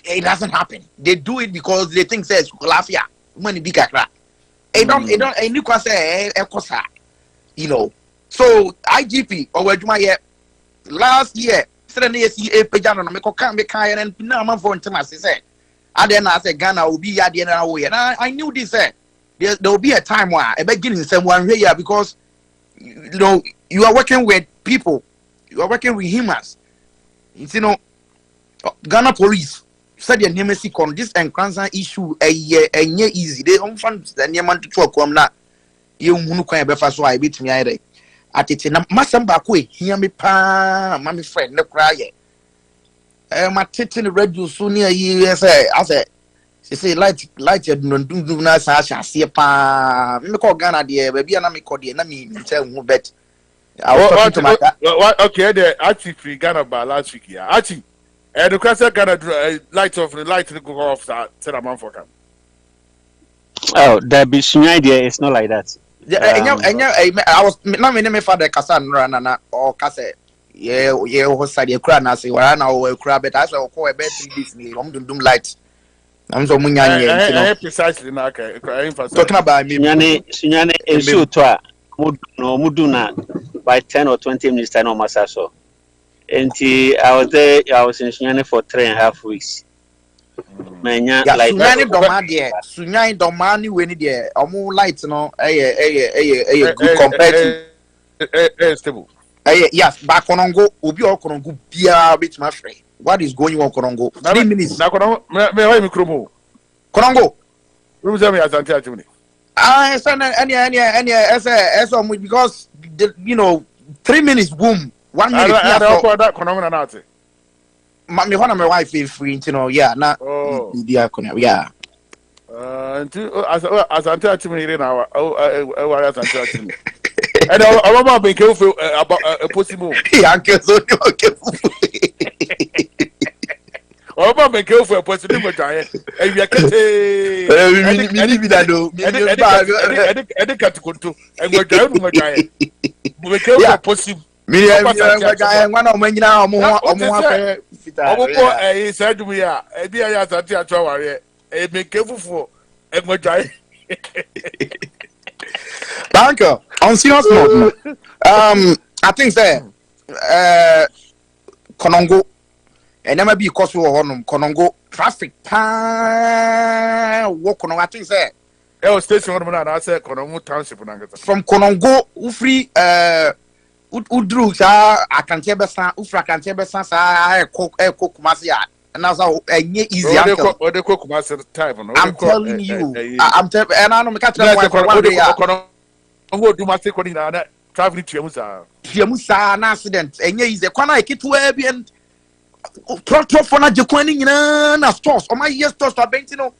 it doesn't happen. They do it because they think says lafia money big kakra it don't any kwa say ekosa you know so IGP or waduma ye last year said na see e pejano no me ko kan me kan and na man for ntima say ade na say Ghana will be ade na wo ye na I knew this there will be a time where I beginning someone here because you know you are working with people, you are working with humans. You know, Ghana police said the name is this encounter issue a easy. They don't find the name to talk on that. You can be fast. So I beat me either. At it na masamba kwe hear me pa mommy friend no cry. My titty radio soon near you say I said. She say light no do na sa see pa me call Ghana there baby na me call there na me tell who bet I was talking to my okay there actually free Ghana by last week yeah actually the question Ghana light to go off said a man for come oh that be idea it's not like that I was na me father kasa na or kasa yeah ho side e kura na say wara na o kura bet I say o call e bet 3 days ni dum light. I'm so munyanye precisely na okay talking about me sunyane ensu to a mudu na by 10 or 20 minutes time no massa so enti I was in sunyane for 3.5 weeks manya like sunyane domani we ni there omo light no good compared to stable yes back onongo obi okonongo bia bit my friend. What is going on, Korongo? 3 minutes. Now, me Kromo. Korongo. Who tell me as Antia? I said, any, because, you know, 3 minutes, boom. 1 minute. I don't call that Korongo. My wife is free, you know, yeah, not yeah. As Antia to me now, as Antia to me. And I want to be careful about a possible. Uncle, so careful. Oh, I'm going to for a possible giant. And you are getting and we're down with my giant. We care for possible. Me one of many now said to me, a dear Yatia, a make careful for a majority. Banker, on serious note, I think that Konongo, and never be cost for Konongo traffic walk on. I think that Station I said Konongo Township from Konongo, Ufri, Udru, I can tell Bessan, Ufra can tell Bessan, I cook Masia. And that's how easy. I'm telling you, I'm telling, and I don't catch I'm going to do my second in traveling to Yamusa, an accident, and yes, the corner I get to Airbnb. Trotofona Jaquani in a stores, or my years stores are Bentino.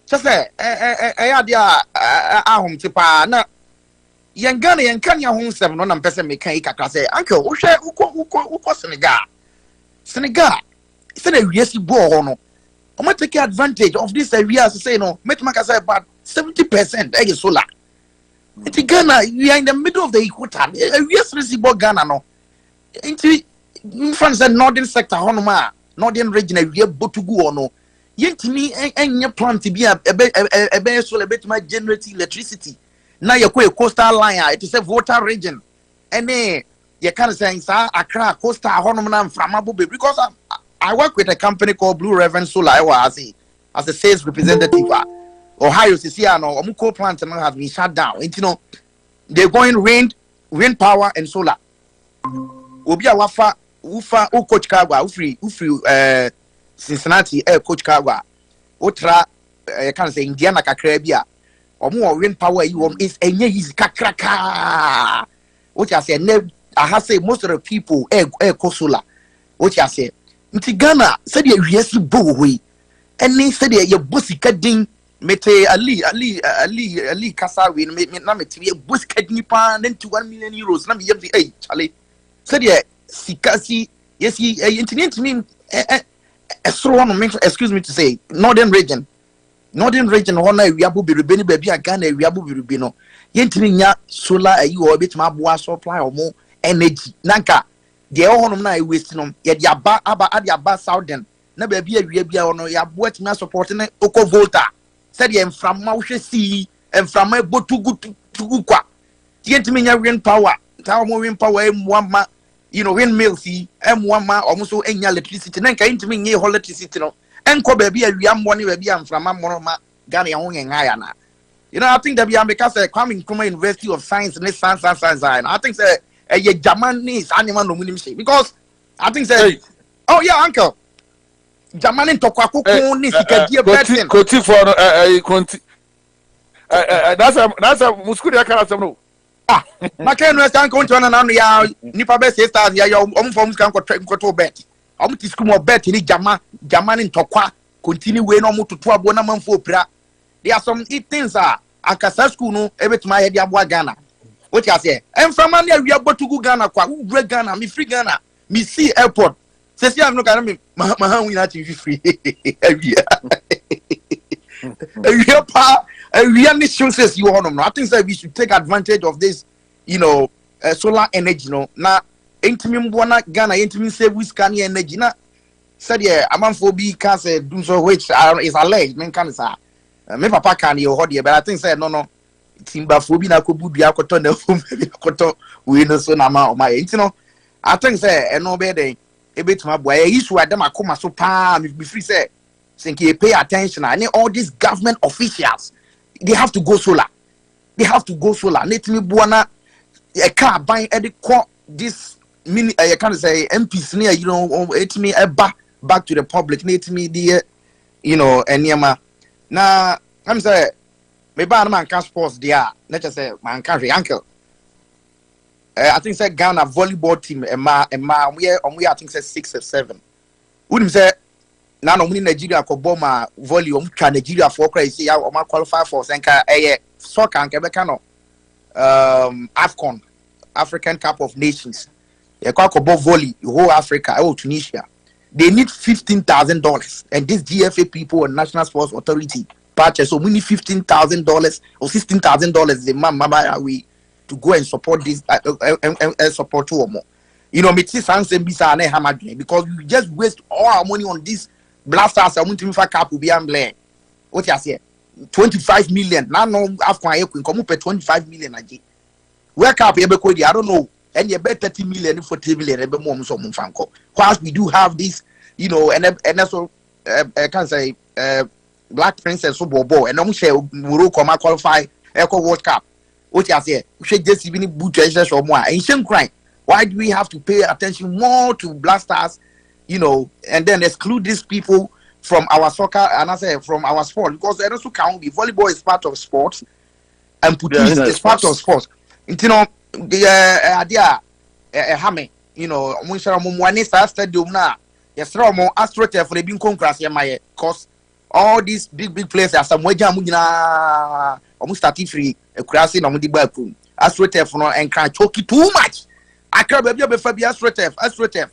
Just say, idea, home tipa. Yangani and Kanya home 7 on person make cake. I say, Uncle, who Senegal? Senegal. It's a yes, you bore no. I might take advantage of this area to say no, make my say about 70% egg solar. It's Ghana, we are in the middle of the equator. Yes, receive Ghana no. Into France and northern sector, Honoma, northern region, we have Botugu no. Yet me and your plan to be a bear solar bit my generating electricity. Now you're quite coastal line, it is a water region. And you can't say, sir, Accra, coastal, Honoma, from Abubi, because I work with a company called Blue Raven Solar as a sales representative. Ohio, Siciano, Omuko plant has been shut down. You know, they're going wind power and solar. Obia Wafa, Ufa, Coach Kagwa, Ufri, Cincinnati, Coach Kagwa, Otra, I can't say Indiana Kakrabia, or more wind power you want is a easy kakraka. What I say, I have said most of the people, solar. What I say. Nti Ghana said you yes boy and they said you bossy cutting mete Ali Kasawi me na mete you bossy cutting pan then to €1 million na me hey Charlie said you sikasi yes he internet me so one excuse me to say northern region hona we abu be beni baby Ghana we abu be no yentini nya solar you orbit ma boa supply or more energy nanka the honum na waste no ye dia aba southern na ba bia bia ono ya boat na support na oko volta said ye mframa wo hwesi mframa botugu kwa tientimi nya wind power ta mo wind power emwama you know windmills emwama omuso enya electricity na nka intimi nye electricity no enko ba bia wiammo ne ba bia mframa moroma Ghana ho nyenga na you know I think that we am because coming from University of Science and science I think say a Japanese animal no munimshi because I think say oh yeah uncle Jamani tokwa ni sikadia person koti for konti that's a muskuri akara samno makeno stand konti wana nanu ya nipa be sisters ya omfom kan ko bet tisku mo bet ni Jamani tokwa continue we no mututu abo na manfo opira there are some things akasa school no ebetuma he dia boa Ghana. What you say? I'm from Mania, we are about to go Ghana, Ugre Ghana, me free Ghana, me see airport. Says, I'm not going to be Mahan, we not free. We are mission says you want them. I think that we should take advantage of this, you know, solar energy. No, now, intimate Buana Ghana, intimate say we scan energy. Now, said, yeah, a man for be cancer, do so, which is alleged, men cancer. Me papa can you hold here, but I think said, no. Timba fobi na ko budu akoto na fom akoto we no so na ma o my you know I think say no be dey e betuma boy issue adam akoma so pa me free say think you pay attention and all these government officials they have to go solar let me buana e ka ban e de call this mini I can say MPs near you know it me back to the public let me the you know anyama na I'm say me ba na man can sports there let's just say man can uncle I think say Ghana volleyball team we I think say 6 or 7 wouldn't say na no muni Nigeria ko boma volley twa Nigeria for cry say ya o ma qualify for senka soccer nke be kano AFCON African Cup of Nations ye ko volley whole Africa Tunisia they need $15,000 and this GFA people and National Sports Authority purchase so we need $15,000 or $16,000 the man we to go and support this support two or more You know, me see something bisa na hamadwe because you just waste all our money on this blasters. I want to make cap will be amble. What you say? 25 million. Now no after I come up 25 million again. Where cap you be I don't know. And you bet 30 million for 30 million. Ebe mo so mo fanko. Whilst we do have this, you know, and also I can say Black Princess Bobo and I'm sure Morocco qualify Eco World Cup. What you say? We should just even boot treasures or more. Ancient crime. Why do we have to pay attention more to blasters, you know, and then exclude these people from our soccer and I say from our sport? Because they also count the volleyball is part of sports and putis is part of sports. You know, the idea, Hame, you know, when Sharamwani stadium now, yes, Romo, AstroTurf for the being conquest, because all these big places are some way almost starting free, a crashing on the backroom. AstroTurf and can't choke it too much. I can't be able to be AstroTurf.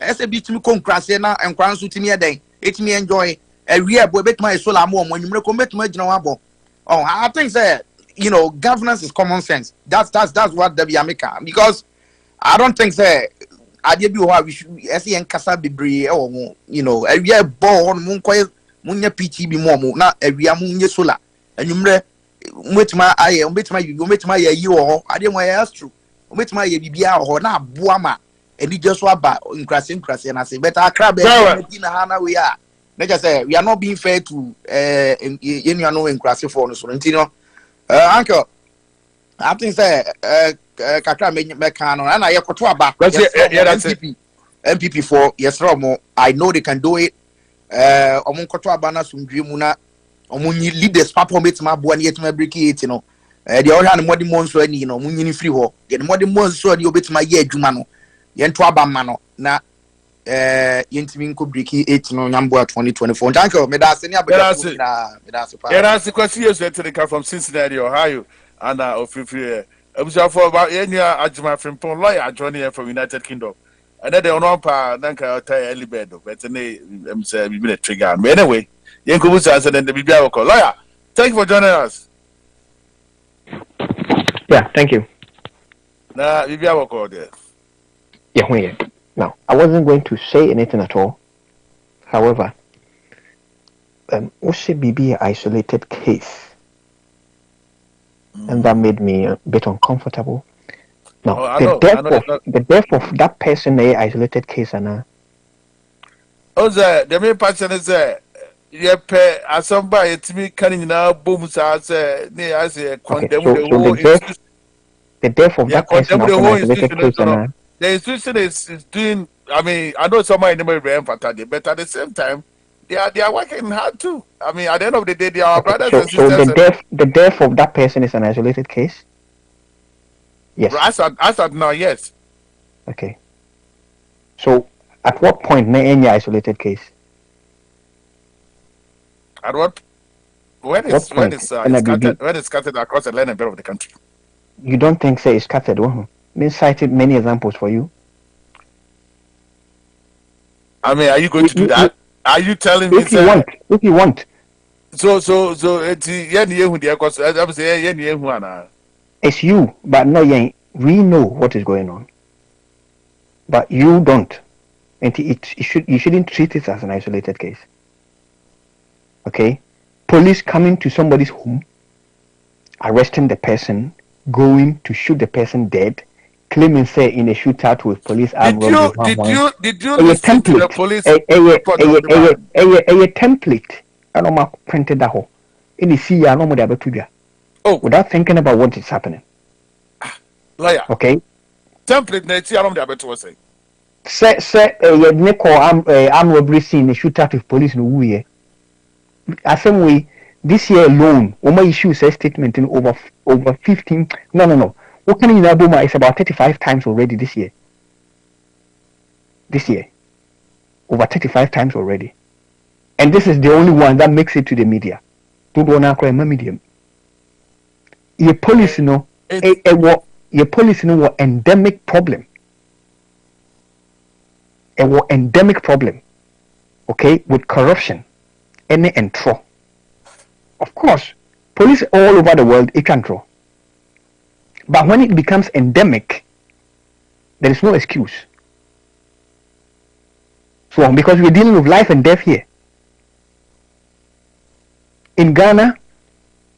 SAB to me conquest and crown to me a day. It me enjoy a real boy, bet my soul more when you recommend my general. Oh, I think that, you know, governance is common sense. That's what the America, because I don't think that I did be we should see and Casa Bibri or you know, a real born Munya PTB Momo, not a real Munya Sola. And you met my eye, met my you or I didn't want to ask true. Met my BBA or not Buama, and you just want back in Crassin, and I say, but I crab in Hana we are. Like I say, we are not being fair to in Crassin for us, you know. Uncle, I think Kakra Mekano, and I have MPP for yes, Romo. I know they can do it. Omunkotoa Bana Sumdrimuna, Omuni leaders, Papa Mets my boy, yet my bricky, you know. The other hand, Modi Monso, you know, Munini free war. Get Modi Monso, you bet my year, Jumano. Yentuaba Mano, na Yentiminko bricky 8 no number 2024. Thank you, Medasenia, that's the question you said to the car from Cincinnati, Ohio, and Ofifri. I was for about any Ajuma from Pon lawyer joining from United Kingdom. And then the Onompa, Nanka, early bed, but I'm saying we been a trigger. But anyway, Yankubusa answered and the BBI call. Lawyer, thank you for joining us. Yeah, thank you. Nah, BBI call there. Yeah, now, I wasn't going to say anything at all. However, what's a BB isolated case? And that made me a bit uncomfortable. Now, the death of that person, a isolated case, and the main person is as somebody to me coming now, boom, as condemn the death of that person, the isolated case, and the institution is doing. I mean, I know somebody never ran for that, but at the same time, they are working hard too. I mean, at the end of the day, they are brothers and sisters. So the death of that person is an isolated case. Yes. I said no. Yes. Okay. So, at what point any isolated case? At what? When it's scattered across the land and belt of the country. You don't think it's scattered? Been cited many examples for you. I mean, are you going to do that? Are you telling me? If you want. So it's it's you, but no, we know what is going on, but you don't, and you shouldn't treat it as an isolated case. Okay, police coming to somebody's home, arresting the person, going to shoot the person dead, claiming say in a shootout with police. Did you listen to the police? A template. I know printed that whole. In the sea, I know what about to do. Oh, without thinking about what is happening. Lawyer. Okay. Template. Next, I know what about to say. Say, you make arm robbery scene. Shootout with police. No way. Same way. This year alone, Oma issues a statement in over 15. No. What can you know? It's about 35 times already this year. Over 35 times already. And this is the only one that makes it to the media. Medium. Your police, your police, endemic problem. Endemic problem. Okay, with corruption, and throw. Of course, police all over the world it can throw. But when it becomes endemic, there is no excuse So because we're dealing with life and death here. In Ghana,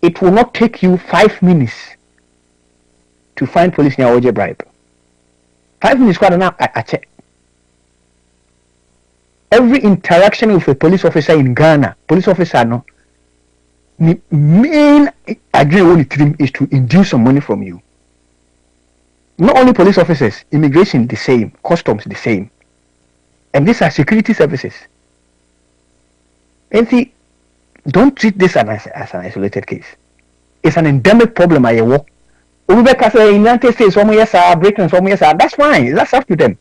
it will not take you 5 minutes to find police near OJ bribe. 5 minutes quite enough. I check. Every interaction with a police officer in Ghana, police officer no, the main agreement is to induce some money from you. Not only police officers, immigration the same, customs the same, and these are security services. And see, don't treat this as an isolated case. It's an endemic problem. I work. Ubeka say in United States, some yes are breaking, some yes are. That's fine. That's up to them.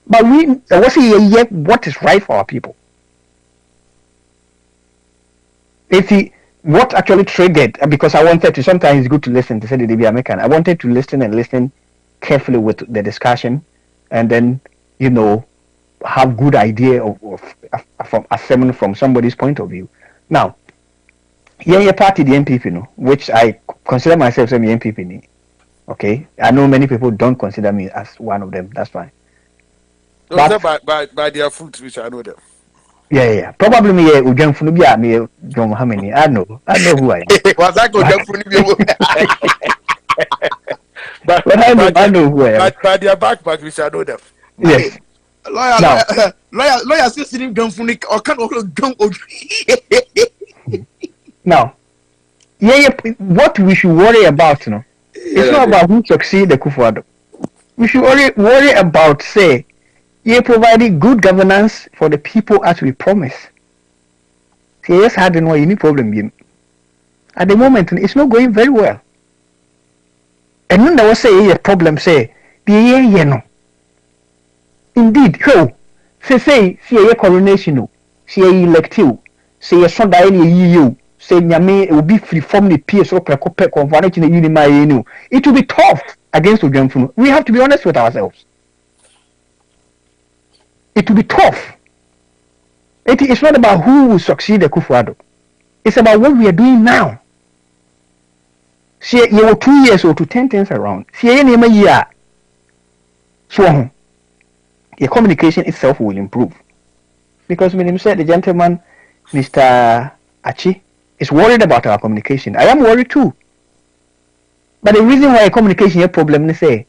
But what is right for our people? See, what actually triggered, because I wanted to, sometimes it's good to listen to say the DB American. I wanted to listen carefully with the discussion, and then, have good idea of assessment from somebody's point of view. Now, yeah, party the MPP, which I consider myself as the MPP. Okay, I know many people don't consider me as one of them. That's fine. But by their fruit, which I know them. Yeah. Probably me, Ujan Funubia, me, John Hamini. I know who I am. Was that good? But I know who I am. But by their backpack, which I know them. Yes. Lawyer still sitting gun for or can't gun. Now, what we should worry about, it's not about who succeed the Kufuado. We should worry about, say, providing good governance for the people as we promise. See, yes, had no any problem. At the moment, it's not going very well. And when there was a problem, say, indeed, say a coronation, say a elective, say a Sunday EU, say Yame will be free from the PS or Precopec of Vanity Unima. It will be tough against Ugamfunu. We have to be honest with ourselves. It will be tough. It's not about who will succeed the Kufuado. It's about what we are doing now. See, you were 2 years or to 10 things around. See, any year. So, your communication itself will improve. Because when you said the gentleman, Mr. Achi, is worried about our communication. I am worried too. But the reason why communication is a problem is say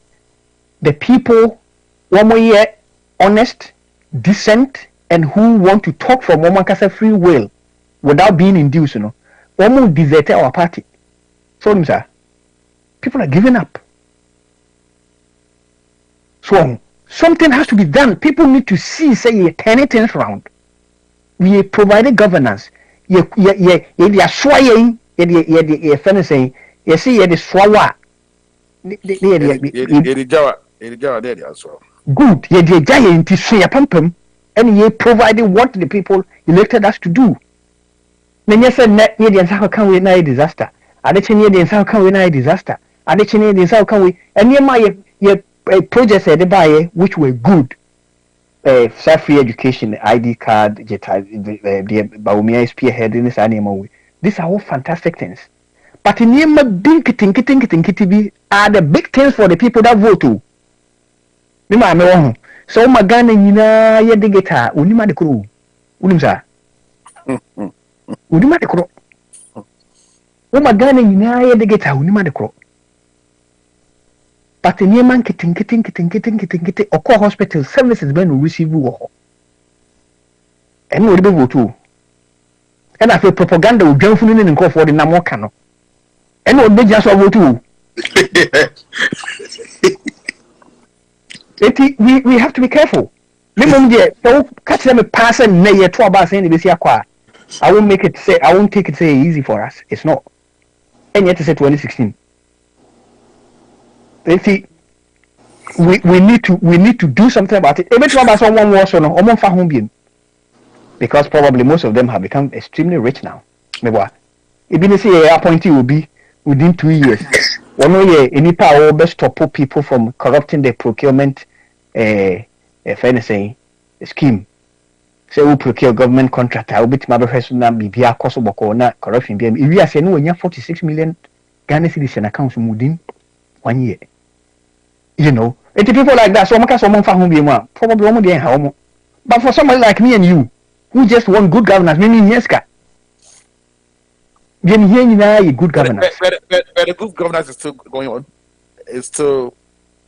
the people one more year honest, decent, and who want to talk from one free will without being induced, one more desert our party. So sir, people are giving up. So something has to be done. People need to see, say, you turn things around. We provided governance. You are swaying. You finishing. You see, you swawa. Good. You giant to say a pumpum, and you provided what the people elected us to do. Then you said, "Net, you how can we not disaster? Are the Chinese how can we not disaster? Are the Chinese how can we?" And you projects by which were good. Free education, ID card, the Baumia spearhead in this animal. These are all fantastic things. But in Yema Dinkitinkitinkitinkitinki are the big things for the people that vote to. So Magana Nina Yadigeta, Unima de Kuru. Unimsa. Unima de Kuru. Magana Nina Yadigeta, Unima de Kuru. But in Yemen, kitting, or hospital services when we receive war. And we'll be able to. And I feel propaganda will jump in and call for the Namokano. And we'll be just over too. We have to be careful. Don't catch them a person near 12 hours in the Aqua. I won't take it say easy for us. It's not. And yet to say 2016. See, we need to do something about it. Every time someone was on because probably most of them have become extremely rich now. Maybe even say a appointee will be within 2 years. One year, any power will stop people from corrupting the procurement scheme. Say we procure government contract. I will be my professional BBA cost na corruption. If we are saying we have 46 million Ghana citizen accounts within 1 year. It's people like that. So much someone found home probably one day home. But for somebody like me and you, who just want good governance, meaning yes, then here you know good governance. But the good governance is still going on. It's still.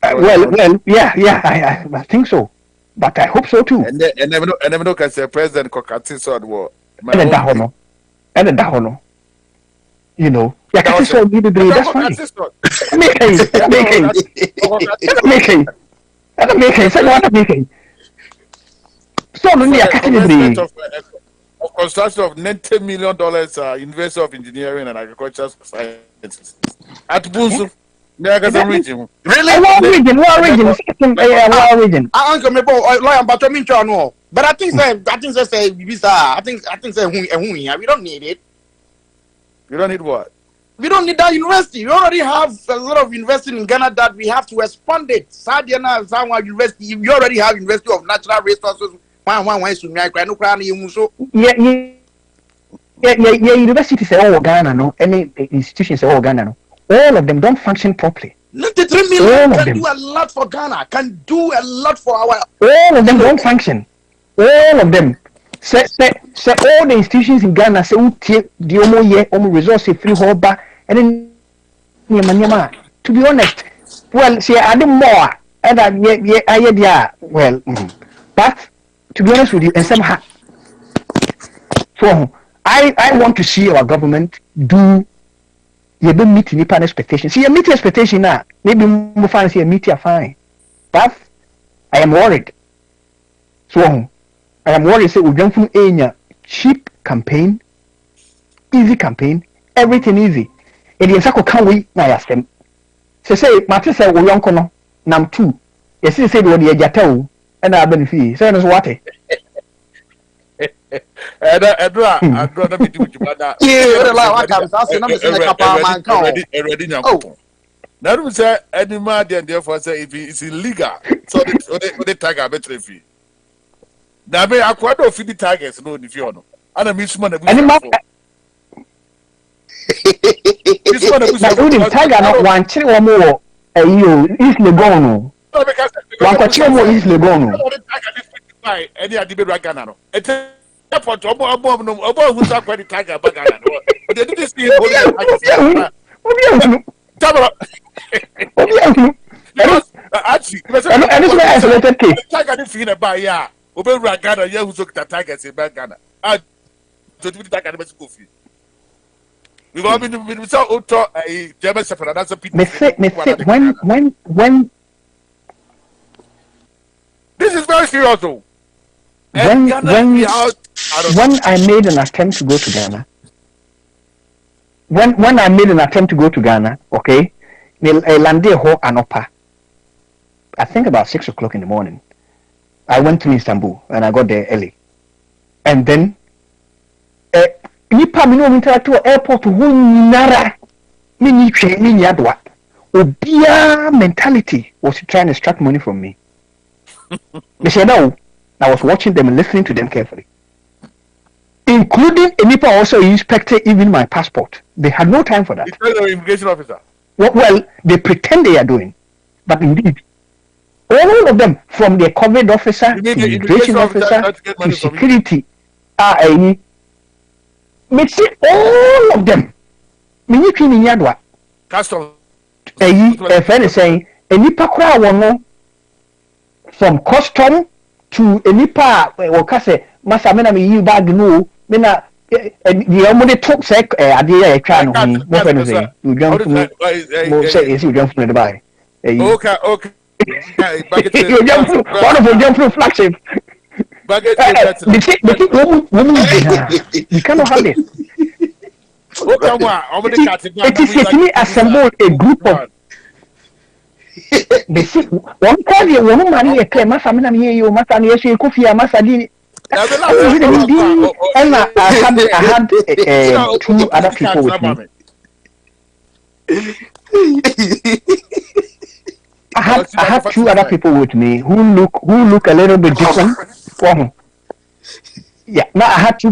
Yeah, I think so. But I hope so too. And never know, can say President Kokati said what. And then Dahono. You know, yeah, that's fine. Making. So of construction of $90 million University of Engineering and Agricultural Sciences at Bunzu. Region. Really? What region? Uncle me lawyer but me no. But I think say visa. I think say we don't need it. You don't need what? We don't need that university. We already have a lot of university in Ghana that we have to expand it. Sadiana Zawa University. We already have University of Natural Resources. Universities say all Ghana, no. Any institutions say all Ghana, no. All of them don't function properly. 93 million can do a lot for Ghana. Can do a lot for our. All of them don't function. All of them. Say all the institutions in Ghana say the omo resource free hoba and then to be honest, well, see I more and but to be honest with you, and somehow so I want to see our government do you don't meet any expectation. See, you meet expectation now. Maybe more fine. See, you meet your fine, but I am worried. So I am worried. Say we jump from a cheap campaign, easy campaign, everything easy. And the circle can we na ask them. Say, Martin say we young kono nam 2. Yes, he said what the jatau and I benefit. Say us what? I'd be doing that. Now, we say any man, then therefore say if it's illegal, so they tag a better fee. Now, may I quite feed the targets, no, if you know. And I miss money. This one is tiger not one chill or more. You is Legono. One chill more is Legono. Any debate right now. Airport, about who's up the tiger bagana. But they didn't see actually, isolated case. Tiger didn't feel about yeah. Open Ragana, yeah, who took the tigers in Bagana. I to the tiger must go free. We've all been without auto a German shepherd, and that's a pity. When this is very serious though. When I made an attempt to go to Ghana, when I made an attempt to go to Ghana, okay, I landed ho anopa. I think about 6 o'clock in the morning. I went to Istanbul and I got there early, and then nipa mi no interact to airport who nara me ni twe me ni adwa. Obia mentality was trying to extract money from me. They said no. I was watching them and listening to them carefully. Including Nipa also inspected even my passport. They had no time for that. You tell your immigration officer? Well, they pretend they are doing. But indeed, all of them, from the COVID officer, to the immigration officer, to security, all of them. Custom. A friend is saying, from custom to a nipa or kase masa mena me you bag no mena the only took sec idea a can what can say you jump from say you jump from the buy okay you jump from one of them jump from flagship you cannot have it it is actually assemble a group of they see one call you one man here play masa me na me you masa na yesu kofi masa di and I had 2 other people with me. I had 2 other people with me who look a little bit different from. Yeah, now I had 2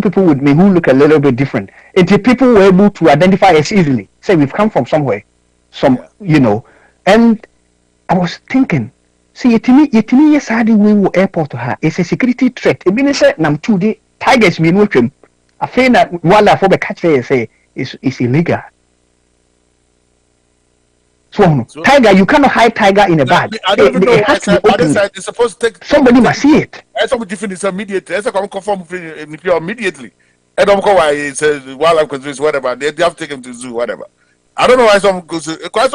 people with me who look a little bit different. And the people were able to identify us easily. Say we've come from somewhere. You know, and I was thinking, See, yetimi yes hadi we wo airport ha. It's a security threat. E bi ne say nam 2 day tigers me no twem. Afei na wala for be catch say is illegal. So tiger, you cannot hide tiger in a bag. I don't even know. It's supposed to take somebody must see it. Somebody different is immediately. It's a conform immediately. I don't know why it says wildlife conservation, whatever. They have to take him to zoo, whatever. I don't know why some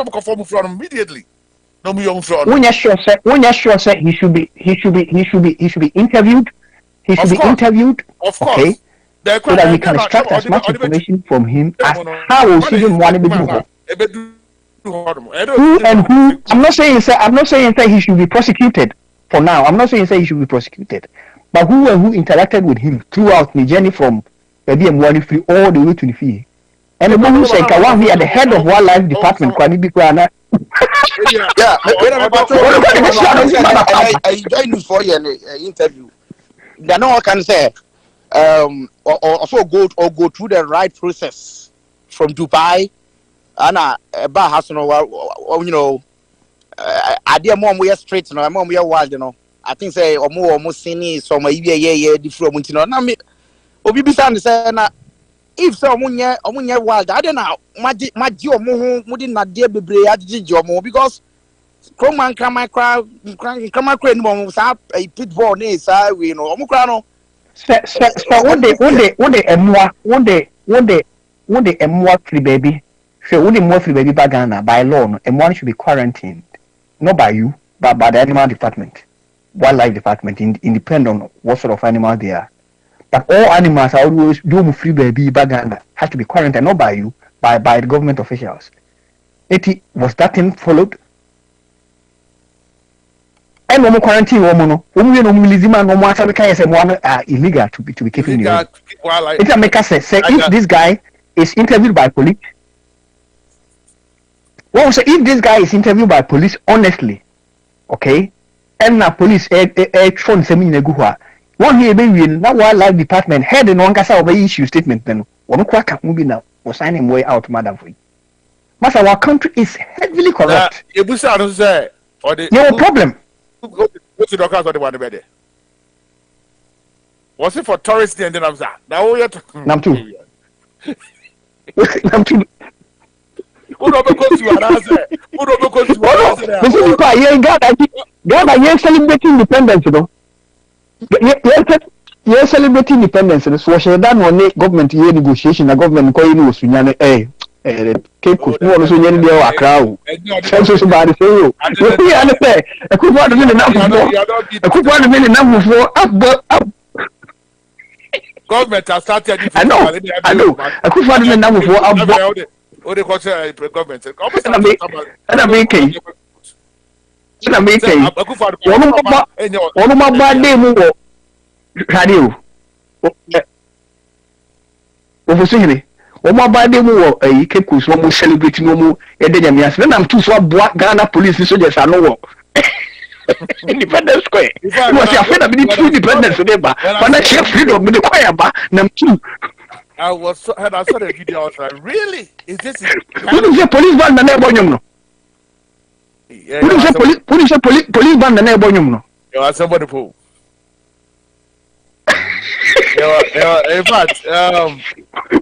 conform from immediately. No me on front. When you're sure, sir, he should be interviewed. He should be interviewed. Of course. Okay. So that we can extract as much information from him as how we see him want to do. Who and who? I'm not saying he should be prosecuted for now. I'm not saying he should be prosecuted, but who and who interacted with him throughout the journey from maybe free all the way to the fee. And the one who said, "Kawan, we are the head of wildlife department." I joined you for an interview. Then no one can say, also go through the right process from Dubai. And about has you know, idea more we are straight, no, more we are wild, you know. I think say or more seen so my yeah different, you know. Now me, obi bisa say na if so omunye wild, I don't know. Maji omo mu di na de bebre ajiji omo because Croman crowd no sa pitbull ne sa we no omo kra no. Sir, one day emwa free baby. So when the more free baby bagana by law, no, and one should be quarantined, not by you, but by the animal department, wildlife department, independent on what sort of animal they are. But all animals are always do free baby bagana has to be quarantined, not by you, by the government officials. Was that thing followed? And no more quarantine woman, no milizima no more say one illegal to be keeping you. It's a make us say if this guy is interviewed by police. Well, so if this guy is interviewed by police honestly, okay, and the police phone semi neguha, one here be win that wildlife department head and one kasa over issue statement then one kwaka movie now was signing way out madam free. Master, our country is heavily corrupt. You say or the no problem. Go to the cars or the one better. Was it for tourists and then I'm saying now we are Nam two. Nam two. Who don't because you are answer? Who don't because you are answer? This is why you're celebrating independence, you know. You're celebrating independence. So she done one government year negotiation. The government call you Sunyane. Cape Coast. No one Sunyane be our crowd. So somebody say you. We understand. I could want to be enough for. I could want to be enough for up. Government has started. I know. I could want to be enough for up. What they consider government. And I make it. One of my bad day move. Radio. OFOSUHENE. One of my bad day move. Cape Coast. One more celebrating. One more. Then I'm too so black Ghana police. So just I know. Independence Square. You must have afraid of being true independence today, but when I share freedom with the choir, number 2. I saw the video. I was like, really? Is this? Who is the police band the neighbor? Who is the police band the neighbor? You are somebody who. In fact,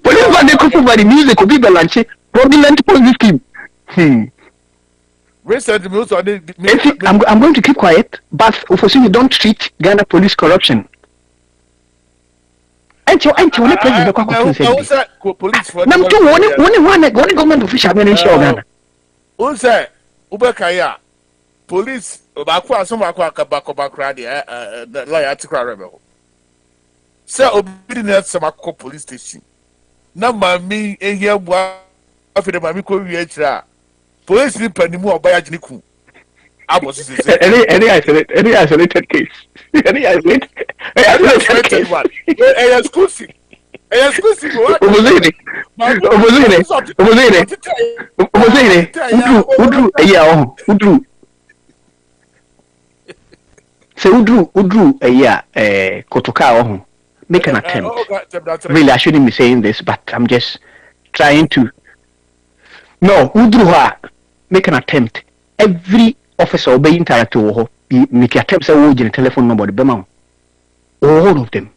police band they could provide the music could be the lunch. Fraudulent police scheme. Recently, I'm going to keep quiet, but OFOSUHENE don't treat Ghana police corruption. Only president police for one government official Ghana. Who say Ubekaya police Bakwa some Bakwa the lawyer Tikra rebel. Say obedience some police station. Number me in here after the Mamiko Riachra. Police depend more by Ajniku. Any isolated case. Any isolated one. Exclusive. OFOSUHENE. Udru. Say Udru Kotoka make an attempt. Really, I shouldn't be saying this, but I'm just trying to. No, Udru make an attempt. Every officer obey interactive make attempt say wo gene telephone number the bema all of them.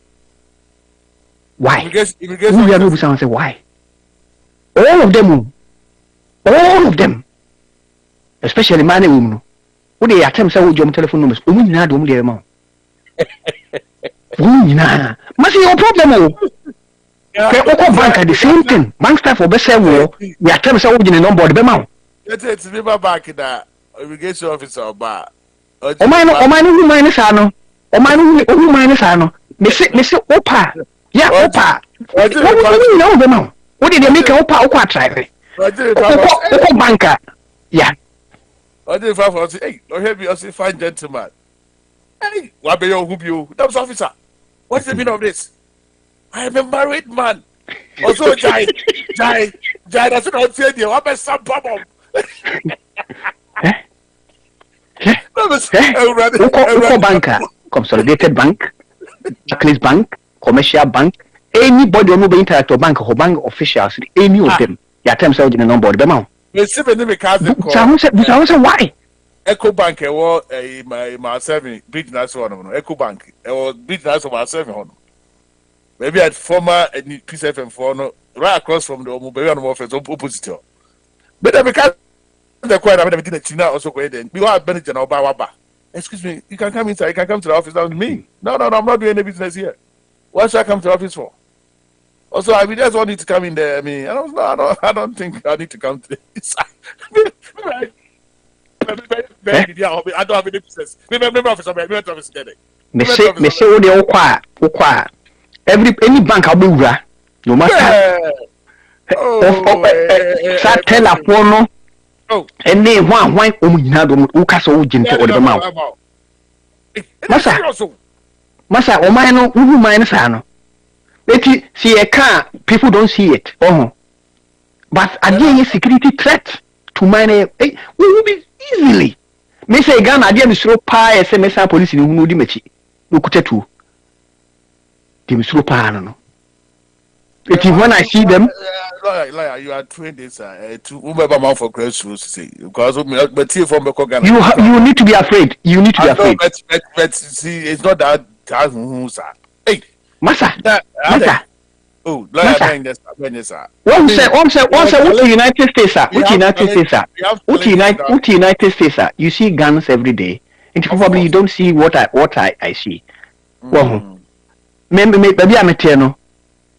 Why? We are no sound say why? All of them. Especially man and woman. What they attempt say wo gene telephone numbers. Omu nyina do omu dey ma. Omu nyina. Must your problem o. Bank at the same thing. Bank staff for best say wo. We attempt say wo gene number the bema. It's never back in that immigration officer or bar. O man who minus ano. O man who minus ano. Me say opa. Yeah, opa. What do you know them now? What did they make opa try? Opa banker. Yeah. I did find say, hey, don't help me, I say fine gentleman. Hey, what be your you? That was officer. What's the meaning of this? I am a married man. Also, Jai, that's what I'm saying here. What be some problem? Opa banker, Consolidated Bank, Barclays Bank, Commercial Bank, anybody who be interact with bank or bank officials, any of them, your terms out in the number of them out. Why? Echo Bank, my 7 business one, Echo Bank, business of my 7. Maybe at former PCFM for right across from the Mobile office opposite. But because the quite I mean, China also go ahead. We are Benedict or Bawaba. Excuse me, you can come inside. You can come to the office. That was me. No, I'm not doing any business here. What should I come to the office for? Also, I just want you to come in there. I mean, I don't think I need to come to this. I don't have any business. Maybe office. Me say what they require. Any bank I will no matter. Tell a phone. And they one who cast all gin or the mouth. Massa, or mine, who minus Hano. Let you see a car, people don't see it. But again, a security threat to mine will be easily. May say gun idea is throw pie SMS police in Mudimechi. Look at two. Tim throw pie. It is when I see them. You are trained this to whoever for grassroots because from the you need to be afraid. You need to be afraid. But see, it's not that. Hey, Massa. Oh, Massa. One say, what United States are? What United States are? You see guns every day, and probably you don't see what I see. Well, maybe I'm a tenor.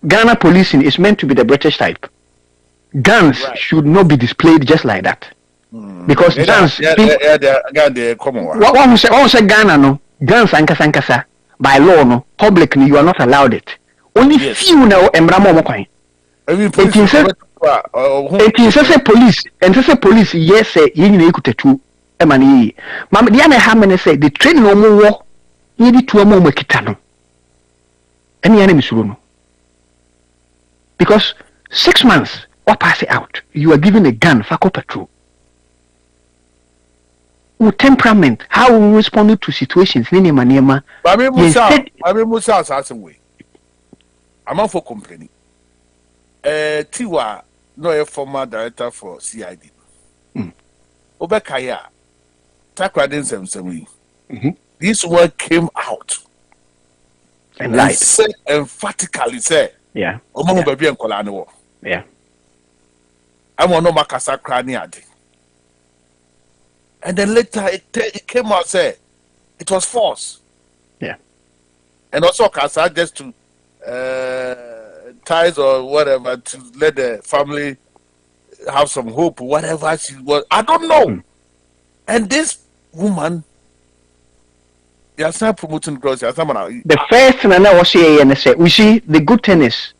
Ghana policing is meant to be the British type. Guns should not be displayed just like that. Because guns. What say Ghana no? Guns ankasa. By law no. Publicly you are not allowed it. Only few now embramo mokoin. Police yes say yini ekutetu emani. Mam dia how many say the train no more yidi to mo makita no. Any enemy suru no. Because 6 months, or pass it out, you are given a gun for patrol. With temperament, how we respond to situations, Nima. Musa assassin way. I'm not for complaining. Tiwa, no, a former director for CID. Obekaya, Takradin Semsemi. This word came out and said emphatically, said. Yeah. Baby and Colano. Yeah. I want no Makasa Craniad. And then later it came out say it was false. Yeah. And also Casa just to ties or whatever to let the family have some hope, whatever she was. I don't know. And this woman, you are not promoting girls. The first thing I know was say, we see the good thing is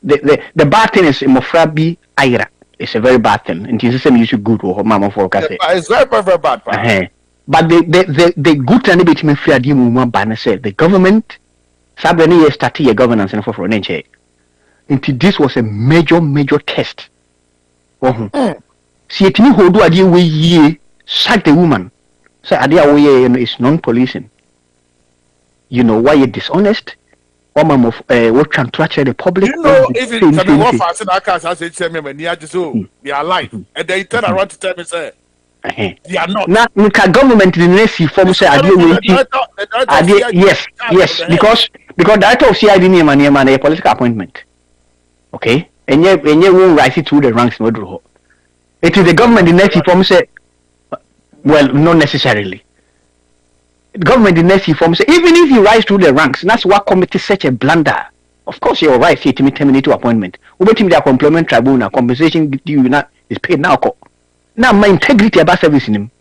the bad thing is in Mofrabi Aira. It's a very bad thing. And it's the same you should good or mama for it's very bad. But the good thing about me fear the woman ban said the government Sabani started a governance and for Nenche. Until this was a major test. See it me hold idea we ye sack the woman. So idea we is non-policing. You know why you're dishonest? What can torture the public? You know, if it can be one fast, I can't say me when they are alive, and they turn around to tell me, say, They are not. Now, government the next form say yes, because director of CID name and a political appointment. Okay, and you won't rise it through the ranks. No, it is the government the next form say. Well, not necessarily. The government the next form say even if you rise through the ranks, that's what committee such a blunder. Of course, you're right. See, to terminate to appointment. Over to their complement tribunal compensation due not is paid now. Now my integrity about service in him.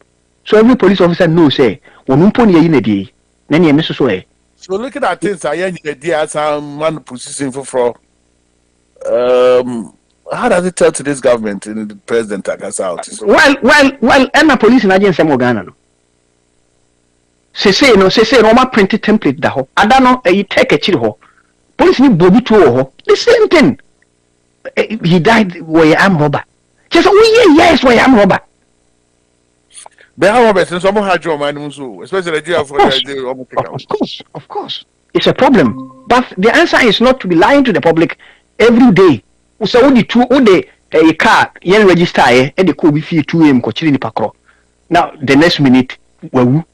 So every police officer knows say when you put in a day, then you miss so. So looking at things, I am the idea some man position for how does it tell to this government and the president out? Well, and police in agency Ghana. Say no ma printed template da ho. Ada no e take a chill police ni bobi to ho. The same thing. He died where I am robber. Just yes where I am robber. But how about some had your mind especially the of course. It's a problem. But the answer is not to be lying to the public every day. So only two a car yen register and the could be fee 2 am coaching pakro. Now the next minute well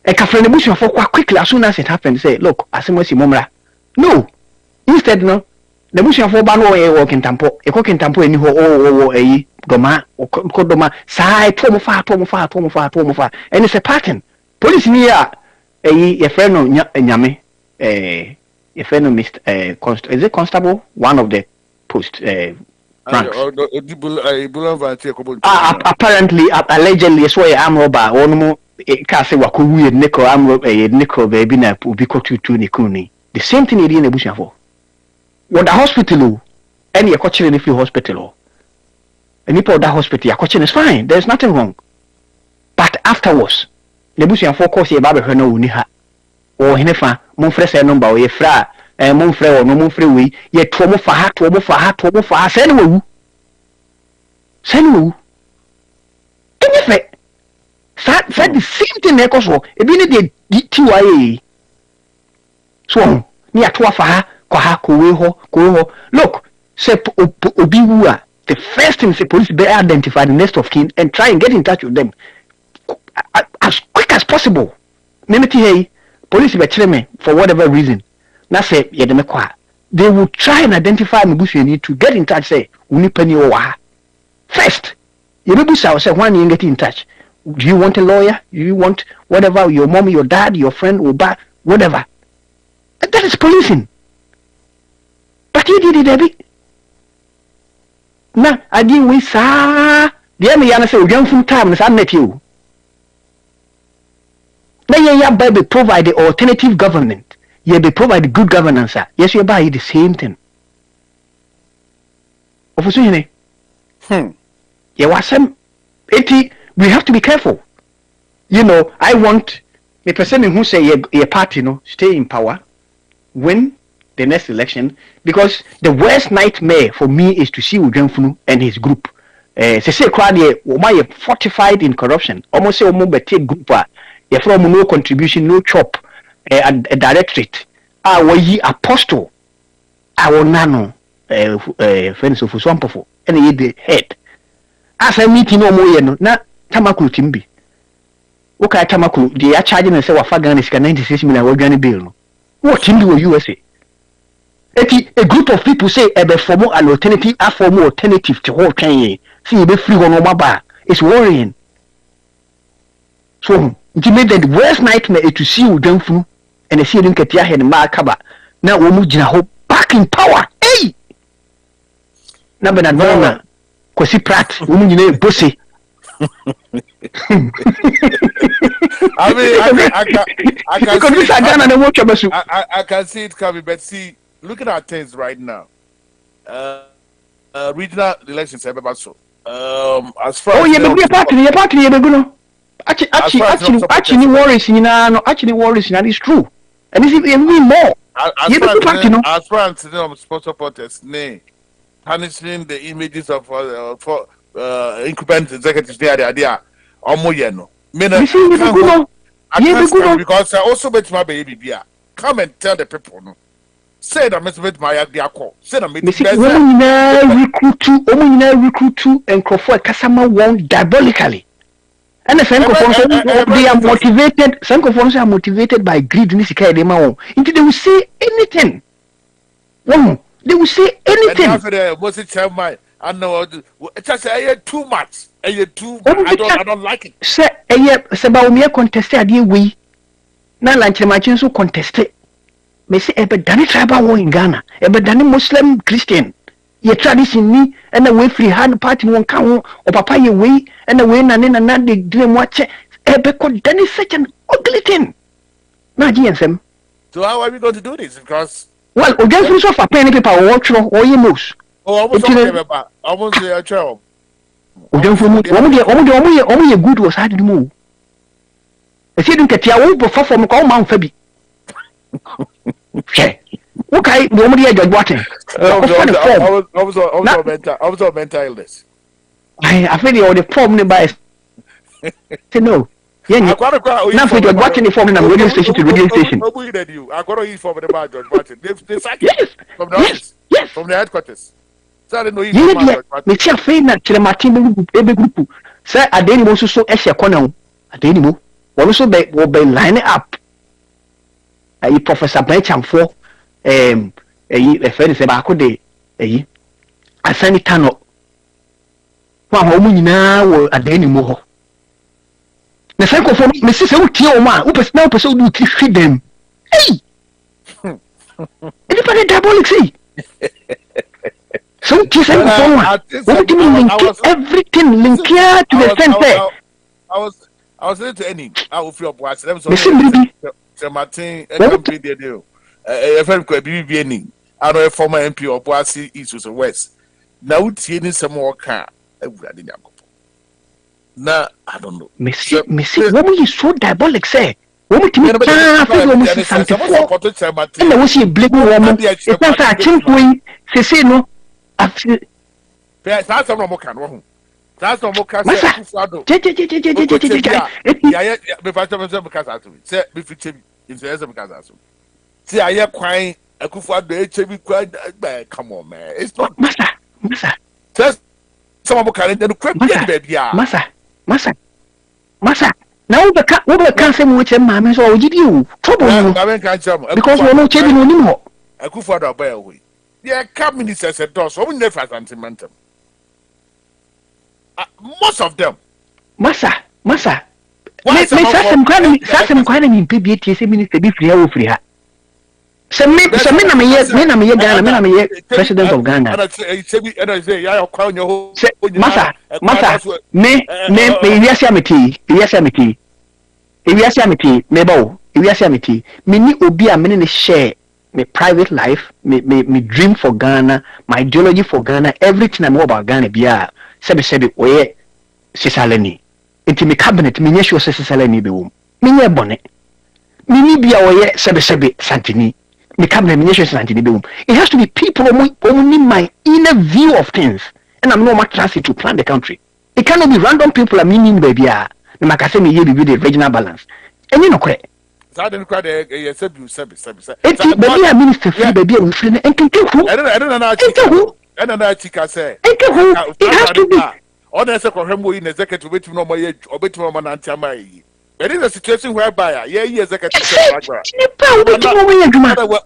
a friend bush for quickly as soon as it happened say look asimwesi momra. No. Instead no the bush for bano a walking tampo a cooking tampo any ho a doma kodoma sai tomofa and it's a pattern. Police near a friend of nyame a friend of Mr. Is it constable? One of the post apparently allegedly so I am robber one more case wako we nickel am nickel baby na ubi ko tutu ni kuni the same thing in the bush for what the hospital any coaching in the hospital any people that hospital coaching is fine there's nothing wrong but afterwards the bush for course ye baba no uni ha o henefa mon frère say number o ye fra mon frère no mon frère we ye to mo fa ha say no any fe said the same thing because so e bi ne de TYA so ni ato fa ha ko we ho look say obi wu a the first thing say police be identify the next of kin and try and get in touch with them as quick as possible nemeti hey police be chere me for whatever reason na say ye de me kwa they will try and identify Mbusheni to get in touch say unipani wa first you be say when you get in touch do you want a lawyer do you want whatever your mom your dad your friend or whatever that is policing but you did it Debbie na adi we sa dey me yana say odwanfun time na net you na ya Bible provide the alternative government you be provide good governance yes you buy the same thing OFOSUHENE yeah wasam eti we have to be careful you know I want the person who say your party no stay in power win the next election because the worst nightmare for me is to see Udwanfunu and his group say crowd here fortified in corruption almost say take group from no contribution no chop a directorate we apostle our nano friends of Swampofo and the head as a meeting no more no na tamakulu timbi okay tamakulu they are charging and say wa fagan is 96 million organic bill no what timbi wo USA a group of people say ebe form an alternative to whole train see be free on maba it's worrying so it made the worst nightmare to see Udwanfunu and see them ketia head makaba na wo mu gina ho back in power hey na be na dona Kwesi Pratt wo mu gina bosse I can see it coming but see looking at things right now regional elections so as far actually worries it's true and it's even more as far as sponsor protests punishing the images of for incumbent executives there because I also bet my baby come and tell the people no say that Mr. my call say that recruit and Crawford Kasama won diabolically And the they are motivated. Some are motivated by greed. They will say anything. They will say anything. I know. Just say too much. I don't like it. Say, Sabawumia contested a way. Now, lunch machine so contested. Me say, done tribal war in Ghana. Done Muslim Christian. Your tradition ni and the way free hand party won't come or papa your way and the way and they dream watch. Because done is such an ugly thing. Now, GSM. So, how are we going to do this? Because. Well, just finish off a penny paper or watch or your nose. Oh, almost a child. Only a good was hard to move. I said, look at your before from call Mount Fabi. Okay, nobody had watching. I was on mental illness. I feel you the problem by no. Yeah, now for the watching the phone radio station to radio station. I got to eat from the bar, George Martin. They sacked from the office, from the headquarters. Me tia fe na kire matin be group say adeni mo so ehye kona o adeni mo wo so be line up ayi professor Banchamfo ayi e fe se ba ko de ayi asani tano wa ho mu nyina wo adeni mo ho na se ko fo me se wo tie o ma wo pese na wo pese wo du ti hwe dem hey anybody diabolic see. So everything link here to the center. I was saying to any. I will feel up. Martin, a friend could be any. I know a former MP of Boise East was West. Now, it's some more car. Now, I don't know. Missy, woman is so diabolic, say. Woman to me, and I was a big woman. It's not a chimney. She say no. That's some more can. That's no more can. See, I hear crying. I could find the HIV cried. Come on, man. It's not Massa. Just some more can. Then crap, baby. Massa. Now we can't say much. Mamma, so you trouble because we're not changing anymore. I could find a bear away. Yeah, communists as a dog, so we never sentimental. Most of them. Massa. Some kind of PBT minister be free over free. Some men are Ghana, president of Ghana. Massa, me, me obi a me share my private life, me dream for Ghana, my ideology for Ghana, everything I know about Ghana biya sebi oye sisaleni. Inti me cabinet me nyesho sisaleni be wom. Me nye bone. Me ni biya oye sebi santini. Me cabinet me nyesho santini be wom. It has to be people who need my inner view of things. And I'm not much trusted to plan the country. It cannot be random people I mean baby ah. Me makase me ye be the regional balance. And you know correct. I didn't cry the baby, I minister free baby, and free and can do who? I don't know. Chica say, it has to be. On a second, in executive, which no more or better woman and Tamai. There is a situation whereby, executive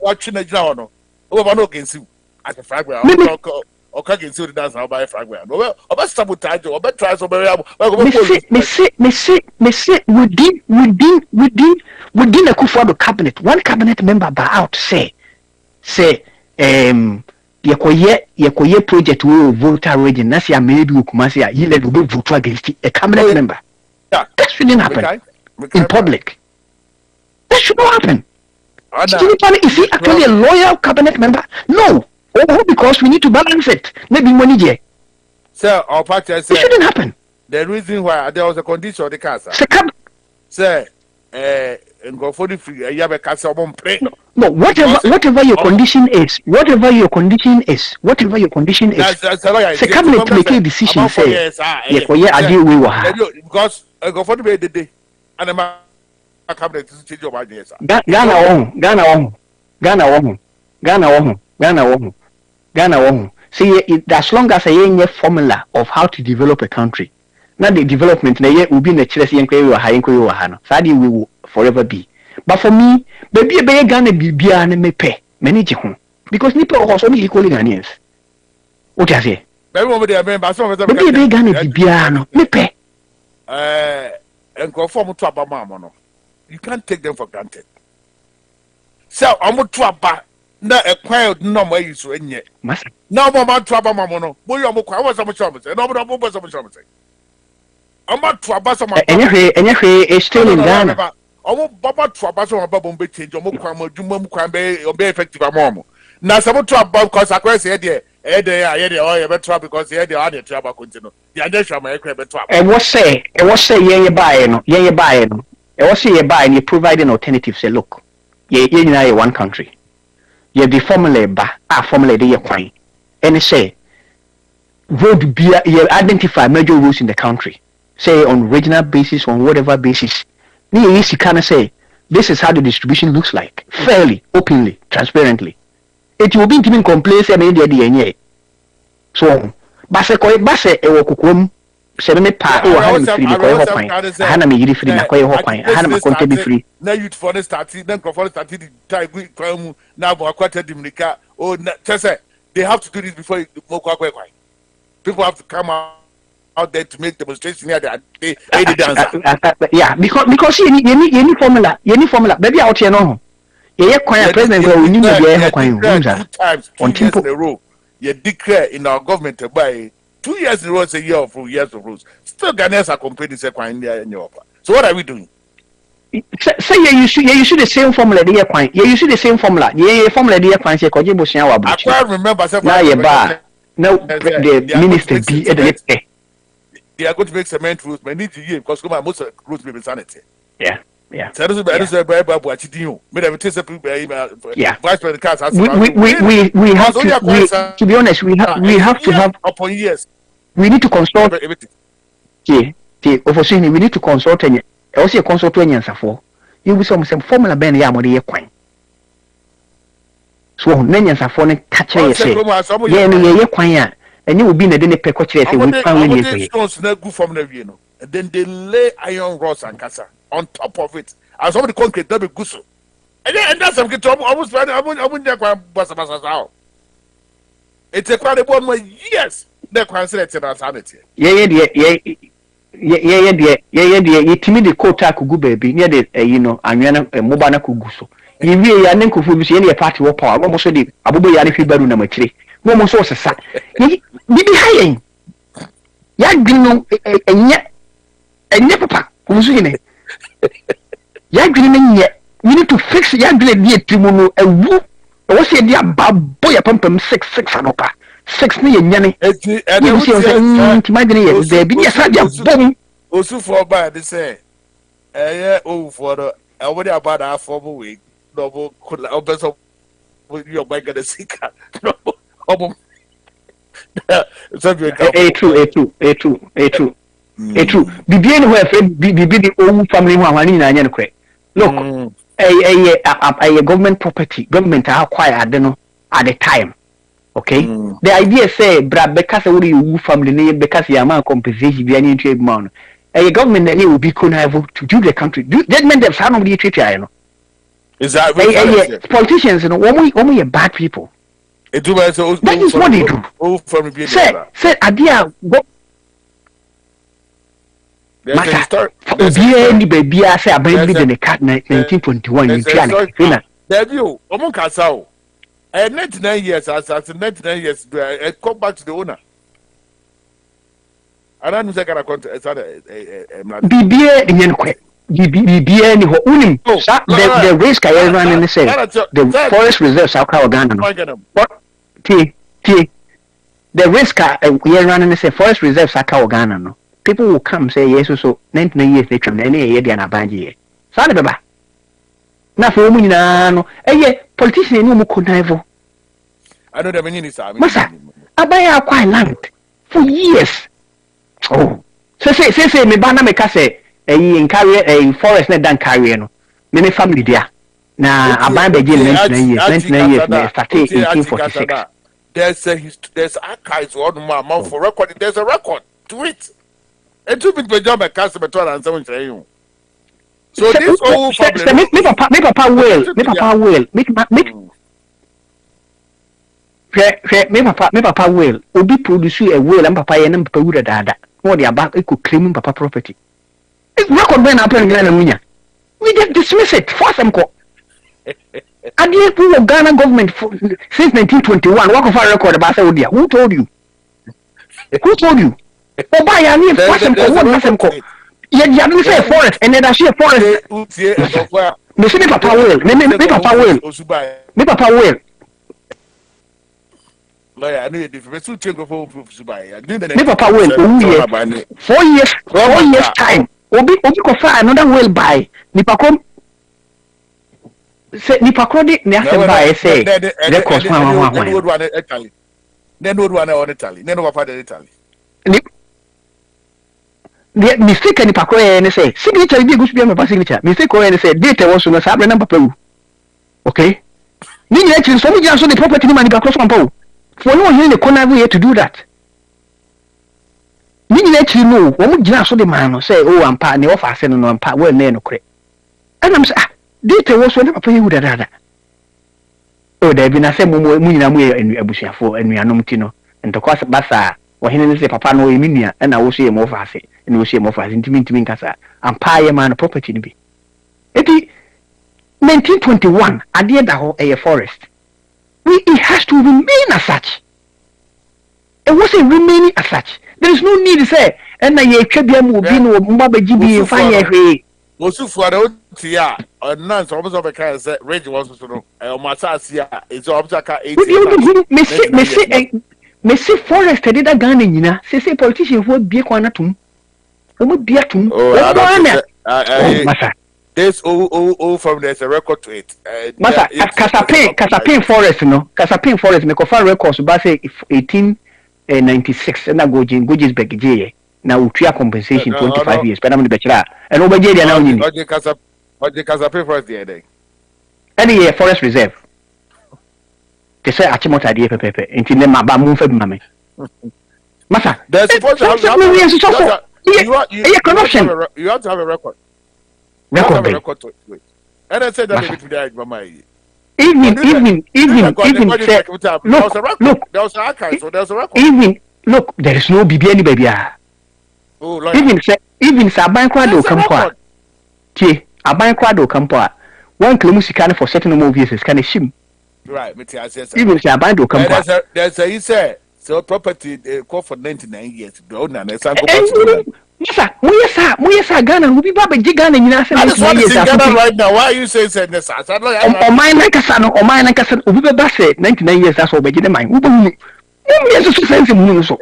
watching a journal. Over no against you as a fragment or cooking to the dance now by a fragment. Well, about sabotage or about tries of me say within a Kufuor cabinet, one cabinet member by out say Yekoye project will vote region Nasia maybe Ukumasia he let go vote against a cabinet member. Yeah, that shouldn't happen in public. That should not happen. Is he actually a loyal cabinet member? No. Oh, because we need to balance it. Maybe money here. Sir, our party said it shouldn't happen. The reason why there was a condition of the casa. Sir, go for the free. You have a casa on play. No, whatever your condition is, whatever your condition is, the cabinet make a decision. Say, I deal with what because go for the day, and the cabinet is change your ideas. Ghana. See, as long as I ain't a formula of how to develop a country, Now the development na ye will be in the chile yen kwe wa ha yen kwe wa ha no. Sadi we will forever be. But for me, baby be Ghana bibia na me pe. Many je ho. Because nipa also be equally Ghanaians. What you say? Baby be Ghana bibia no me pe. And conform to Abama. You can't take them for granted. So I'm to Abba. Na acquired no more use in yet. Now, Mamma Traba Mamono, boy, I'm was some chambers, and I'm not some chambers. I'm not to Abasama. Anyway, it's still in Ghana. I'm Baba to Abasama Babum Betty, Jomo Jumum Crambe, or be effective a mom. Now, some to Abba because I quite said, I had the oil trouble because he had the other trouble continue. The addition of my crab trouble. And what say, ye buy no, ye buy no. And what say ye buy and you provide an alternative, say, look, ye in one country. Ye the formula formula de ye kwai. And say road be ye identify major roads in the country. Say on regional basis, on whatever basis. Me easy can say this is how the distribution looks like. Fairly, openly, transparently. It will be giving complaints and media. So base e wo kokom se me pa e wo ha me free ko e ho kwan ha na me yiri free na ko e ho kwan ha na ma konta be free na youth for the starting then for the starting the time we na bo akwata dimnika oh say they have to do this before mo kwa kwai people have to come out there to make demonstration here they dance yeah because you need formula baby out here no ye kwan president go ni me be ho kwan times 2 years in a row you declare in our government by 2 years in a row, it's a year of rules, years of rules. Still, Ghanaians are complaining, say, in Europe. So, what are we doing? Say, you should the same formula, dear Quine. You should the same formula. Yeah, formula, dear Quine, say, I can't remember. Now, you bar. No, the minister be at the they are going to make cement rules, but need to hear because most rules may be sanity. Yeah. Yeah. So, this is vice president. We have to be honest. We have to have upon years. We need to consult. OFOSUHENE, we need to consult. And also consult when for you will some formula ben ya mode ye kwan. So nanya safo ne catch ye say. Ye no ye kwan ya. And you will be in the day pe ko kire say we plan when you say. Stones na good from the no. And then they lay iron rods and casa on top of it. And some of the concrete that be gusu. And that's some get almost basa. It's a quite one more years. They consider it as sanity. Yeah. You timid the quota kugu baby near the anwana mobana kuguso. You really are nkufu bi any party wo power. Mo so di abubo ya ne fibaru na machire. Mo so sesa. Bibi hayen. Ya gbinu enye papa. OFOSUHENE. Ya gbinu nye. We need to fix ya gbinu die trimuno ewu. O se dia babo ya pampam 6 anopa. 6 ni nyane. And you see imagine ye there be ya dia bom. Osu for by they say for the what about our former week no could obeso your bike the seeker no true bibi any where bibi the old family one wani na anya no kwe look a government property government acquire no at the time okay the idea say bra because we you family ne because ya man compensation bi any trade man a government that will be conniving to do the country. That meant that some of the treaty, I know. Is that politicians, you know, only bad people. That is what they do. Say, idea, what? Matter. Any baby, I say, I bring in the cat 1921 in China. There you, Omonkasao. And 99 years, as 99 years, I come back to the owner. I don't know if I can the risk I run in the same. The forest reserves are called Ghana. But the risk we run in the same forest reserves are called Ghana. People will come say yes, so 99 years they come any year and a bad year. Sorry, Baba. Now for women, no, politicians no connive. I don't have any time. Massa, I buy our quiet land for years. Oh, say me bana me kase in carry a forest net dan carry no. Me family there. Na aban be je 99 years me started 1846. There's archives on my mouth for record. There's a record to it. And two people job a customer to and someone say you. So this whole family. Me papa will. Me papa will. Obi produce a will and papa and papa would dada. What they about it could claim papa property. It's record when happened in we just dismiss it. Force them call. And yet we have Ghana government since 1921. What of our record about Saudi? Who told you? Who told you? Oh, buy a new force them call. What makes them call? Yet you haven't said forest, and then I see a forest. Me see me papa will. Me papa will. Me papa will. Lawyer, I need different. So change for buy. Me papa will. 4 years. 4 years time. Obi ko fa another will buy. Nipa kom. Say nipa ko de ne asem buy say. Records one. Then no one on Italy. Then no father Italy. The mistake any pako any say signature be go be my signature mistake ko any say date was no say number pewu okay ni ni actually so me just so the property ni man go cross pampo for no here the corner here to do that ni ni actually no wo mu gina so the man no say oh ampa ne offer say no ampa well na no kre and am say date was no papa you da oh there be na say mu nyina mu abusuafo anuanom ti no ntokwa basa wahene ne say papa no e minia na wo so ye mo offer say and we see more for intimi nkasa empire man property ni bi eti 1921 ade da ho a forest it has to remain as such. It wasn't remaining as such. There is no need to say and ye twabia mu obi no mbaba gibi fan ye hwe Mosu fuara otia nance almost of a kind say range was so no o masasia is obstaka 80 me see forest did that Ghana nyina say politician who bie kwana tum o bie tum this from there's a record to it masa kasapin forest no kasapin forest me ko fa records ba say 1896 na gojis begje na utua compensation 25 years but am the bechira and obaje dia na onyini kasapin forest there any forest reserve they say achimota die pepepe enti ne maba mu fa bi mame masa there's supposed to have you have to have a record to it. And I said that maybe today even say, look, there was an archive, so there's a record. Even look, there is no BB any baby. Even say Aban Kwado Kampo. Tie, Aban Kwado Kampo. One claim music for certain movies is kind of shim. Right, even say Aban do Kampo. There's a he said so property call for 99 years. Don't know. Yes, Muyasa Ghana will be Baba Gigana in Ghana right now. Why are you saying this? Or mine like a son, or mine like a son, Ubi Basse, 99 years, that's all Begin mine. Ubi is a sense of Munuso.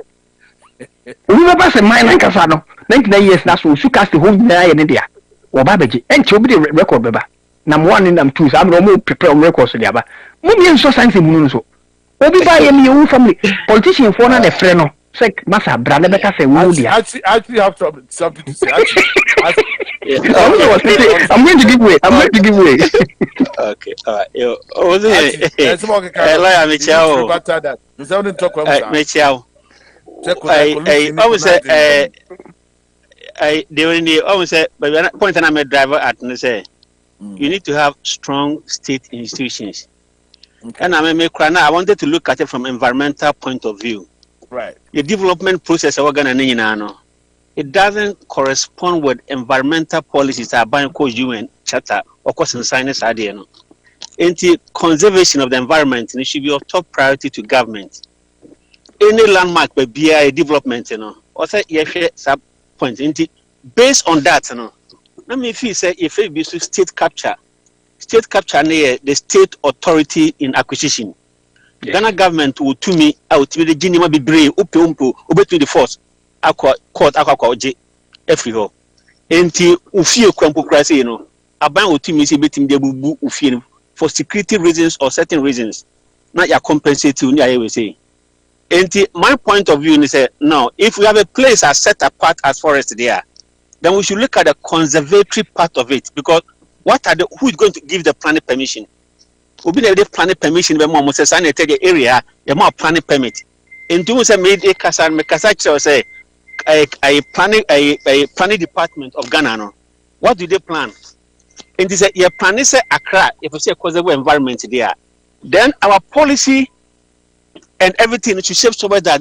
Ubi Basse, mine like a son, 99 years, that's all. She cast the whole day in India. Or Babaji, and to be the record, Baba. Number one in them two, I'm no more prepared records to the other. Mummy and so sense of Munuso. Obi by your family, politician for another friend. Like Massa, brother, better say, actually have something to say. I'm going to give way. Okay, all right. Yo, you need to have strong state institutions. And I wanted to look at it from environmental point of view. Right. The development process it doesn't correspond with environmental policies that are UN charter or course in science idea. Conservation of the environment should be of top priority to government. Any landmark by BI development, also sub point. Based on that, let me say if it be state capture the state authority in acquisition. Ghana government will to me out to the Jinima be brave, upumpo, obey the force, court, aqua, every ho. Enti Ufio Quampocracy, Aban will to me see betting the bubu Ufin for security reasons or certain reasons. Not your compensating, I will say. Enti my point of view is no, if we have a place as set apart as forest there, then we should look at the conservatory part of it because who is going to give the planning permission? Obi na dey planning permission be mo say sanitary area e mo planning permit enti we say me dey kasa me kasa say planning department of Ghana. No, what do they plan? And they say your plan is Accra. If you say cause of environment there, then our policy and everything should shape towards that.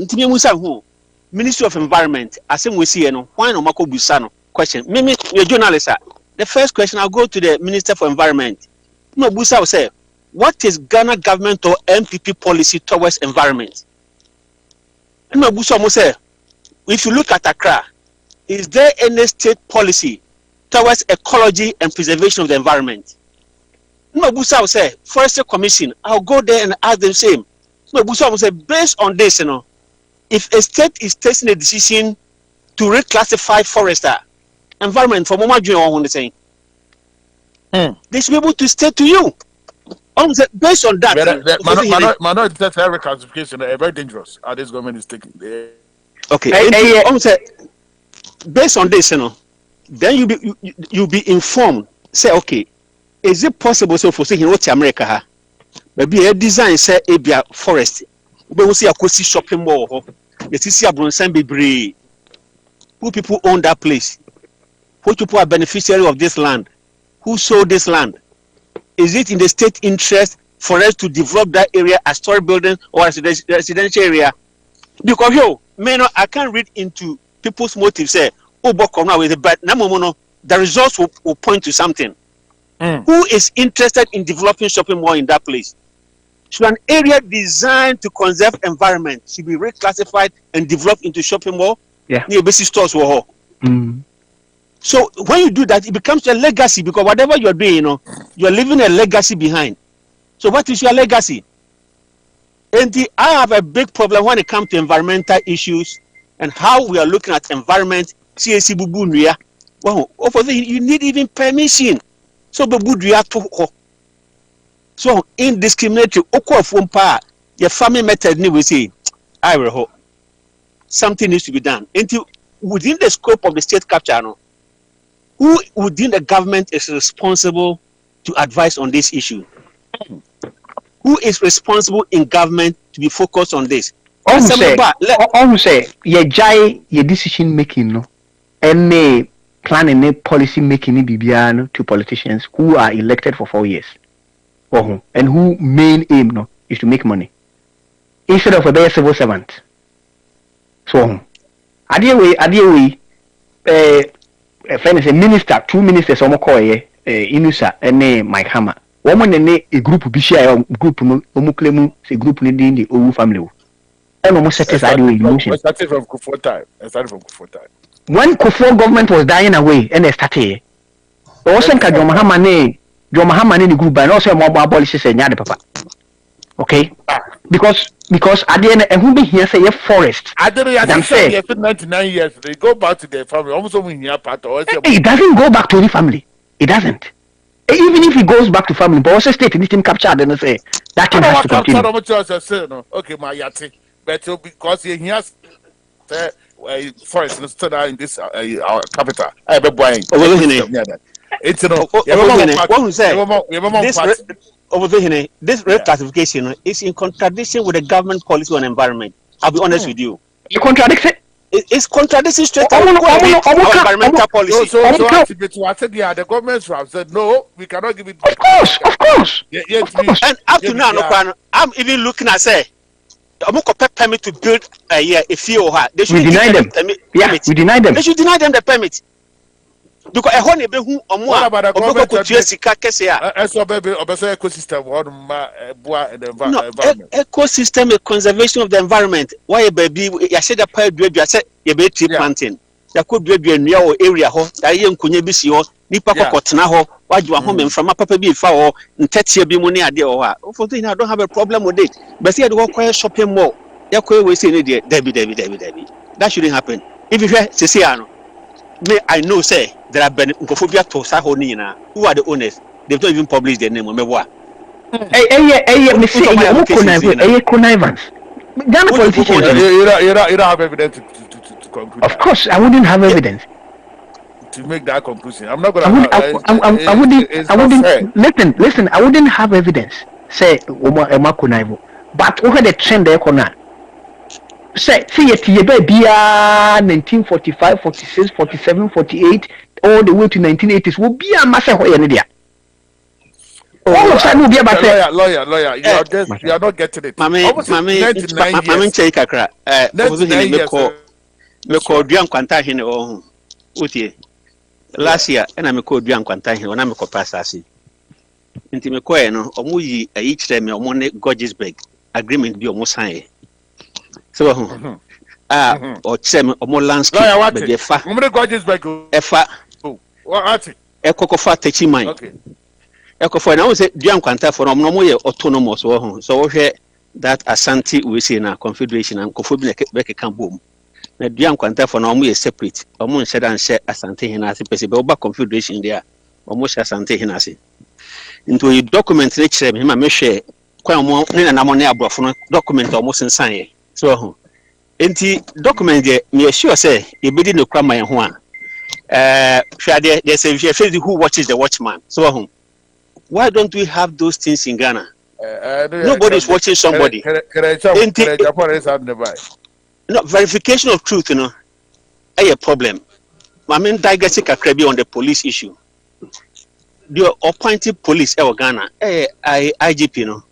Ministry of Environment, as we see, why no Mako Busano question? Mimi, your journalist, the first question I'll go to the Minister for Environment. No, Busa will say, what is Ghana government or MPP policy towards environment? No, Busa will say, if you look at Accra, is there any state policy towards ecology and preservation of the environment? No, Busa will say, Forestry Commission, I'll go there and ask them same. No, Busa will say, based on this, if a state is taking a decision to reclassify forester environment for Mama Junior on the saying, they should be able to state to you. Based on that, that's every classification very dangerous. How this government is taking. Okay, based on this, then you be informed. Say, okay, is it possible so for saying what America maybe a design say a be forest. We will see a cozy shopping mall. Let us see a Bronson Bebre. Who people own that place? Who people are beneficiary of this land? Who sold this land? Is it in the state interest for us to develop that area as storage building or as a residential area? Because I can't read into people's motives. Say, but the results will point to something. Who is interested in developing shopping mall in that place? So an area designed to conserve environment should be reclassified and developed into shopping mall. Near basic stores were. So when you do that, it becomes a legacy because whatever you're doing, you're leaving a legacy behind. So what is your legacy? And I have a big problem when it comes to environmental issues and how we are looking at environment. CAC bubunuya. Wow, you need even permission. So bubunuya to. So indiscriminately, your family method we say, I will hope something needs to be done. Until within the scope of the state capture, who within the government is responsible to advise on this issue? Who is responsible in government to be focused on this? Almost say your decision making, any planning, any policy making, to politicians who are elected for 4 years. And who main aim is to make money instead of a civil servant. So, a minister, 2 ministers, Inusa and Mike Hammer. Woman and a group be share group no claim a group in the OWU family. And almost satisfied with emotion. Started from Kufuor time. When Kufuor government was dying away and they started, also John Mahama in the group and also more abolishes and yada papa. Okay? Because at the end and who be here say a forest. I don't know say 99 years they go back to their family almost when here part or it doesn't go back to any family. It doesn't. Even if it goes back to family, but also state anything captured and say that can have to continue. Okay, my yati. But because he has forest stood out in this our capital. I be buying. It's this reclassification is in contradiction with the government policy on environment. I'll be honest with you. You contradict it? It's contradicting straight away environmental policy. So I said, the government have said no, we cannot give it. Of course. And up to now, I'm even looking at say, I'm going to permit to build a field. They should deny them. We deny them. They should deny them the permit. Because a honey be who or more about the government ecosystem conservation of the environment. Why baby I said the pipe I said you be tree planting. There could be a near area ho that you kunye bi si ho nipa kokotena ho waju ahome mframa papa bi fa ho ntetie bi mu ne ade ho ha. For thing I don't have a problem with it. But see I go quiet shopping mall. You go we say there Debbie. That shouldn't happen. If you say ano I know say there are Nkophobia to Sahonina. Who are the owners? They've not even published their name on Mewa. Connivance. Ghana politicians. You don't have evidence to conclude. Of course, I wouldn't have evidence to make that conclusion. I'm not gonna. I wouldn't. Listen. I wouldn't have evidence. Say Oma connive. But over the trend there, say yet ye be 1945, 46, 47, 48, all the way to 1980s will be a master where dia. All of sudden will be about lawyer. You are not getting it. Mami check kakra. Me call Duan Quanta Hene oh Utie. Last year, and I me call Duan Quanta Hene when I me call Passasi. Inti me call no omuyi each time me omone Gorgesburg agreement be almost high. So or chem omo landscape be fa. Omone Gorgesburg efa. What? Ekokofa techi mine. Okay. Ekofa na say Duan Quanta for no mo ye autonomous wo so wo hwe that Asante we say na confederation and kofo bi be kan bom. Na Duan Quanta for no mo ye separate. Omo nse dan share Asante Hinase pese be oba confederation there. Omo share Asante Hinase. Into a document na kire me ma me hwe kwa mo ne na mo ne abrofo no document omo sensan ye. So enti document there me sure say e be di no kwa man ho a there's a who watches the watchman. So why don't we have those things in Ghana? Nobody's watching somebody. No, verification of truth, you know, a problem. I mean, digressing on the police issue. The appointed police in Ghana, IGP, you know,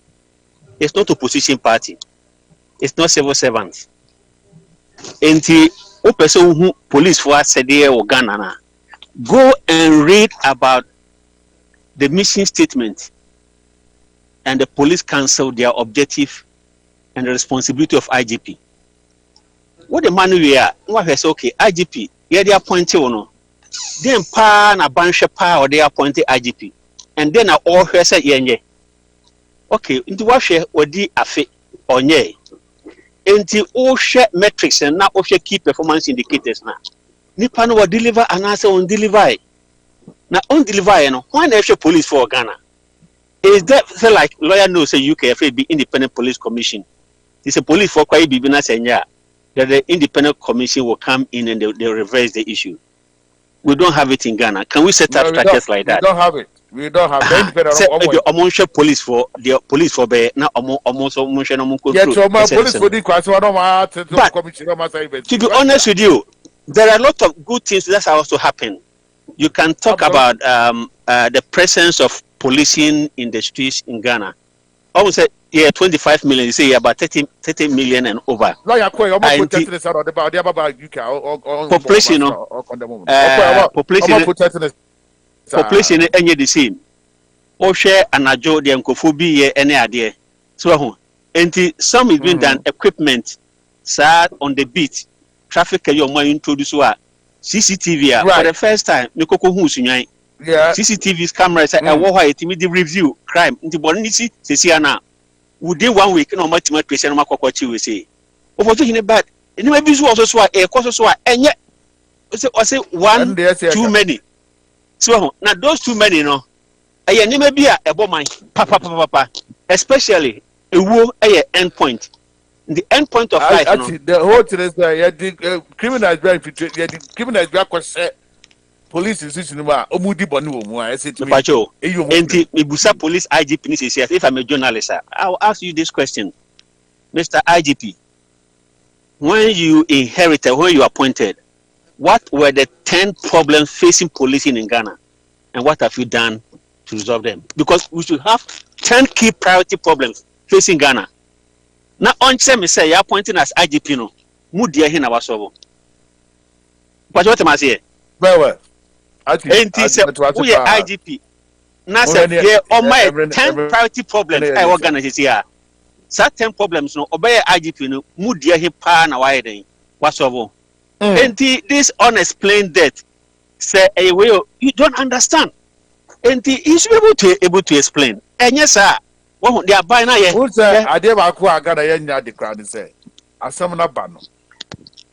it's not opposition party. It's not civil servants. And the person who police for said there or Ghana, go and read about the mission statement and the police council, their objective and the responsibility of IGP. What the man we are, what has okay, IGP, yeah, they appointed or no. Then pa na banche pa or they appointed IGP. And then all her say yenye. Okay, into what share or di afe or nye. Into all share metrics and now all share key performance indicators now. Nipa no will deliver and answer on deliver. Now on deliver, you know, why the police for Ghana? Is that so like lawyer knows say UKFA be independent police commission? It's a police for quite be na senya that the independent commission will come in and they reverse the issue. We don't have it in Ghana. Can we set up structures like that? We don't have it. We don't have the independent police for the police for be na almost control. Police for the to be honest with you, there are a lot of good things that are also happen. You can talk about the presence of policing in the streets in Ghana. I would say, yeah, 25 million. You say about 30 million and over. Population, population, any the same. Or share an ajo the uncophobia any idea. So, and some is being done equipment, sad on the beat. Traffic your mind introduce CCTV for the first time. Nikoko who's in CCTV's cameras I why it review crime into Bonisi Sisiana. Within 1 week, no much more Christian Makochi will say. OFOSUHENE bad. And you may be also a course and yet I say one too many. So now those too many, no. I may be a bomb, papa, especially a war end point. The end point of life. Actually, the whole thing is the criminal is very the criminal is very police institution omudi bonu omu I say to me Ibusa police IGP if I'm a journalist I'll ask you this question, Mr. IGP. When you inherited, when you appointed, what were the 10 problems facing policing in Ghana and what have you done to resolve them? Because we should have 10 key priority problems facing Ghana. Now on me say you're appointing as IGP no mudia hin awasobo. What am I saying? Well. IGP. Nasa here on my 10 priority problems I organize here. So 10 problems no obey IGP no mudia hin pa na why then wasobo. And this unexplained debt say you don't understand. And he should be able to explain. And yes sir. Well, they are buying now. I did my Ghana yenya the crowd say asamna bano.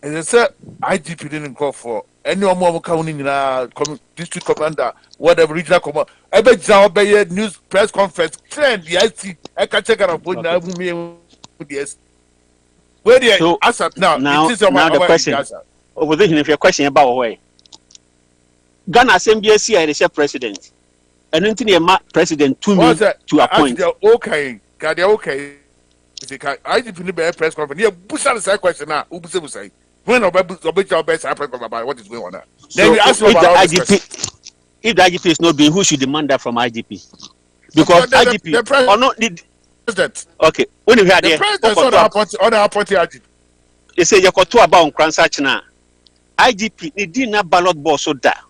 And they said IGP didn't call for any more county district commander, whatever regional commander. Every job by news press conference trend the IC I can check out put now yes. Where the asset now the question OFOSUHENE if your question about way. Ghana SMBC is the president. And until the president 2 minutes to appoint. Okay. IGP ni be press conference. Yeah, busa the question now. Ubuse. When obey best about what is going on now. Then we ask you about IGP. If the IGP is not being, who should demand that from IGP? Because IGP the president, or not the president. Okay, when you hear the president on the appointed IGP. They say you got to about Kransa na IGP. They did not ballot boss so that.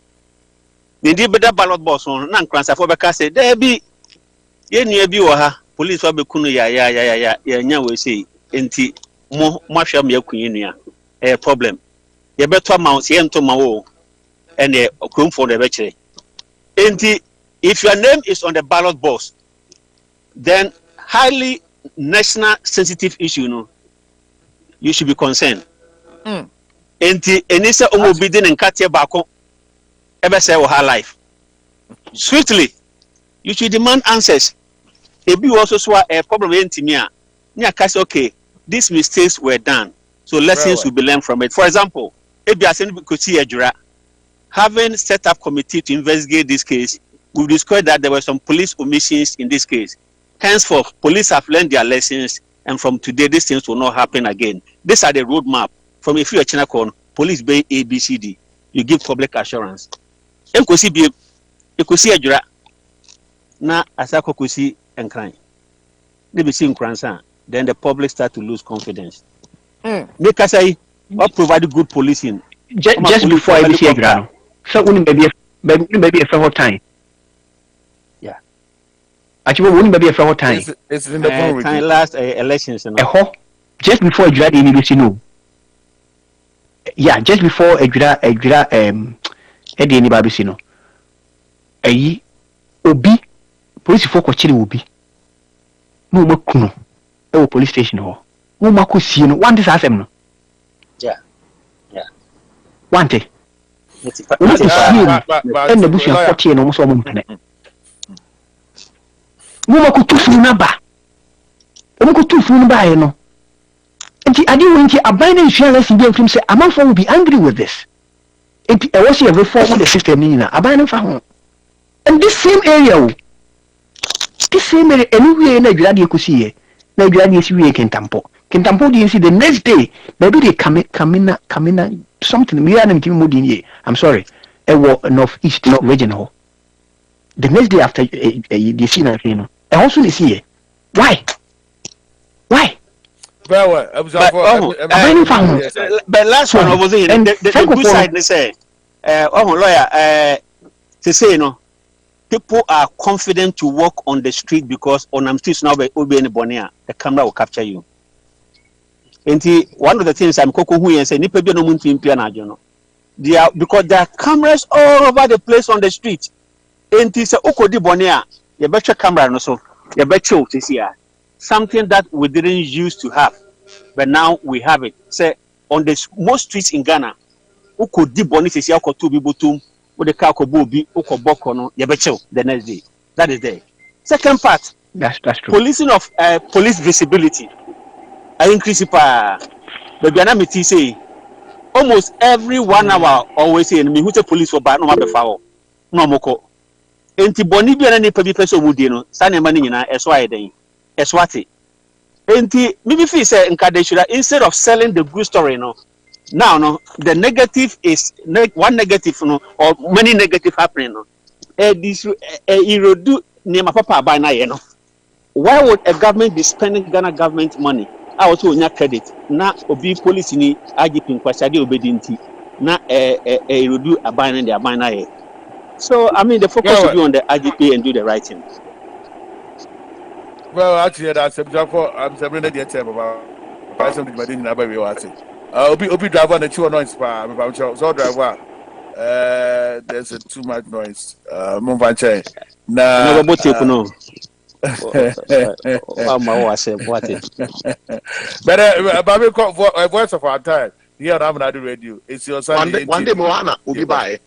They did better ballot boss on nan Kransa for because say there be ye near be oha police for be kunu ya nya we say enti mo hwam ya kunyi nua problem. You better amount ye nto mawo and krum for the betre. Enti if your name is on the ballot box, then highly national sensitive issue, you should be concerned. Enti enisa omo bidin nkate bako ebe say her life. Swiftly, you should demand answers. Ebi also saw a problem entimia. Nya kase okay, these mistakes were done. So lessons will be learned from it. For example, ebi asen Kosi Ejura having set up committee to investigate this case, we discovered that there were some police omissions in this case. Henceforth, police have learned their lessons, and from today, these things will not happen again. These are the roadmap. From if you are Chinakon, police bay ABCD, you give public assurance. Kosi Ejura, na asako Kosi and crime. They be seeing Kransa, then the public start to lose confidence. Make us say, what provide good policing? Just before ABC Ejura, so maybe a fair time. Yeah. Actually, wouldn't be a fair time. It's in the time last elections. Just before Ejura, the BBC no. Yeah, just before Ejura, Eddie ni BBC no. Obi, police for Kochiri Obi. No more kuno. Police station ho. No more kusi no. One this asem no. Yeah. One day. And the bush and 40 and almost almost. No could two full number. No could two full number, you know. And I didn't want to abandon insurance and him say, Amanfa will be angry with this. I was here reform of the system, Nina, abandon for home. And this same area, anywhere in Nigeria, you could see it. Nigeria is really Kentampo. Kentampo didn't see the next day, maybe they come in. Something me and him I'm sorry. Northeast regional. The next day after the scene I also see why? But last one over there, the good side they say lawyer to say people are confident to walk on the street because on them streets now be anybody the camera will capture you. And one of the things I'm cooking who and say nipa bi no muntu impia na adwo they are because there are cameras all over the place on the street. And say okodi bone a ye betwe camera no so ye betwe to see something that we didn't used to have, but now we have it. Say on the most streets in Ghana, okodi bone to see akoto bi botum wo de ka akobo obi okoboko no ye betwe the next day. That is there. Second part, that's true. Policing of police visibility. I increase it but we say almost every 1 hour always say me who say police for bad no ma be foul no moko enti boni bi na nipa bi pese omudi no sa na mani nyina eso ayeden eso ate enti me be feel say nka they should instead of selling the good story now the negative is one negative or many negative happening this erodu nema papa buy na ye no. Why would a government be spending Ghana government money? I also onya credit na obi police ni IGP nkwasiade obedinti na erodu aban na aban na ye. So I mean the focus should be on the IGP and do the right thing. Well, actually that's I'm celebrating the time about something but didn't about we want it. Obi driver na chiwo noise pa me so driver there's too much noise. Mo vanche na no go take no. But voice of our time here on Amana Radio. It's your Sunday. One day Moana will be by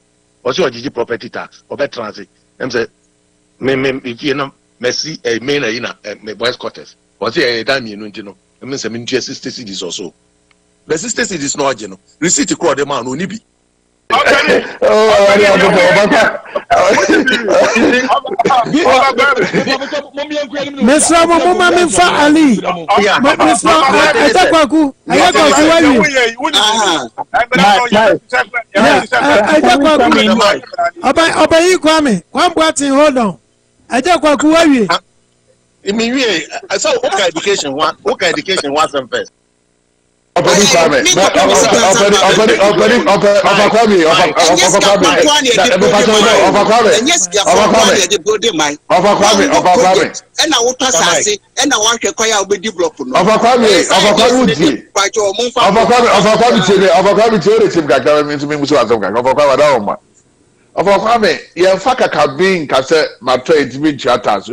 also GG property tax or better transit. I'm say Messi a main in boys quarters. Was here a dime you know. I mean some 60 cities or so. The 60 cities no receipt crowd the man only be. Mesra mama me fa Ali. Mesra Ajakwaku. Ajakwaku wawie. Obayi kwame. Kwambwati hold on. Ajakwaku wawie. Imiwie, so okay education one some first. Kwame, yɛmfa kakabin kasɛ matɔ edimi ntuatas.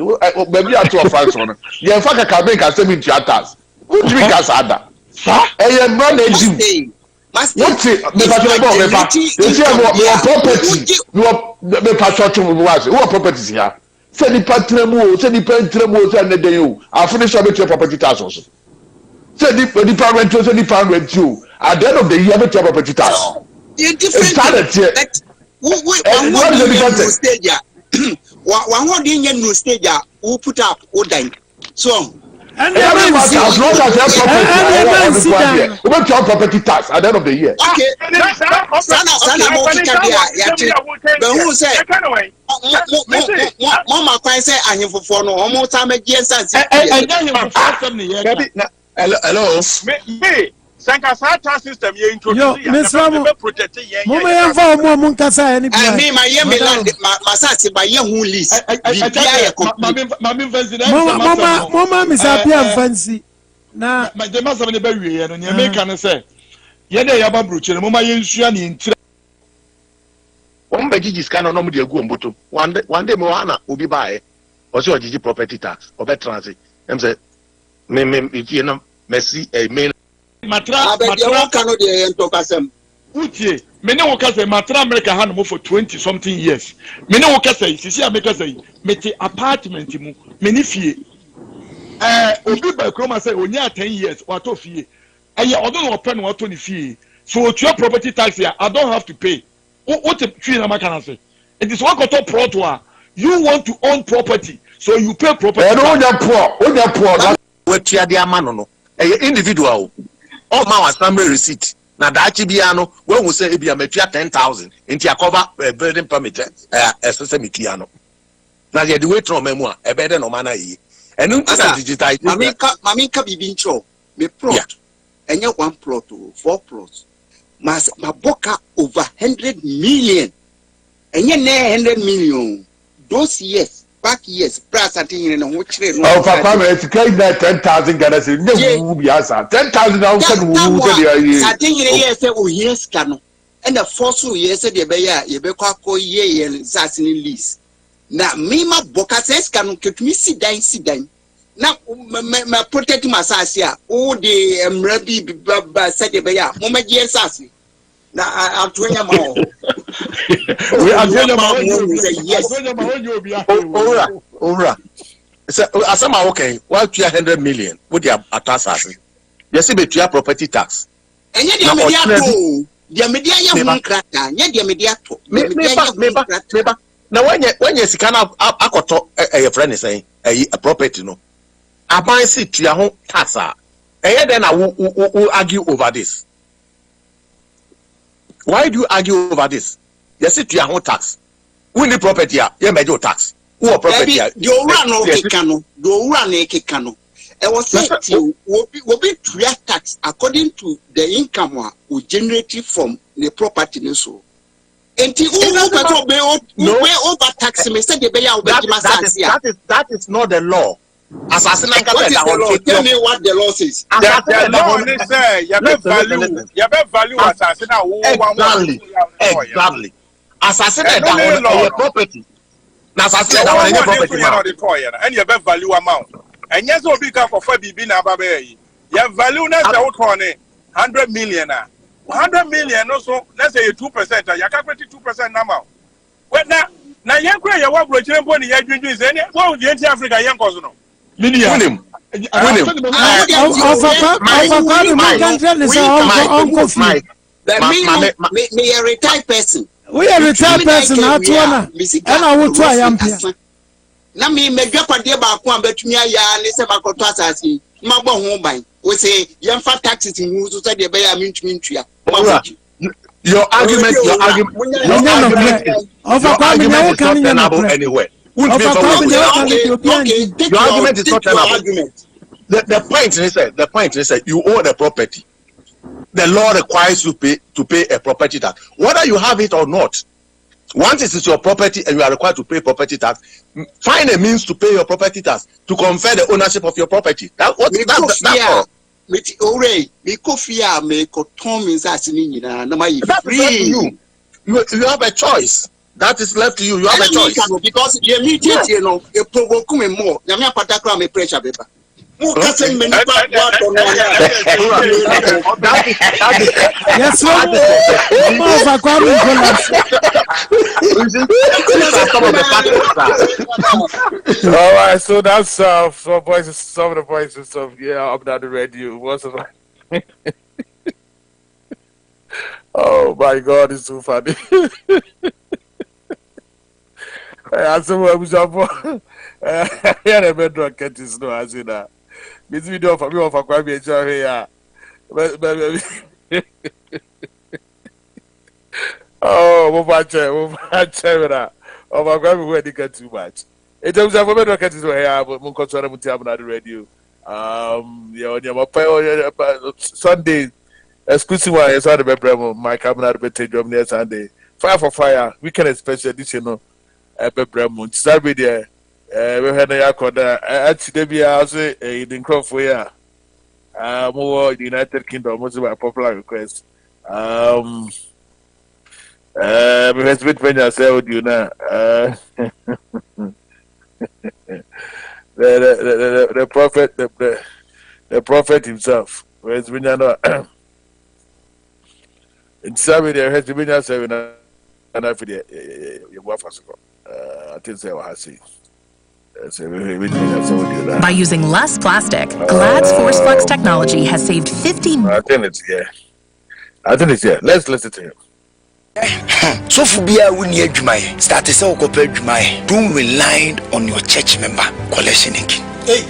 Baabi ato ɔfa so no. Yɛmfa kakabin kasɛ mi ntuatas. Wotumi kasa ada. Ɛyɛ mma na edim. Wote mepatɔ bɔ mepa. Esi ɛwɔ property. Mepatɔ to mu wase. Wo property ya. Sɛ nipa ntɛmu o, sɛ ne den o. Afuni sɔ bɛ property tax so. Sɛ nipa rent o, sɛ nipa rent o. At the end of the year bɛ property tax. It's started here. One new stage, who put up, who dying. So, and as long as property tax at the end of the year. Okay, who said, Mama, I say, I have for no almost time again. Hello, me. Sankasa system you introduce protect Matra Utie, many workers say Matra America had for 20 something years. Many workers say, see, America say, mete apartment, many fee. Obi by Chroma say, when you are 10 years, what of fee? I don't open what 20 fee. So, to your property tax here, I don't have to pay. What a tree in America say? It is one quarter pro to you want to own property, so you pay property. Poor. What you are the man, individual. All my summary receipt. Now that Chibiano, when we say Ibia Metia 10,000 into a cover building permit, SSM Kiano. Now you do it from memoir, a better no manner. And you can digitize Mamika Bibincho, me plot, and you 1 plot to 4 plots. Maboka over 100 million, and you 100 million. Those years. Back years, plus I think in which way. Oh, Papa, it's kind that 10,000 Ghana. No, yes, 10,000 outside. I think in a year, say, oh, yes, cano. And the fossil years, the Baya, Yebeko, ye, and Sassin lease. Now, Mima Boca says, can me sit down. Now, my protect my Sassia, oh, the Mrabi said the Baya, Moma, yes, Sassy. Now, I'm 20 more. Ora. So, asama okay. Why 200 million? What they are taxing? You see, be your property tax. And yet, the media, now, when you see kind of a friend is saying a property, no, I buy sit to your home tax. And then I will argue over this. Why do you argue over this? You sit to your home tax. Win the property, you major tax. Who property? Do run a cano. I was said will be tax according to the income we generated from the property. So, and over tax me said that is not the law. Assassin, tell me what the law says. The law say you value assassin. Exactly. Assassin that property. Now assassin that property. And you value amount. And yes, will be for BB na baby. You value na say what 100 million. 100 million also. Let's say 2%. You calculate 2% number. But now you create your work. You're going to use any. What would you Africa young cause no? William. me a retired person. We are retired person na tuona. Ena wo to ayampia. Na me medwapa de ba ko ambetumi aya ne se makoto asasi. Magbo ho ban. We say yemfa taxes in so say de be ya mintumi ntua. Your argument is not tenable anywhere. Your argument is not tenable. The point is that you own a property. The law requires you to pay a property tax, whether you have it or not. Once it is your property and you are required to pay property tax, find a means to pay your property tax to confer the ownership of your property. That's all. That's left to you. You have a choice. That is left to you. You have a choice. Because you immediately, you know, you provoke me more. You have a me pressure paper. Yes, all right, so that's some voices, some of the voices of up down the radio. What's it like? Oh my God, it's so funny. I said, "What was up?" Yeah, the bedroom cat is no as in that. This video for me of a crabby here. Oh, what about you? Oh, my God, we didn't get too much. In terms of women, I can't say, but Munkotra Mutiam on the radio. Sunday, exclusive one, I saw the Bebremo, my cabinet betting drum near Sunday. Fire for fire, weekend special edition of Bebremo. Saturday, we had a yakoda at Debia, in Crawford, more United Kingdom, most of my popular request. Because with when I say you know, the prophet, the prophet himself. Whereas when you know, in Saturday there has been a 7 and I feel you go for I think say what I see. By using less plastic, Glad's Force Flex technology has saved 50. I think it's here. Let's listen to him. So for be a win year Jumai, start to sell copper Jumai. Don't rely on your church member collection. Hey,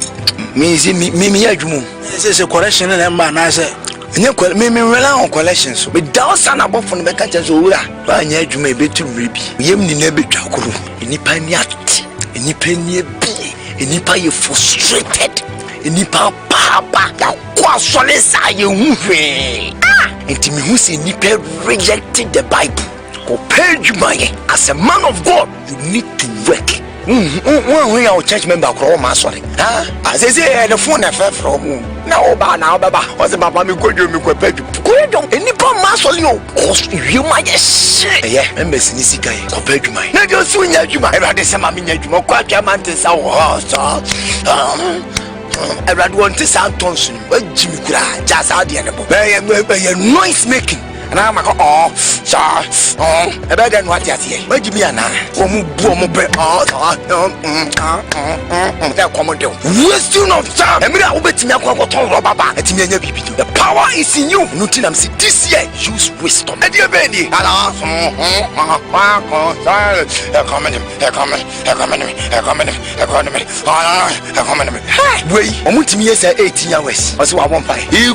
me Jumu. This is a collection and I say, me rely on collections. But down son above from the catchers over. But you may be too rippy. Yem ni never chakuru. Any paniat, any penny be, any pay frustrated, any papa, quite solace are you moving. And to me who say Nipe rejected the Bible. Compared as a man of God, you need to work. When our church member call my sorry. As I say, the phone affair from now, Baba, was a Baba, me go to me, go don't any poor masolio, cost you might say, yeah, members in this guy, compared to my. Now just swing at you, my rather some amino, quite a man to sound. I want to sound Thompson, but Jimmy Cry, just out the animal. Noise making. And I'm like, oh, sir, better than what you're here. Where give me an eye? Wasting of time. I mean, I'll bet me the power is in you. Nothing I'm saying this year. Use wisdom. And you're ready. Wait, I'm with me as 18 hours. That's what I want by. You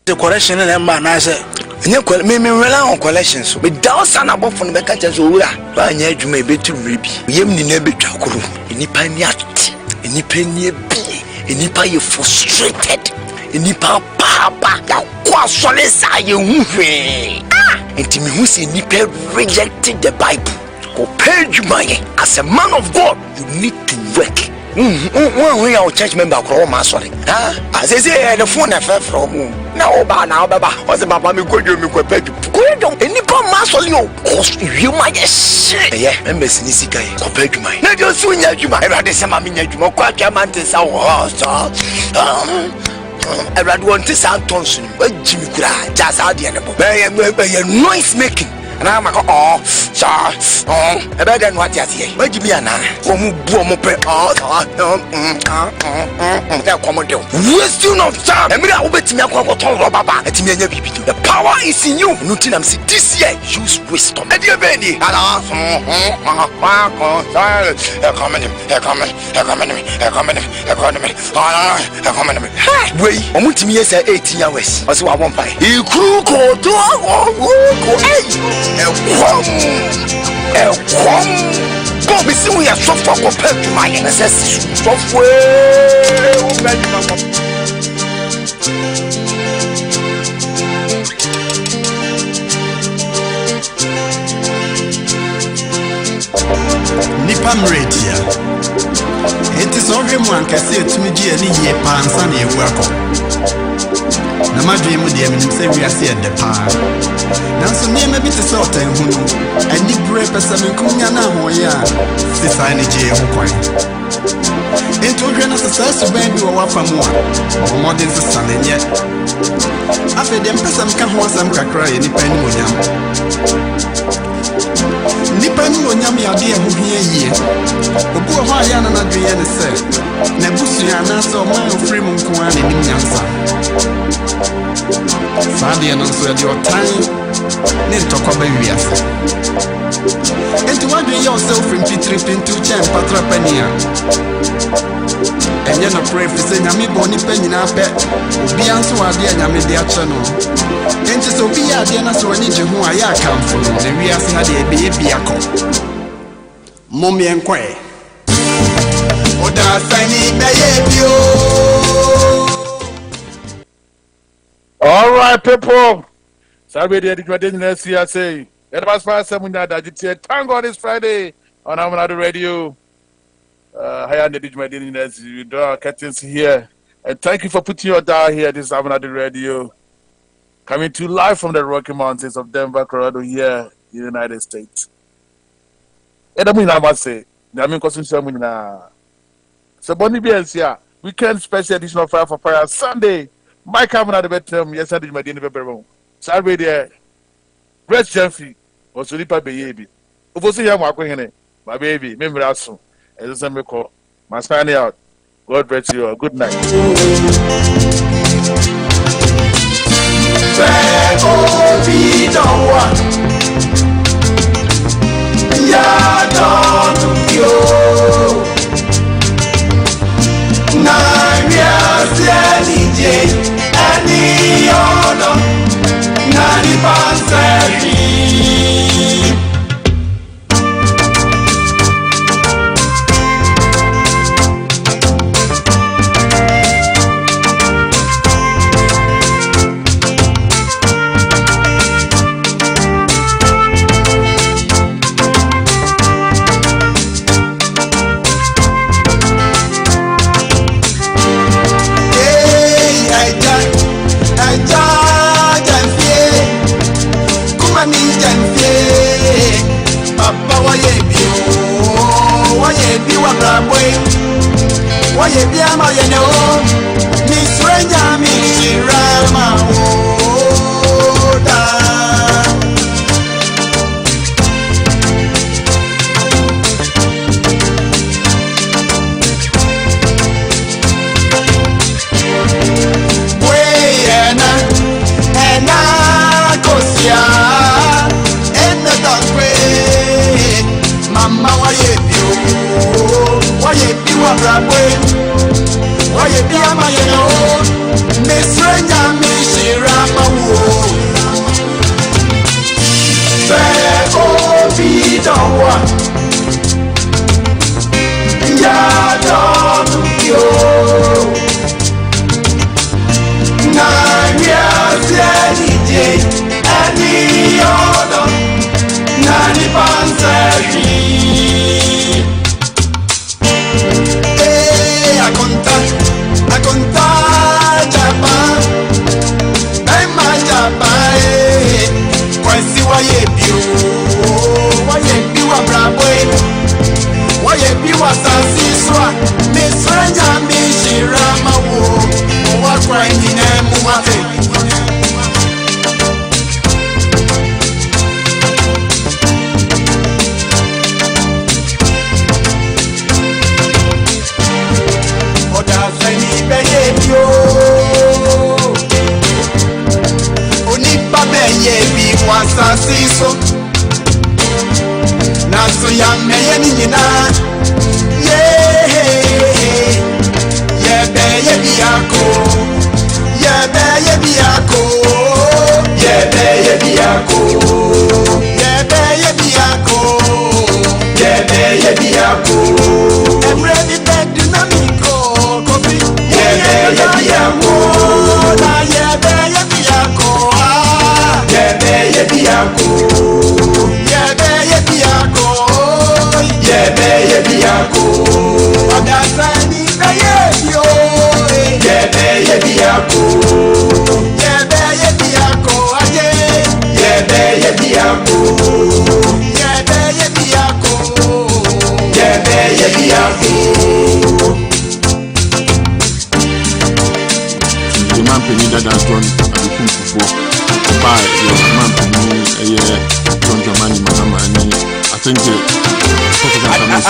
the correction and man, I said, me rely on collections. But down son above from the catchers over. But you may be too rippy. Yem ni never chakuru. Any paniat, any penny be, any pay frustrated, any papa, quite solace are you moving. And to me who say Nipe rejected the Bible. Compared you as a man of God, you need to work. When our church member call my sorry. As I say, the phone affair from now, Baba, was a Baba, me go to me, go don't any poor masolio, cost you might say, yeah, members in this guy, compared to mine. Now just swing at you, my rather some amino, quite a man to sound. I rather want to sound Thompson, but Jimmy Cry, just out the animal. By noise making. and I'm like, oh, sir, oh, I better not yet. Where do you be now? Wasting of time. I mean, I will bet me the power is in you. Nothing see this year. Use wisdom. And you Benny. Wait, I'm going to me 18 hours. What's what I want by? You crew go do God be see we are soft compared to my necessities. Software. Nipa mredia. It is only one can say to me, dear, ye pants and ye welcome. No matter you, dear, say we are seeing the power. Now, so near maybe to sort and who and you break a seven kunyana, this I need you. It will grant us a sense of baby or what from more than the sun and yet. After them, some can want some cry any penny with them. Nipa ni onyam ya de ho hia yie obu ho aya na nadwe ne se na busu ya na so ma ofri mu nko a ne nim nyansa saade no so de otan ne ntokwa ba wiase enti wadwe yourself in pitri pintu chen patra pania enye no pray for say nyame bo ni panyina pe obi anso ade nyame de ache no enti so bi ya de na so ani je ho aya kamfo no ne wiase na de ebe bia ko mom yen kwae oda sani beye bio. All right, people. Saturday, the I say. It was fast. Thank God it's Friday on AMOAKOHENE Radio. Higher the Digimadinas, you draw curtains here. And thank you for putting your dial here. This is AMOAKOHENE Radio. Coming to you live from the Rocky Mountains of Denver, Colorado, here in the United States. And I mean, I must say, I mean, because so Bonnie Biels here. Weekend special edition of Fire for Prayer Sunday. My coming at the bedroom, yes, I did my dinner bedroom. Saturday there. Rest Jeffrey was to Lipa baby. AMOAKOHENE, my baby, remember that soon. As I call, my signing out. God bless you. Good night. so na so yam me ye ni na ye be ye biako ye be ye biako ye be ye biako ye be ye biako ye be ye biako emre bi be dynamico kobi ye be ye biako na ye be ye biako ye be ye biako ye be ye biako ye be ye biako odasani be ye bio ye be ye biako ye be ye biako aye ye be ye biako ye be ye biako ye be ye biako the man penny that has done at the king before by your man penny John Germany Mahama and I think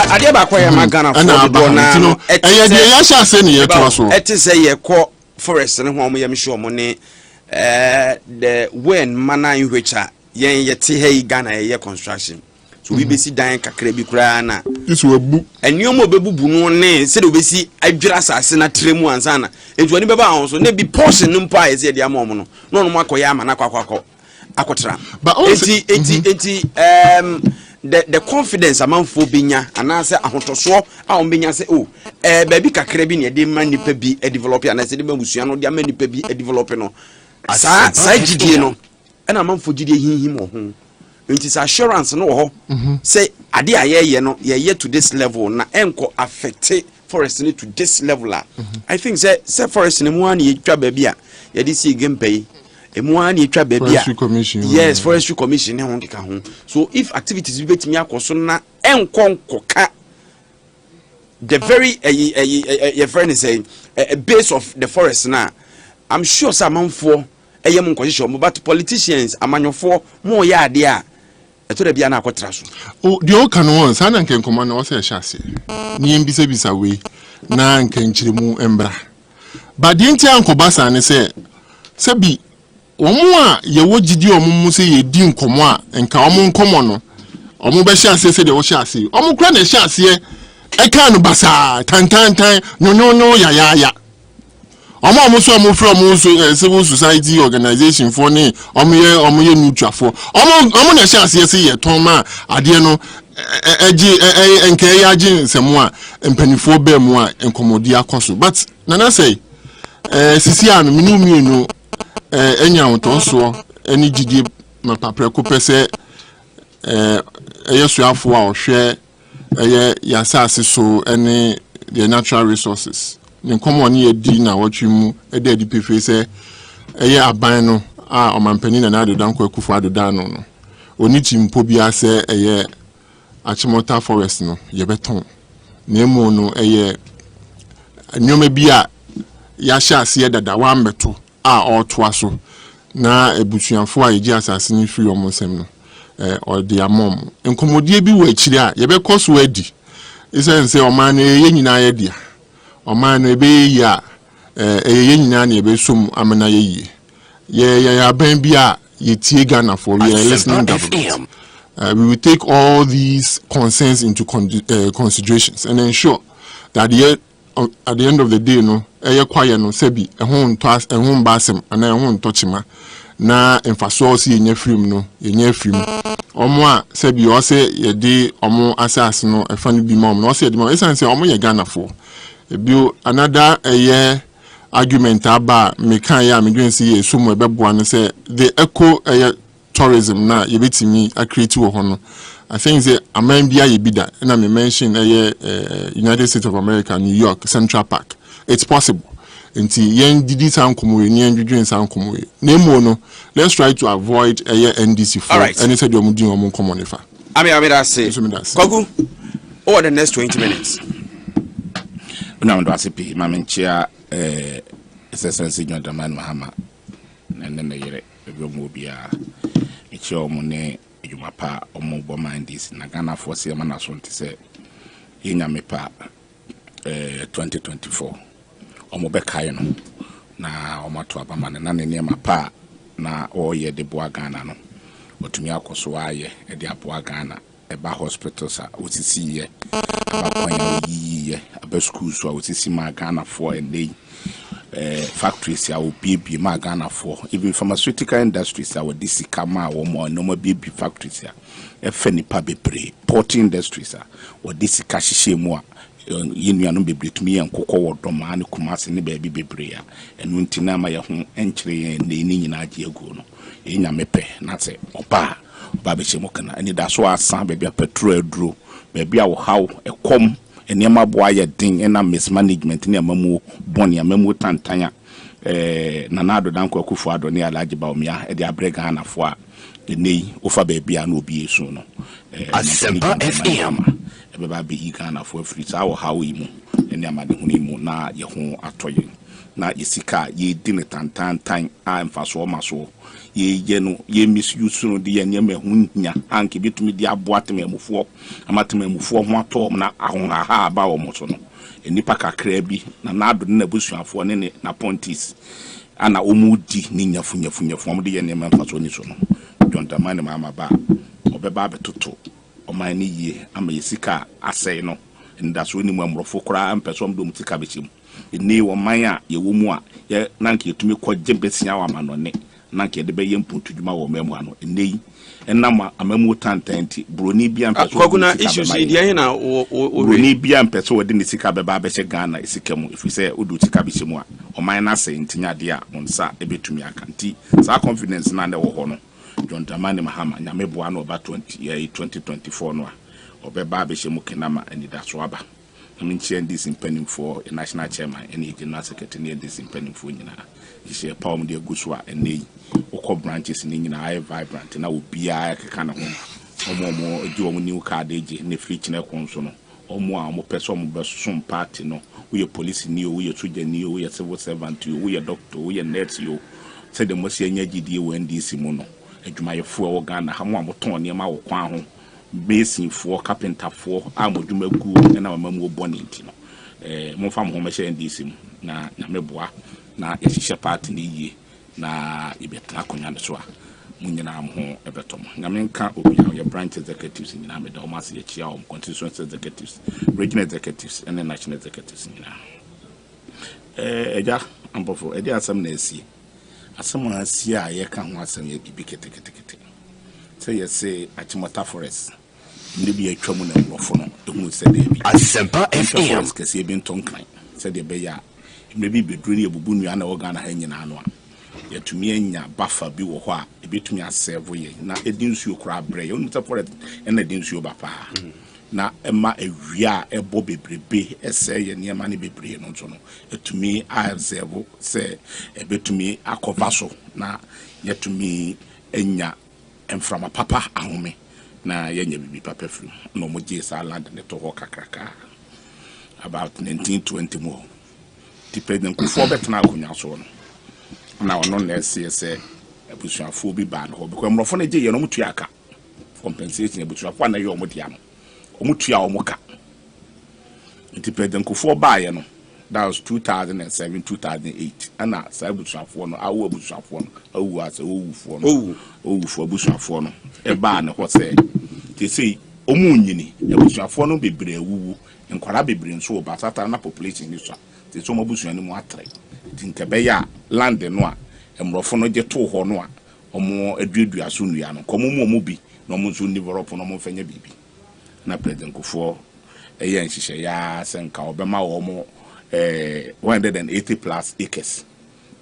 I did back where my Ghana for the door now. It is a call forest and home. I'm sure money the when manner in which yen yet hey Ghana a construction. So we be see dying kakrebi krana. This will book and you mo bebu no ne said we see I dress as in a tremu and sana. It will never also ne be portion numpa is the amono. No makoyama na kwako akotra. But 80 the confidence among Fobinya and answer ahotoso a ombenya say oh baby kakra bi ne de man nipa bi e develop and I say de mabusuano de man nipa bi e develop no sa gidie no and among fogidie him ho nti sa assurance no ho say ade ayeye no ye to this level na enko affect forest to this level I think say forest ne mu an ye twa ba bi a ye de see gempe Forestry Commission. Yes, Forestry Commission. So if activities be to me na enkonkoka the very your friend is saying a base of the forest now. I'm sure some for a position, but politicians amanyofo more ya dia. To the biana kotraso. Oh, the old can once and can command also a chassis. Ni bisa we na nkenchirimu embra. But the entire Kobasa and say Sabi Omwa ye wojidi omumu se ye di nkomo a enka omu nkomo no omu be hye ase se de wo hye ase omu kra na hye ase e ka no basa tan no ya omu so omu from civil society organization for ni omu ye neutral for omu na hye ase se ye ton ma ade no eji enka ya agi nsemu a empanifo be mu a enkomodi akoso but nana say sisi anu minu enya utonso eni gidie mapapre ko pese yesuafo a ohwe yasase so eni the natural resources ne komo ne yedi na wotwemu ede adi pefe se aban no a omampani na adodan ko akufo adodan no oni timpo bia se achimota forest no yebeton na emu no nyoma bia ya sha ase dada wa mbeto or twaso na ebusuanfo a yeji asase ni free omonsem no or their mom enkomodie bi wa akiri a ye be koso adi isense oman no ye nyina ye dia oman no ebe yi a ye nyina na ebe som amana ye ya ban bi a ye tie Ghana for we are listening government. We will take all these concerns into considerations and ensure that at the end of the day no quiet no sebi ehun basem ana ehun tochima na emfaso si yenye film no yenye film omo a sebi o se ye de omo asas no efa no bi mom no se de mom esan se omo ye Ghana for ebio another argument aba me kan ya me dwen se ye sumo ebeboa no se the eco tourism na ye betimi a create wo ho no I think the Amambia Yibida, and I mentioned United States of America, New York, Central Park. It's possible. Until yen did sound community, yen did sound community. Name let's try to avoid a NDC for and it's a doing on common if I mean, I say, Kogu, over the next 20 minutes. No, that's a P. Maminchia, it's a sense in your man Mahama, and then the room will be a it's your money. You mapa omo bo mind this na Ghana for say man asonti say yenya mepa 2024 omo be kai no na omo to abama na ne mapa na o ye de bo Ghana no otumi akoso aye e de aboa Ghana eba hospitals a osisi ye aba kwan ye aba schools a osisi ma Ghana for ene factories a obibi ma Ghana for even pharmaceutical industries a wodi sika ma wo mo no ma bibi factories a efe nipa bebre port industries a wodi sika hihye mu a yenuanom bebre tumi ye nkokɔ wodoma ne kumase ne baabi bebre a enu ntina ma ye ho enkyere ye ne nyina age agu no enya mepe na se oba be chemo kana ani da so asan baabi a petrol aduro baabi a wo haw ekom enema boa ye din ena mismanagement ne amamu boni amamu tantanya na nado danko akufu ado ne alaje ba omia e de abrega hanafo a nei ofa baabi a na obi esu no Asempa FM e ba be igana for free sa wo haw yi mu ene amade huni mu na ye ho atoye na yesika ye din tantantan a mfaso maso ye no ye misuse no de ye nyama hunya anke bitumi de aboatema amufo amatema amufo ho ato na ahohaha ba wo moso no enipa kakra bi na nado na busuafo ne na pontis ana omudi ni nyafu mo de ye nyama mfaso ni so no jontamane mama ba obeba betoto omani ye ama yesika asai no ndaso ni mu amrofo kra ampeso mdo mutika bechim ni wo man a ye wo mu a ye nanke yetumi ko jembesia wa manone nanke de be ye mpuntu djuma wo memu ano nei enama amamu tantanti broni bia mpeso kwaguna issues dia he na broni bia mpeso wodi ni sika beba be Ghana isika mu if say odu sika bechim a oman na say ntinya de a onsa ebetumi akanti sa confidence na de wo ho no John Dramani Mahama nyameboa no ba 2024 no a obeba abehye kenama ani da so aba nche ndis impenim for a national chairman any general secretary ndis impenim for nyina ihe pawm de aguso a ene okọ branches ni nyina I vibrant na obia keka na ho omo edi omo new card eje ne free chine konso no omo a omo pese omo besom party no we police ni o we soja ni o we civil servant o we doctor we nurse o se de mo se anya gidie we ndis mu no adwumayefo a wo Ghana ha mo amoton ne ma wo kwan ho basin for carpenter for amodwuma gu na mama mu oboni nti no mo fa mo ho mehye ndisi mu na meboa na yehye party ne yie na ibetra konya ne so a munyina mo ho ebetom nyamenka obi a ye branch executives nyina me da o mase ye chia o constituency executives regional executives and national executives nyina eja ambofo edi asem na esi asem asi a ye ka ho asem ye bibi ketekete say yes say Achimota Forest ndibi atwamu na nrofo no ehunu se de bi Asempa FM kase bi ntonkan se de be ya mmebi beduru ne ebubu nua na Ghana ha nyina ano a yatumi anya bafa bi wo ho a ebetumi aserve ye na edinsuo kura bre ye nta forest na edinsuo ba pa na ema ewia ebo bebrebe ese ye niema ne bebre no nso no etumi aserve se ebetumi akova so na yatumi enya emframa papa ahome na yenya bibi papa fru no mo je sa land ne to ho kakraka about 1920 mo the president ku for betna akunya so no na ono na ese abusuafo bi ba no because mrofo na je ye no mutu aka compensation abusuafo na ye omo dia no omutu ya omo ka the president ku for ba ye no that was 2007 2008 ana sa abusuafo no awu abusuafo no awu ase owufo no owufo abusuafo no e ba ne ho se te sei omu nyini abusuafo no bebre awuwu nkwara bebre nso ba tata na population ni so te so mabusuani mu atre tinkebe ya land no a emrofo no je to ho no a omo aduadua so nua no komo mu bi na omo so develop no omo fanya bibi na president kufo eya nhihye ya senka obema wo mo 180 plus acres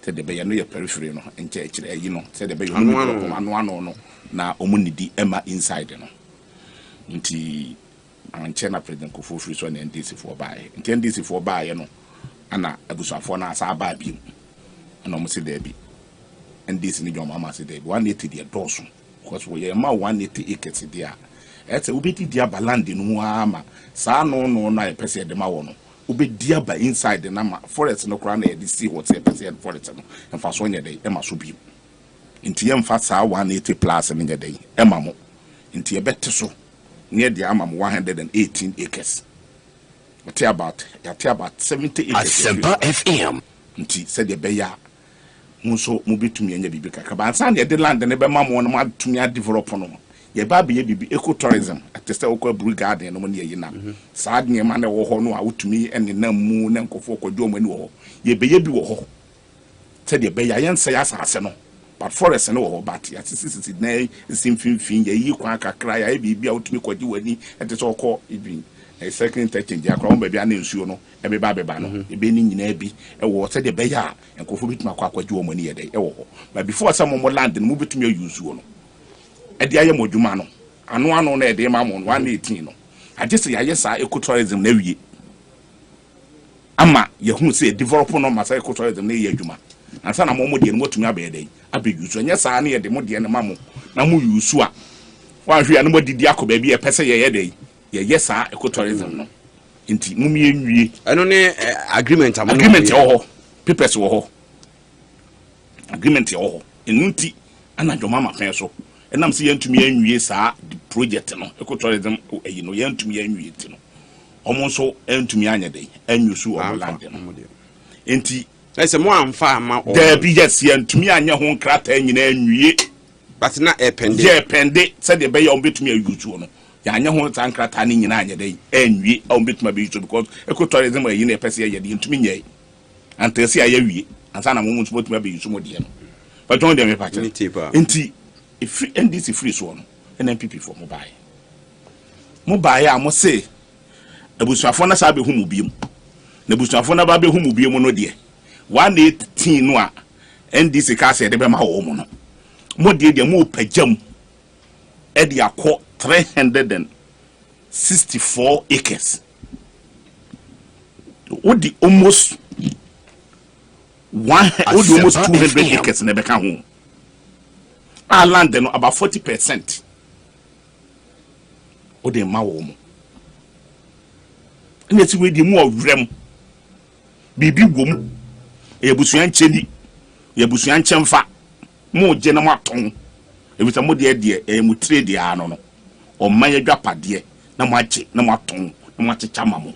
te de be ya no ye periphery no enche ekire ayi no te de be yo no na omunidi ema inside no nti anche na president kufo free so na ndc for buy nti ndc for buy no ana abusafo na asa ba bi na omo se de bi ndc ni joma ma se de bi 180 de doso because we ma 180 acres dia ete ubeti dia balandi no ama sa no na pese de ma wo no ubedia ba inside na ma forest no kra na e see what say pese forest no emfa so nya dey e ma so bi nti ye mfa sa 180 plus ne nya dey e ma mo nti e bette so near the ama 118 acres about 70 acres Asempa FM nti said the beya Muso mubitumi enya bibi kaka. But ansa de land ne be ma mo no matumi a develop no. Ye ba be ye bibi ecotourism. Atese okwa brew garden no ne ye nam. Saa de ma na wo ho no a wotumi ene nam mu na nkofo kwadwo mo ani wo ho. Ye be ye bi wo ho. Se de be ya yense ya asase no. But forest no wo but ya sisi na simfimfin ye yi kwa kakra ya bibi a wotumi kwaji wani atese okọ ibi. A second touching the across baby and nsuo no e be ba no e be ni nyina bi e wo se de be ya enkofo bituma kwa kwaju omani ye dey e wo ho but before some more land no bituma use no e de ayem odwuma no ano na e de ma mo 118 no agese ya yesa ecotourism na wie ama ye hu se develop no ma sa ecotourism na ye adwuma ansa na mo de no motumi abe dey abe use nya sa na ye de mo de na ma mo na mo use a wa hwe na mo didi akoba bi e pese ye dey yes sir ecotourism no inti mumie nwie eno ne agreement ho papers ho agreement ho enunti anadwoma ma pen so enam se yantumi anwie saa the project no ecotourism eyi no yantumi anwie ti no omo so antumi anya dey anyusu o land no inti ese mo amfa ma o there be yes yantumi anya ho nkrata nyina anwie but na epende se de be ya ombetumi ayusu no ya nya ho tankrata ni nyina anya dey enwie ombetuma be yusu because ecotourism eyi na pese ya de ntumi nyai antesi ya wie ansa na mo ntuma tuma be yusu mo de no but on dem pa nti if NDC free so no NPP for mobile a mo say abusuafo na sa be hu mu biem na abusuafo na ba be hu mu biem no de 118 no a NDC ka say de be ma wo mo no mo de mo pagam e de akọ 364 acres. What the almost 200 acres in the back home. Our land then about 40%. What the mawo. And it's with the more rem. Bibi wom. Ebusuan cheni. Ebusuan chemfa. Mo jenama ton. Every more dear mu trade the ano. O manya dwapade na mache na maton na mache chama mo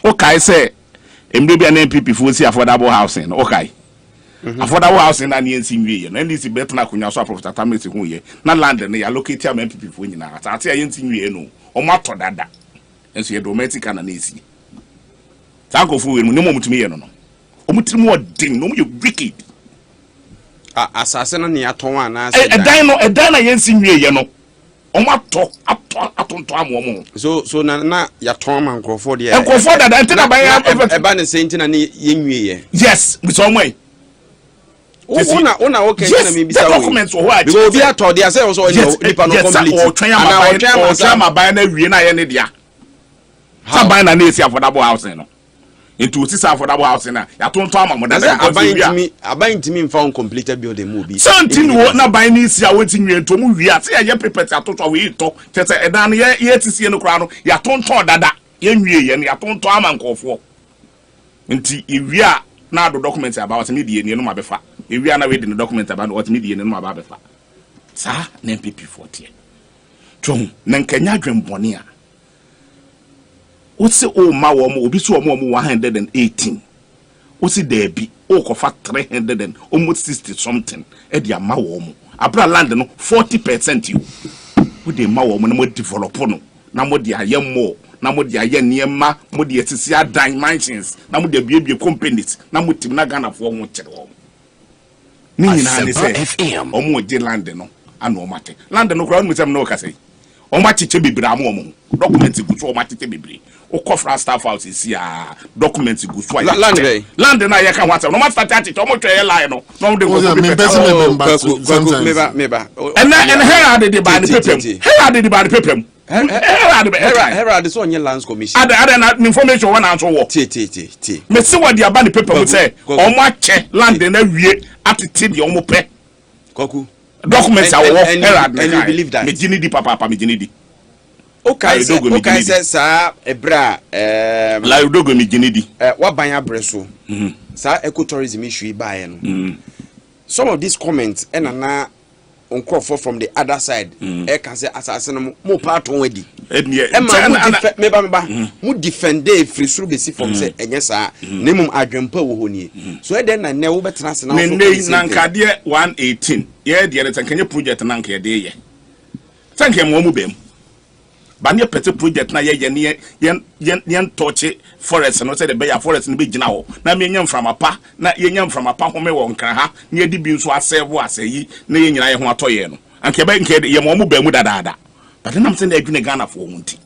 okay say embe na NPP fo si affordable housing okay affordable housing na ne nsi nwie no ndisi bet na kunya so professor Tamesi hu ye na land na ya locate am NPP fo nyina ate ya nsi nwie no o mato dada enso ye domestic na esi tanko fo we mu ne mo mutumi ye no o mutiri mo odin no mo ye wicked asase na ne aton ana edan na ye nsi nwie ye no omato atonto amomo so na ya ton man croford ye croford da ntina ban ya eba ne se ntina ne yenwie ye yes with some way una okay na me bisa we documents wo ha because obi atọ dia say also nipa no complete o twen ama ban na wie na ye ne dia sa ban na esi affordable housing no into sisa affordable housing na ya tonto amamo da aban ntimi mfa on completed building mu bi something wo na ban ni sia won tinwe to mu wi ate ya paper ti atoto we to tete edan no ye tisie no kra no ya tonto dada ye nwie ye no ya tonto amankofo nti ewia na do document about me die ni no mabefa ewia na we di no document about what me die ni no mabefa sa na MPP 40 twon na nkanya dwembone a What's all my woman will be so more 118. What's it there be? Oh, for 300 and almost 60 something. Edia ma woman. Abra land no 40% you. With the ma woman more develop no. Na mo dia ye more. Na mo dia ye niema. Mo dia tisia dimensions. Na mo dia baby companies. Na mo tim na Ghana for mo chere wo. Ni nyina ni say omo di land no. Ano o mate. Land no kra no sem no ka say. O ma chiche bibira amomo. Documents go so o ma chiche bibira. O kofra staff house is ya documents go so land na ya kan wata no ma start at o mo twa line no no dey go be person meba and here are the bad paper here are the bad paper Herald so onye lands commission ada na information one answer wo me see what the bad paper we say o mo che land na wie atete de o mo pe kwaku documents are Herald and you believe that me jini di papa me jini di okay sa ebra la udogo mi jinidi wa ban abreso sa ecotourism issue bae no some of these comments na uncroft from the other side. Can say assassin more part on wedi. Mu defend free through the from say yes nemum adwempa wo honi. So then na ne wo betra se na so. Nankade 118. Yeah, the other can you project nanka dey. Thank you mo bem. But near petty project na yen touch forest no say the bay forest no be gina ho. Na me nyam from apa na yenyam from apa home won kan ha na di bi nso asevo asayi na ye nyina ye ho atoye no. Anke ba nke ye mo ba mu dadaada. But then I'm saying adwene Ghana for wonti.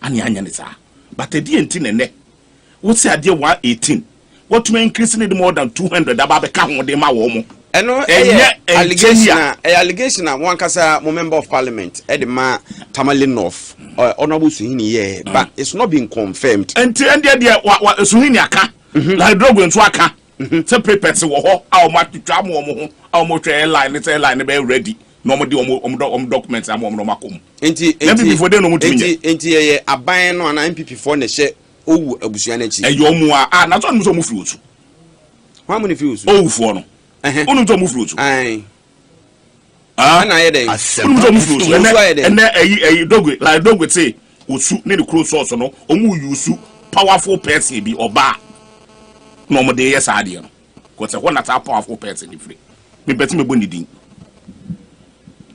Ani anya ne saa. But edi enti ne what say ade 118. What to increase need more than 200 aba be ka ho de ma wo mo. Eno allegation one kasa member of parliament Edema Tamale North honorable Suhini but it's not been confirmed. And there Suhini aka like drogo nso aka say papers wo ho a o ma twam wo mo ho a o mo twa line be ready no mo de documents am no makom enti before dey no mo tunya enti aban no ana MPP for na hye owu abusua na chi eyo mu a na so no so mo firi otu wa mo ne firi otu owu fo no unu to mo firi otu na yede unu to mo firi otu and ayi dogo like dogo say osu ne the close source no omu use powerful person bi oba no mo de yes ade no ko say one that powerful person ni free me beti me boni din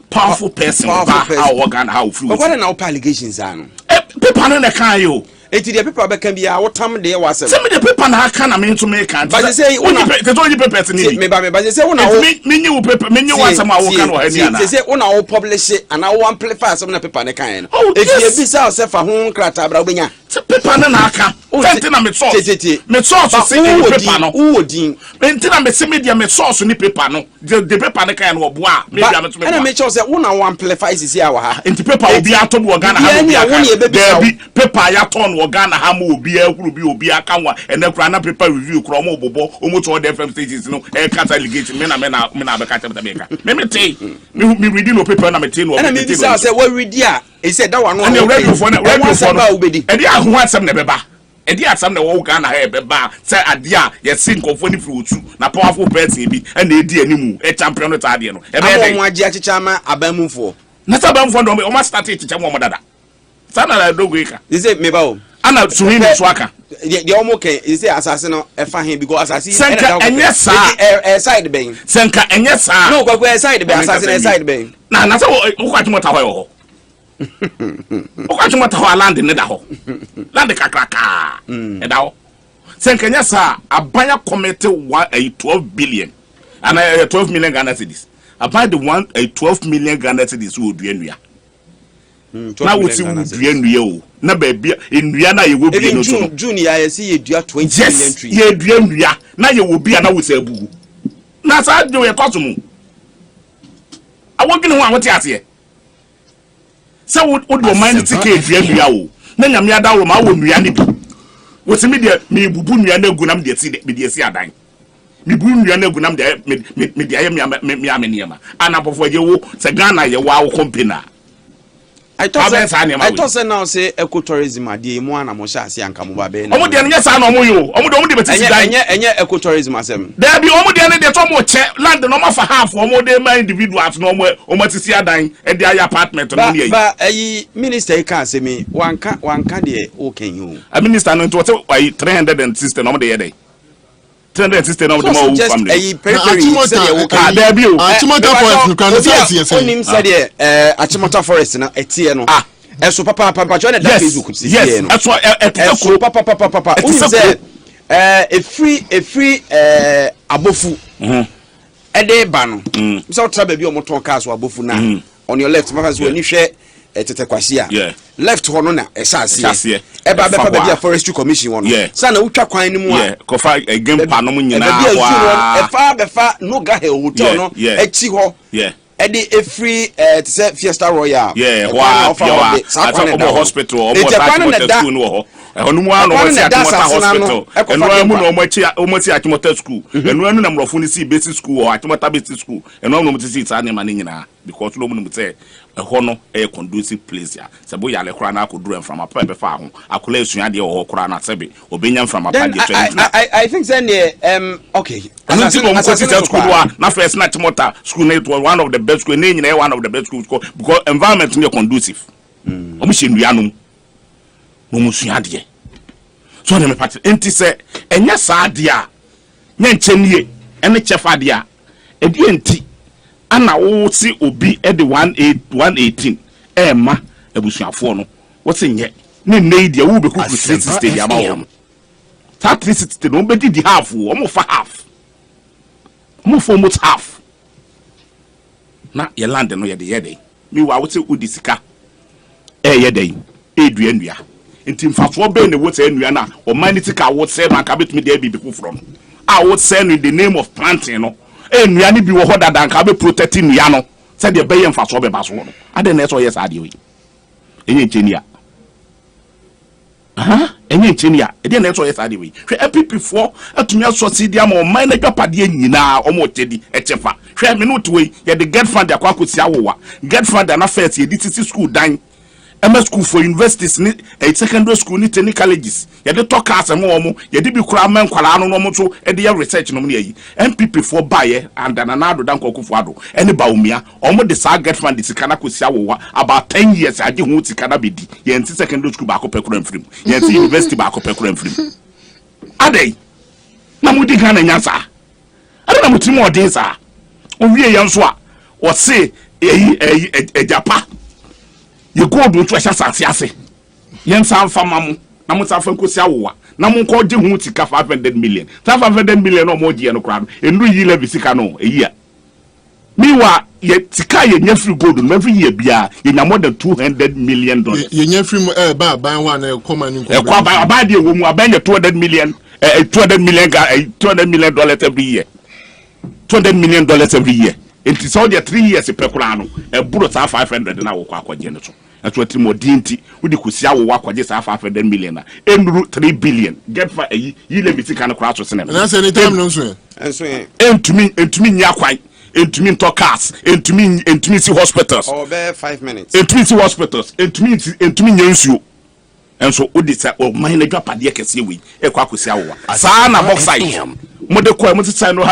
powerful person how organ how free but what na allegations are no people no na kan yo enti the people be kan bia wotam de wasem say me the people na kan na me to me kan but say una person ni me ba say una me nyi wo paper me nyi wasem a wo kan wo ani ana say una wo publish and I wo amplify some na paper na kan no if you be say say fa ho krata bra obenya paper na aka enti na me source say the paper no wodin enti na me say media me source ni paper no the paper na kan no bo a me bia me to me and make sure say una wo amplify sisi a wa ha enti paper obi ato bo Ghana ha obi paper ya ton wo Ghana ha mo obi ahuru bi obi aka wa ene kura na paper review kura mo bobo omo to the FM stations no e kata allegation me na be ka chapter me ka me tey me reading no paper na me tey no and me say we read here he said that one radio for e dey ahu asem na beba e dey asem na wo Ghana ha beba say ade a ye sin konfo ni firi otu na powerful person bi e na edi animu e champion no ta de no e be dey mo agi achicha ma abamufo na sabamfo ndo o ma start achicha mo dada sana la dogo ika he say me ba o ana Suhini so aka the omo ken he say assassin no e fa hin because assassin senka enye sa side ben senka enye sa no kwa side ben assassin side ben na say wo kwa chimo ta ho okwa ta land ne da ho land kakraka e da ho senka nya sa abanya committee 12 billion and 12 million Ghana cedis about the 12 million Ghana cedis wo duanua na wo ti wo duanua o na ba bia enua na ye wo bia no so June ya ye see ye dua 20 million tree ye duanua na ye wo bia na wo sa bugu na sa do ye kosomu awodwene ho a wote ase say wo do man ticket duanua o na nyame ada wo ma wo nua ne bi wo se me de me bubu nua na gu nam de ti me de si adan me bu nua na gu nam de me de aye me ameniama ana bofo je wo se Ghana ye wa wo company I thought say now say ecotourism ade mu ana mo sha ase anka mo ba be na omo de no nyesa na omo yo omo de betisi dan enye ecotourism asem there be omo de ne de to mo che land no ma for half omo de ma individuals no omo tisi adan e de aya apartment no ne yi ba ayi minister ka asemi wanka de o kan you a minister no to 360 no omo de ye dey 360 no de ma o family ayi periphery say ye wo ka there be o Achimota forest kan say say onim say de Achimota forest na etie no eso papa jo na da Facebook si ye no eso papa onim say a free abofu ede ba no so tra ba bi o moton car so abofu na on your left papa so oni hwe tete kwasi a left ho no na esase e ba be pa be forestry commission won sa na utwa kwan ni mu a ko fa game pa no mu nyina wa e fa be fa no ga he hotel no echi ho e de a free to say Fiesta Royal wa hospital almost school no ho enu mu ano wati Achimota hospital enu mu no omochi Achimota school enu na mrofo ni si basic school or Achimota basic school enu no mutisi ita ne ma ne nyina because no mu mutse ɛhɔ no ɛyɛ conducive place ya sɛ bo yale kora na akoduru mframa pa be fa ho akola esua de wɔ kora na sɛbe obenya mframa pa de I think then okay anti no mko teacher school na first na Achimota school na it was one of the best school ne nyina one of the best schools because environment is conducive omo hye nduanom no musua de so na me party enti sɛ enya saa de a nya nkyenie ene chefa de a edi enti ana wo si obi e de 118 ma abusuafo no wo se nye ne nei de wo be kuku 360 de ama wo ta 360 no be di half wo mo fa half mo fo mo half na ye land no ye de mi wa wo se odi sika ye de eduanua enti mfafo be ne wo se enua na o man tika wo se na ka betumi de bi foforo no a wo se no in the name of planting no enua ni bi wo ho dada nka be protect nua no se de be ye mfafo be baso no ade na so yes ade we enye nchenia enye nchenia ede na so yes ade we hwe epipifo atumi aso si dia ma o man na dwapade nyina o mo tedi echefa hwe me no to we ye de get fund akwa kosi awowa get fund na first ye di titi school dan MS school for universities ni secondary school ni technical colleges ye de talk asem wo ye de bi kura men kwala no mo so e de research no mo yi MPP for baye and na do dan kokofo ado ene baumia omo de sa get fund sika na kosi awowa about 10 years age hu sika na bedi ye nti secondary school ba ko pekura mfrim ye nti university ba ko pekura mfrim adai na mo di Ghana nyansa ade na mo timo odin sa o wie yan so a o se ejapa ye go do to ehya sanse yen san fama mu na mo san fa nkosi awowa na mo nko je hu tika 500 million 500 million no mo je no kra no enru yi level sika no eyi miwa ye tika ye nya free gold no every year bia ye nya more than 200 million dollars ye nya free ba ban one e koma ni ko ba de wo mu abanya 200 million $200 million dollars every year $200 million dollars every year it is all the 3 years per kurano e buro sa 500 na wo kwa kwaje ne so ato atimo dinti wudi kusia wo akwaje sa 500 million na enuru 3 billion get for yi le bitika na kwa so sene na say any time no so entumi nya kwai entumi to cars entumi si hospitals or be 5 minutes entumi si hospitals entumi nya nsuo enso odi sa o man na dwapade kese we e kwa kusia wo sa na box site mo de ko mo tsa no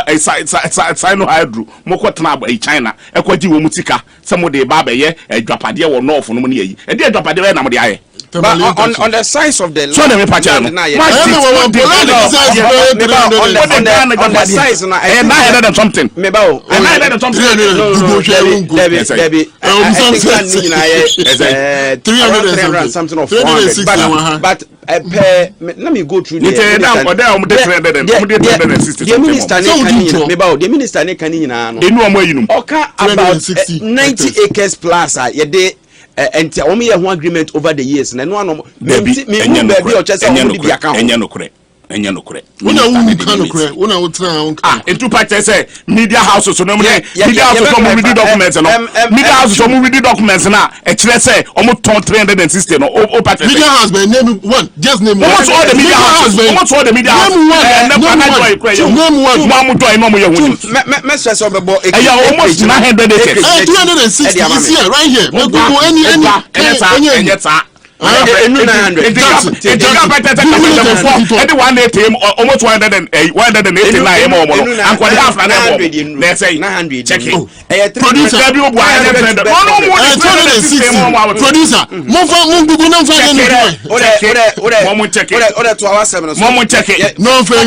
sai no hydro mo ko tena China e ko ji wo mutika se mo de ba be ye dwapade wo north no mo ne yi e de dwapade we na mo de aye on the size of the land so me pacha no on the size na e na head of something me ba o na head of something Debbie 300 something of 400 but let me go through the minister ne kan nyina no oka about 90 acres plus ye de enti omo ye ho agreement over the years na no ano me be o chese omo di bia kan enye no kure una wu kan no kure una wo tra on entu pa say media house so no media house so mo read documents no media house so mo read documents na e kire say omo ton 360 no o pa say media house by name one just name one almost all the media house almost all the media house name one mo do I no mo ye hu me stress obebo almost 900 acres 260 is here right here we go any enu 900 almost 189 more and kwa half na nebo let's say 900 check it producer bi obu aye friend producer mo gugu na fa no mo check it ore to our 7 mo check it no fair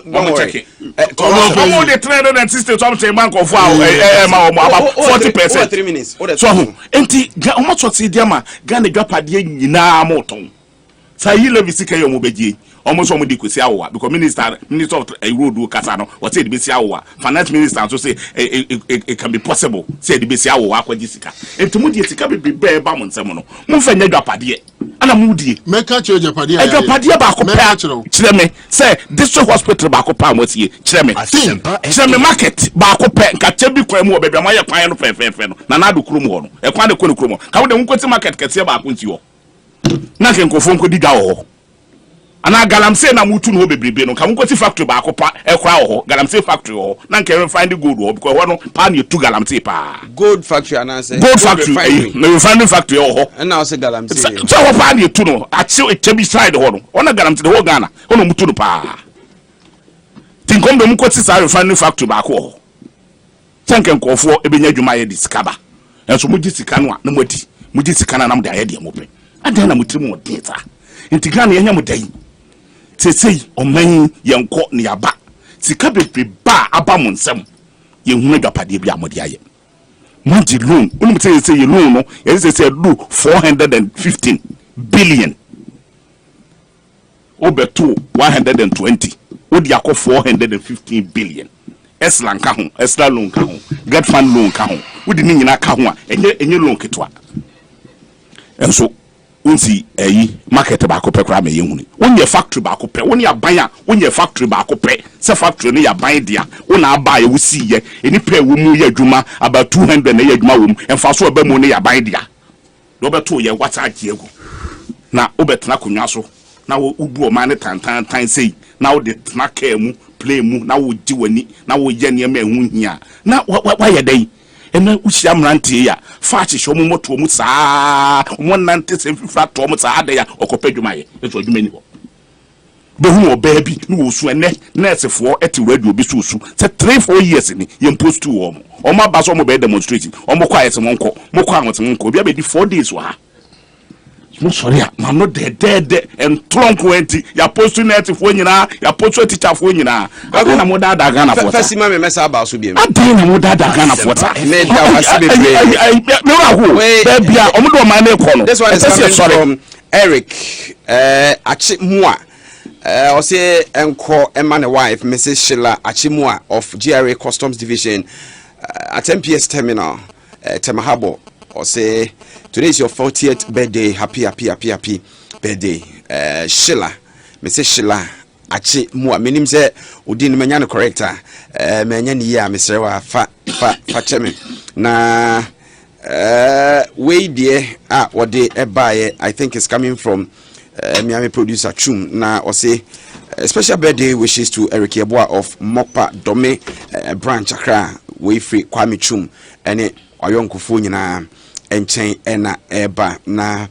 mo check it mo de 360 something bank of about 40% 3 minutes so enti omo so ti dia ma Ghana dwapade nyina moton sa yi levi sika yo mo begie omo so mo di kwesi awowa because minister of road kasa no what say the besi awowa finance minister so say it can be possible say the besi awowa akwaji sika enti mo di sika be ba mo nsem no mo fa nya dwapade ana mo die meka che dwapade ba ko pa kire me say district hospital ba ko pa mo tie kire me market ba ko pa nka che bi kwa mu obedwa mo ye kwan no fefe no na do krum ho no e kwan de ko no krum ka wo de nkoti market kese ba ko nti ho na ke nkofo nko diga ho ana galamsey na mutu no bebrebe no kam nkoti factory ba akopa ekra ho galamsey factory ho na nke refined gold ho because ho no pa na tu galamsey pa gold factory ana say gold factory na refined factory ho na o say galamsey so ho pa na tu no achi echebi side ho no ona galamsey ho Ghana ho no mutu no pa tinkom do mkoti sa refined factory ba ko ho tanke nkofo ebenya dwuma ye diskaba enso mugi sika no na modi mugi sika na nam da ye de mope adan na mutiri mo deta intigana yenya modai sesei oman yenko ne yaba sika bebre ba aba mo nsem ye hunu dwapade bi amode aye monji loan unum say ye loan no ye say do 415 billion obeto 120 odi akọ 415 billion eslan ka ho esla loan ka ho get fund loan ka ho odi ni nyina ka ho a enye loan ketwa enso unsi market ba ko pekra me yehuni wonye factory ba ko pe wonye aban a wonye factory ba ko pe se factory no ya ban dia wona aba ye wusi ye eni pe wo mu ye adwuma about 200 na ye adwuma wo mu emfa so ba mu ne ya ban dia do beto ye wata agi egu na obetena konwa so na wo ubu o man tan sei na wo de tena ka mu play mu na wo di wani na wo ye ne ma ehu hia na wa ye dai ena usia mrantie ya fachi hwo mu moto mu saa mo nante se fifra to mu saa da ya okopadwuma ye eto adwuma ni ho be hu oba bi ni wo su ene nurse fo eti radio bi su se 3-4 years ni ye post to wo mo o ma ba so mo be demonstrate o mo kwa yesi mo nko mo kwa anwote nko bi abedi 4 days wa mo sorry am no dead and trunk wenti ya post net fo nyina ya post teacher fo nyina aga na mo da Ghana fo first ma me mesa ba so bi adan na mo da Ghana fo ta me da wase be me wa ho baby a omo do ma na ko no this one is coming from Eric Achimua o say enko emane wife Mrs Sheila Achimua of GRA Customs Division at MPS Terminal Temahabo or say today is your 40th birthday. Happy birthday. Sheila. Mrs. Sheila. Achi mua. Minim se udin menyano corrector. Menyani ya Mr. Wa fa cheme. Na way dear what they buy I think is coming from Miami producer Chum. Na or say special birthday wishes to Eric Yeboah of Mopa Dome branch Accra. Way free Kwame Chum. Ene oyonkufu nyina enchen ena eba na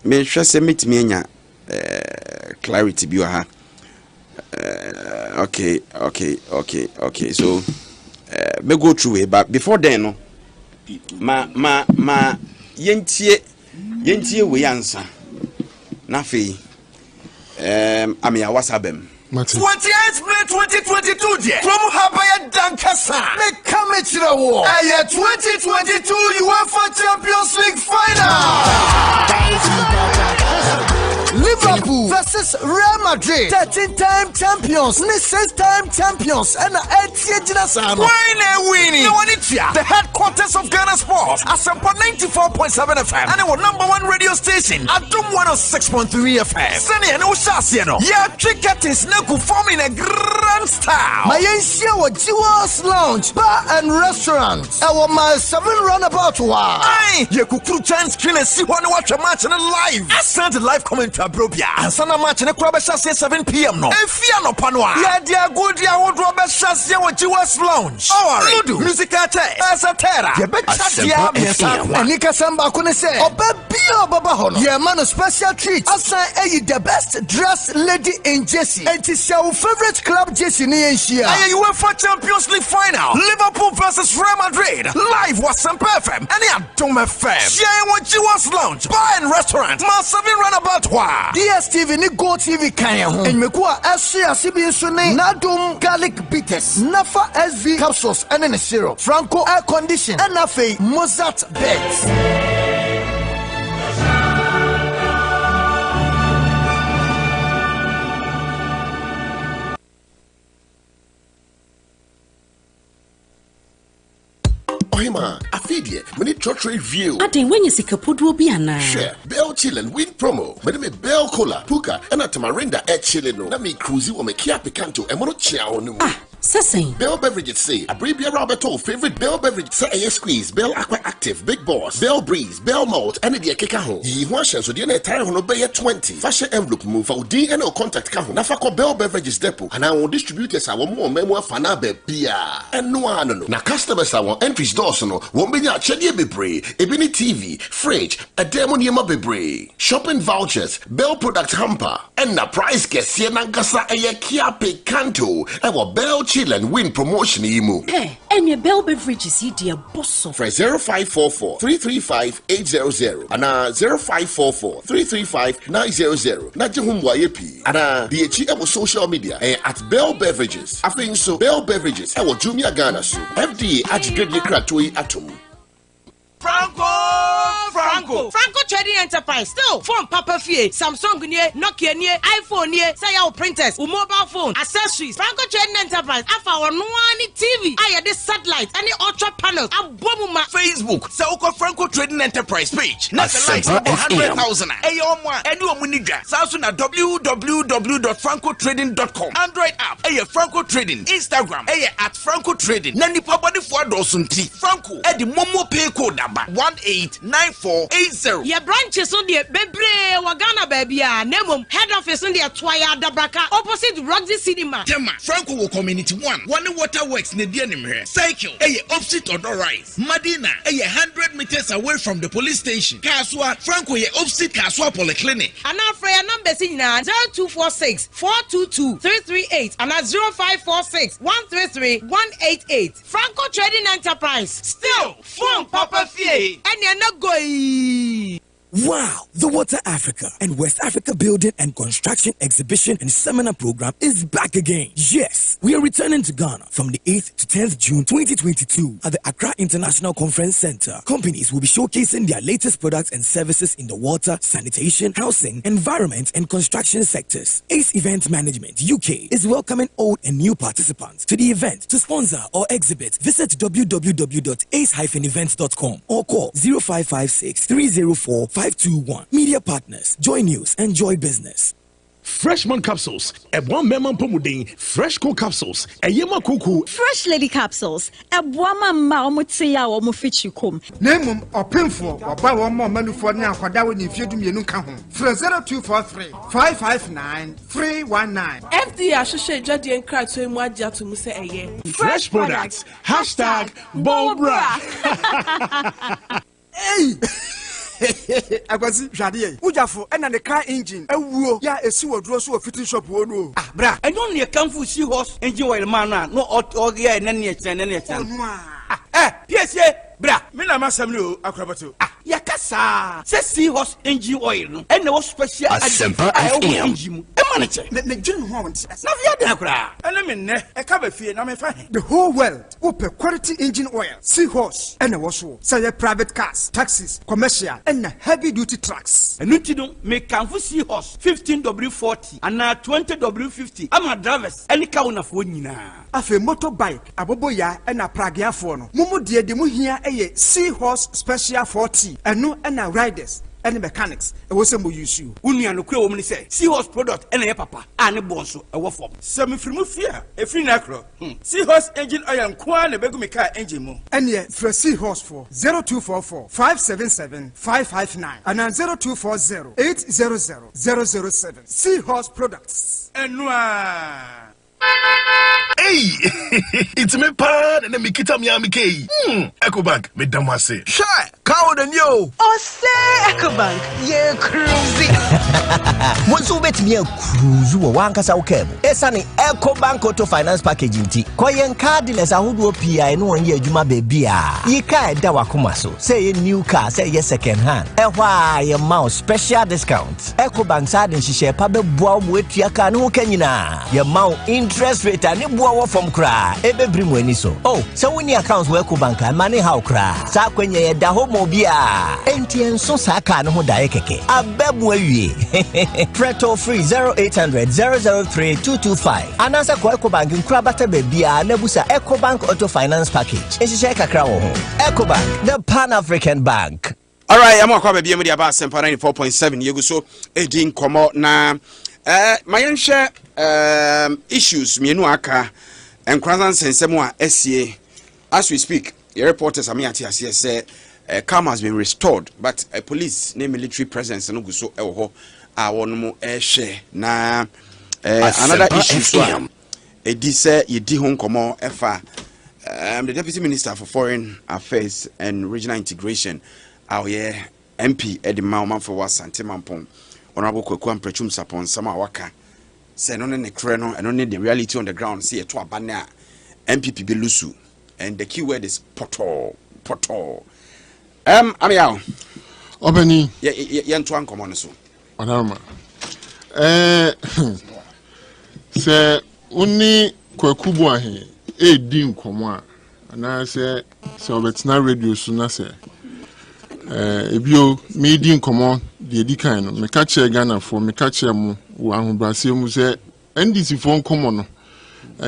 me hwese metimi anya clarity bi ha okay so me go through it but before then no ma yentie we answer na fe amia wasabem 28th May 2022 dear. From Habaya Dankasa. They come to the war. 2022 UEFA Champions League final. Liverpool versus Real Madrid. 13-time champions. 6-time champions. And 8-year winning. The headquarters of Ghana Sports. Asampa 94.7 FM. And our #1 radio station. Adum 106.3 FM. Seni and Ushasiano. Yeah, cricket is now performing a grand style. My NCO Jewels Lounge, Bar and Restaurant. Our my 7 roundabout. Aye, you could through chance screen and see one watch a match in live. I sent a live comment to Abrobia. And Sana match in a crab at 7 p.m. no. And Fiano Panwa. Yeah, dear good, dear old Robert Shassia with Jewels Lounge. Our Ludu, Musica as a terra. You bet and Nika Samba couldn't say, oh, Babio Babahono. Yeah, man, a special treat. I say, the best dressed lady in Jesse. And it's your favorite club, Jesse Nienshia. UEFA Champions League final. Liverpool versus Real Madrid. Live was some FM. And yeah, Dome FM. Sharing what Jewels Lounge, Bar and Restaurant. Massavin Runabout. DSTV ni Go TV Kaya. And Mekua SCA CBN Sune. Nadum Garlic Bitters. Nafa SV Capsules and then a syrup. Franco Air Condition. And Nafe Mozart Beds. Ohima, Afidie, many church review. I think when you see Kapudu Biana. Share, Bell Chillin, win promo. Madame Bell Cola, Puka, and a Tamarinda at Chillino. Let me cruise you on a Kia Picanto and Monochia on you. Sessing. Bell Beverages say, a brave Roberto favorite Bell Beverage say a squeeze, Bell Aqua Active, Big Boss, Bell Breeze, Bell Malt, and the Kekaho. Ye washes so the entire on obey 20. Fashion envelope move for D and no contact Kaho. Nafako Bell Beverages Depot, and I will distribute us our more memoir fanabe beer. And no one. Now customers are entries Dawson won't be at Chedi Bebre, Ebony TV, fridge, a demonium bebre, shopping vouchers, Bell product hamper, and the price gets Siena Gasa a Kia Picanto, and Bell Chill and Win promotion emu. And your Bell Beverages, dear boss. For 0544 335 800 and 0544 335 900. Najahum YP and the HM social media at Bell Beverages. I think so. Bell Beverages. I will Jumia Ghana so. FDA Ajigadi Kratui Atom. Franco Trading Enterprise still phone Papa Fie Samsung nie Nokia nie iPhone nie say your printers or mobile phone accessories Franco Trading Enterprise afa ono ani TV aye this satellite any ultra panels abomuma Facebook so Franco Trading Enterprise page na like 100,000 eyomwa eni omunidwa so na www.francotrading.com Android app Franco Trading Instagram at Franco Trading na nipa body for dosunti Franco e di momo pay code 189480. Your branches on the Bebre Wagana baby Nemum head office on the Twaya Dabraka opposite Roxy Cinema. Tema Franco will community one water works near the cycle opposite Odor Rise Madina 100 meters away from the police station. Kaswa Franco opposite Kaswa Polyclinic. And now for your number 0246 422 338 and 0546 133 188. Franco Trading Enterprise still phone Papa Fie and you're not going. Wow! The Water Africa and West Africa Building and Construction Exhibition and Seminar Program is back again. Yes, we are returning to Ghana from the 8th to 10th June 2022 at the Accra International Conference Center. Companies will be showcasing their latest products and services in the water, sanitation, housing, environment, and construction sectors. ACE Event Management UK is welcoming old and new participants to the event. To sponsor or exhibit, visit www.ace-events.com or call 0556 304 521. Media partners, joy news and joy business. Freshman capsules, a one memon pomudin, fresh cool capsules, a yema kuku, fresh lady capsules, a woman maumutia or mufichukum. Name or pinful or buy one more menu for now for that when you feed me no come home. For 0243 559 319. FD associate Jadi and Cry to him what Jatu Musa a year. Fresh products, hashtag Bobra. Hey! Agwazi Jadiye. Ujafo and the car engine. A woo ya a sewer draw so a fitting shop wono. Ah, bra. I don't need a camphor seahorse engine oil man. No or yeah, and any time. Yes, bra. Mina Masamio Acrobato. Yakasa. Says seahorse engine oil. And no special engine. Manager. The June Horns. Navia and I mean, a cover fee and I'm fine. The whole world open quality engine oil, seahorse, and a washo. Say private cars, taxis, commercial, and heavy duty trucks. And you don't make camphor seahorse 15W40 and now 20W50. I'm a drivers, any count of winina. Afe motorbike, a boboya, and a pragia phono. Mumu dear de muhia a seahorse special 40, and no and riders. And mechanics, I was a use you. Union no woman say, seahorse product and a papa, and a bonso, a waffle. Some from fear, a free necro. Seahorse engine oil and quan a begumika engine mo. And yet, for seahorse for 0244 577 559 and 0240 800 007. Seahorse products. And noir. Hey, it's me pad and me kita Miami K. EcoBank, me damase. Shy, cow than you. Oh, say EcoBank, yeah, cruising. Once you bet me a cruise, one casa okay. Esani EcoBank Auto Finance Packaging T. Koyen cardless, I would do PI and 1 year Juma baby. Ye can't dawakumaso. Say a new car, say yes second hand. Why a mouse special discounts. EcoBank side and she share pabe boam with your can who can you na. Your mount interest rate and it from cry. Ebe brimweni so. Oh, so when your accounts work bank and money how cry. Sa kwenye da homo bia. NTN so saka no da ekeke. Abebwe wi. Preto free 0800 003 225. Anasa kwa EcoBank nkra bata bebia nebusa EcoBank Auto Finance Package. Enshishe kakra wo ho. EcoBank, the Pan-African Bank. All right, I'm akwa bebia me dia ba sempa 94.7 yegu so edin komo na my share issues mienu aka and Krazan Sensemwa SCA. As we speak, the reporters Amiati say calm has been restored, but a police name military presence no go so ewo one more share na another issue so edi say yedi hon komo efa the Deputy Minister for Foreign Affairs and Regional Integration our MP Eddie Mauman for Wasante Mampong Honorable Kwaku Amprechum Sapon Sama Waka say no ne kre no and only the reality on the ground see to abana MPP Belusu and the key word is poto Amiao Obani yento ankomo no so Onama say uni Kwaku Buahe edi nkomo a na say obetna radio so na say ebio me di nkomo de edi kan no me ka che Ghana for me ka che mu wo ahobrase mu say NDC for nkomo no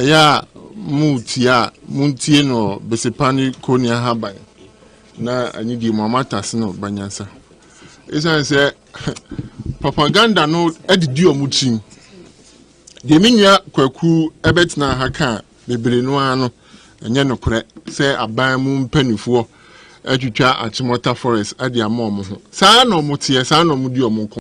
ya mutia muntie no besepani konia haban na ani di mamata no banyansa esan say propaganda no edidi omutim de minya Kwaku ebetna haka bebre no ano enye no kore say aban mu mpanifo atwitwa Achimota Forest ade amom ho saa no mutie saa no mudi omunko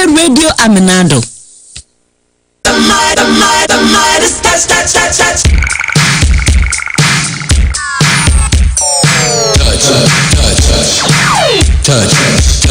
Radio Aminado. The might is touch.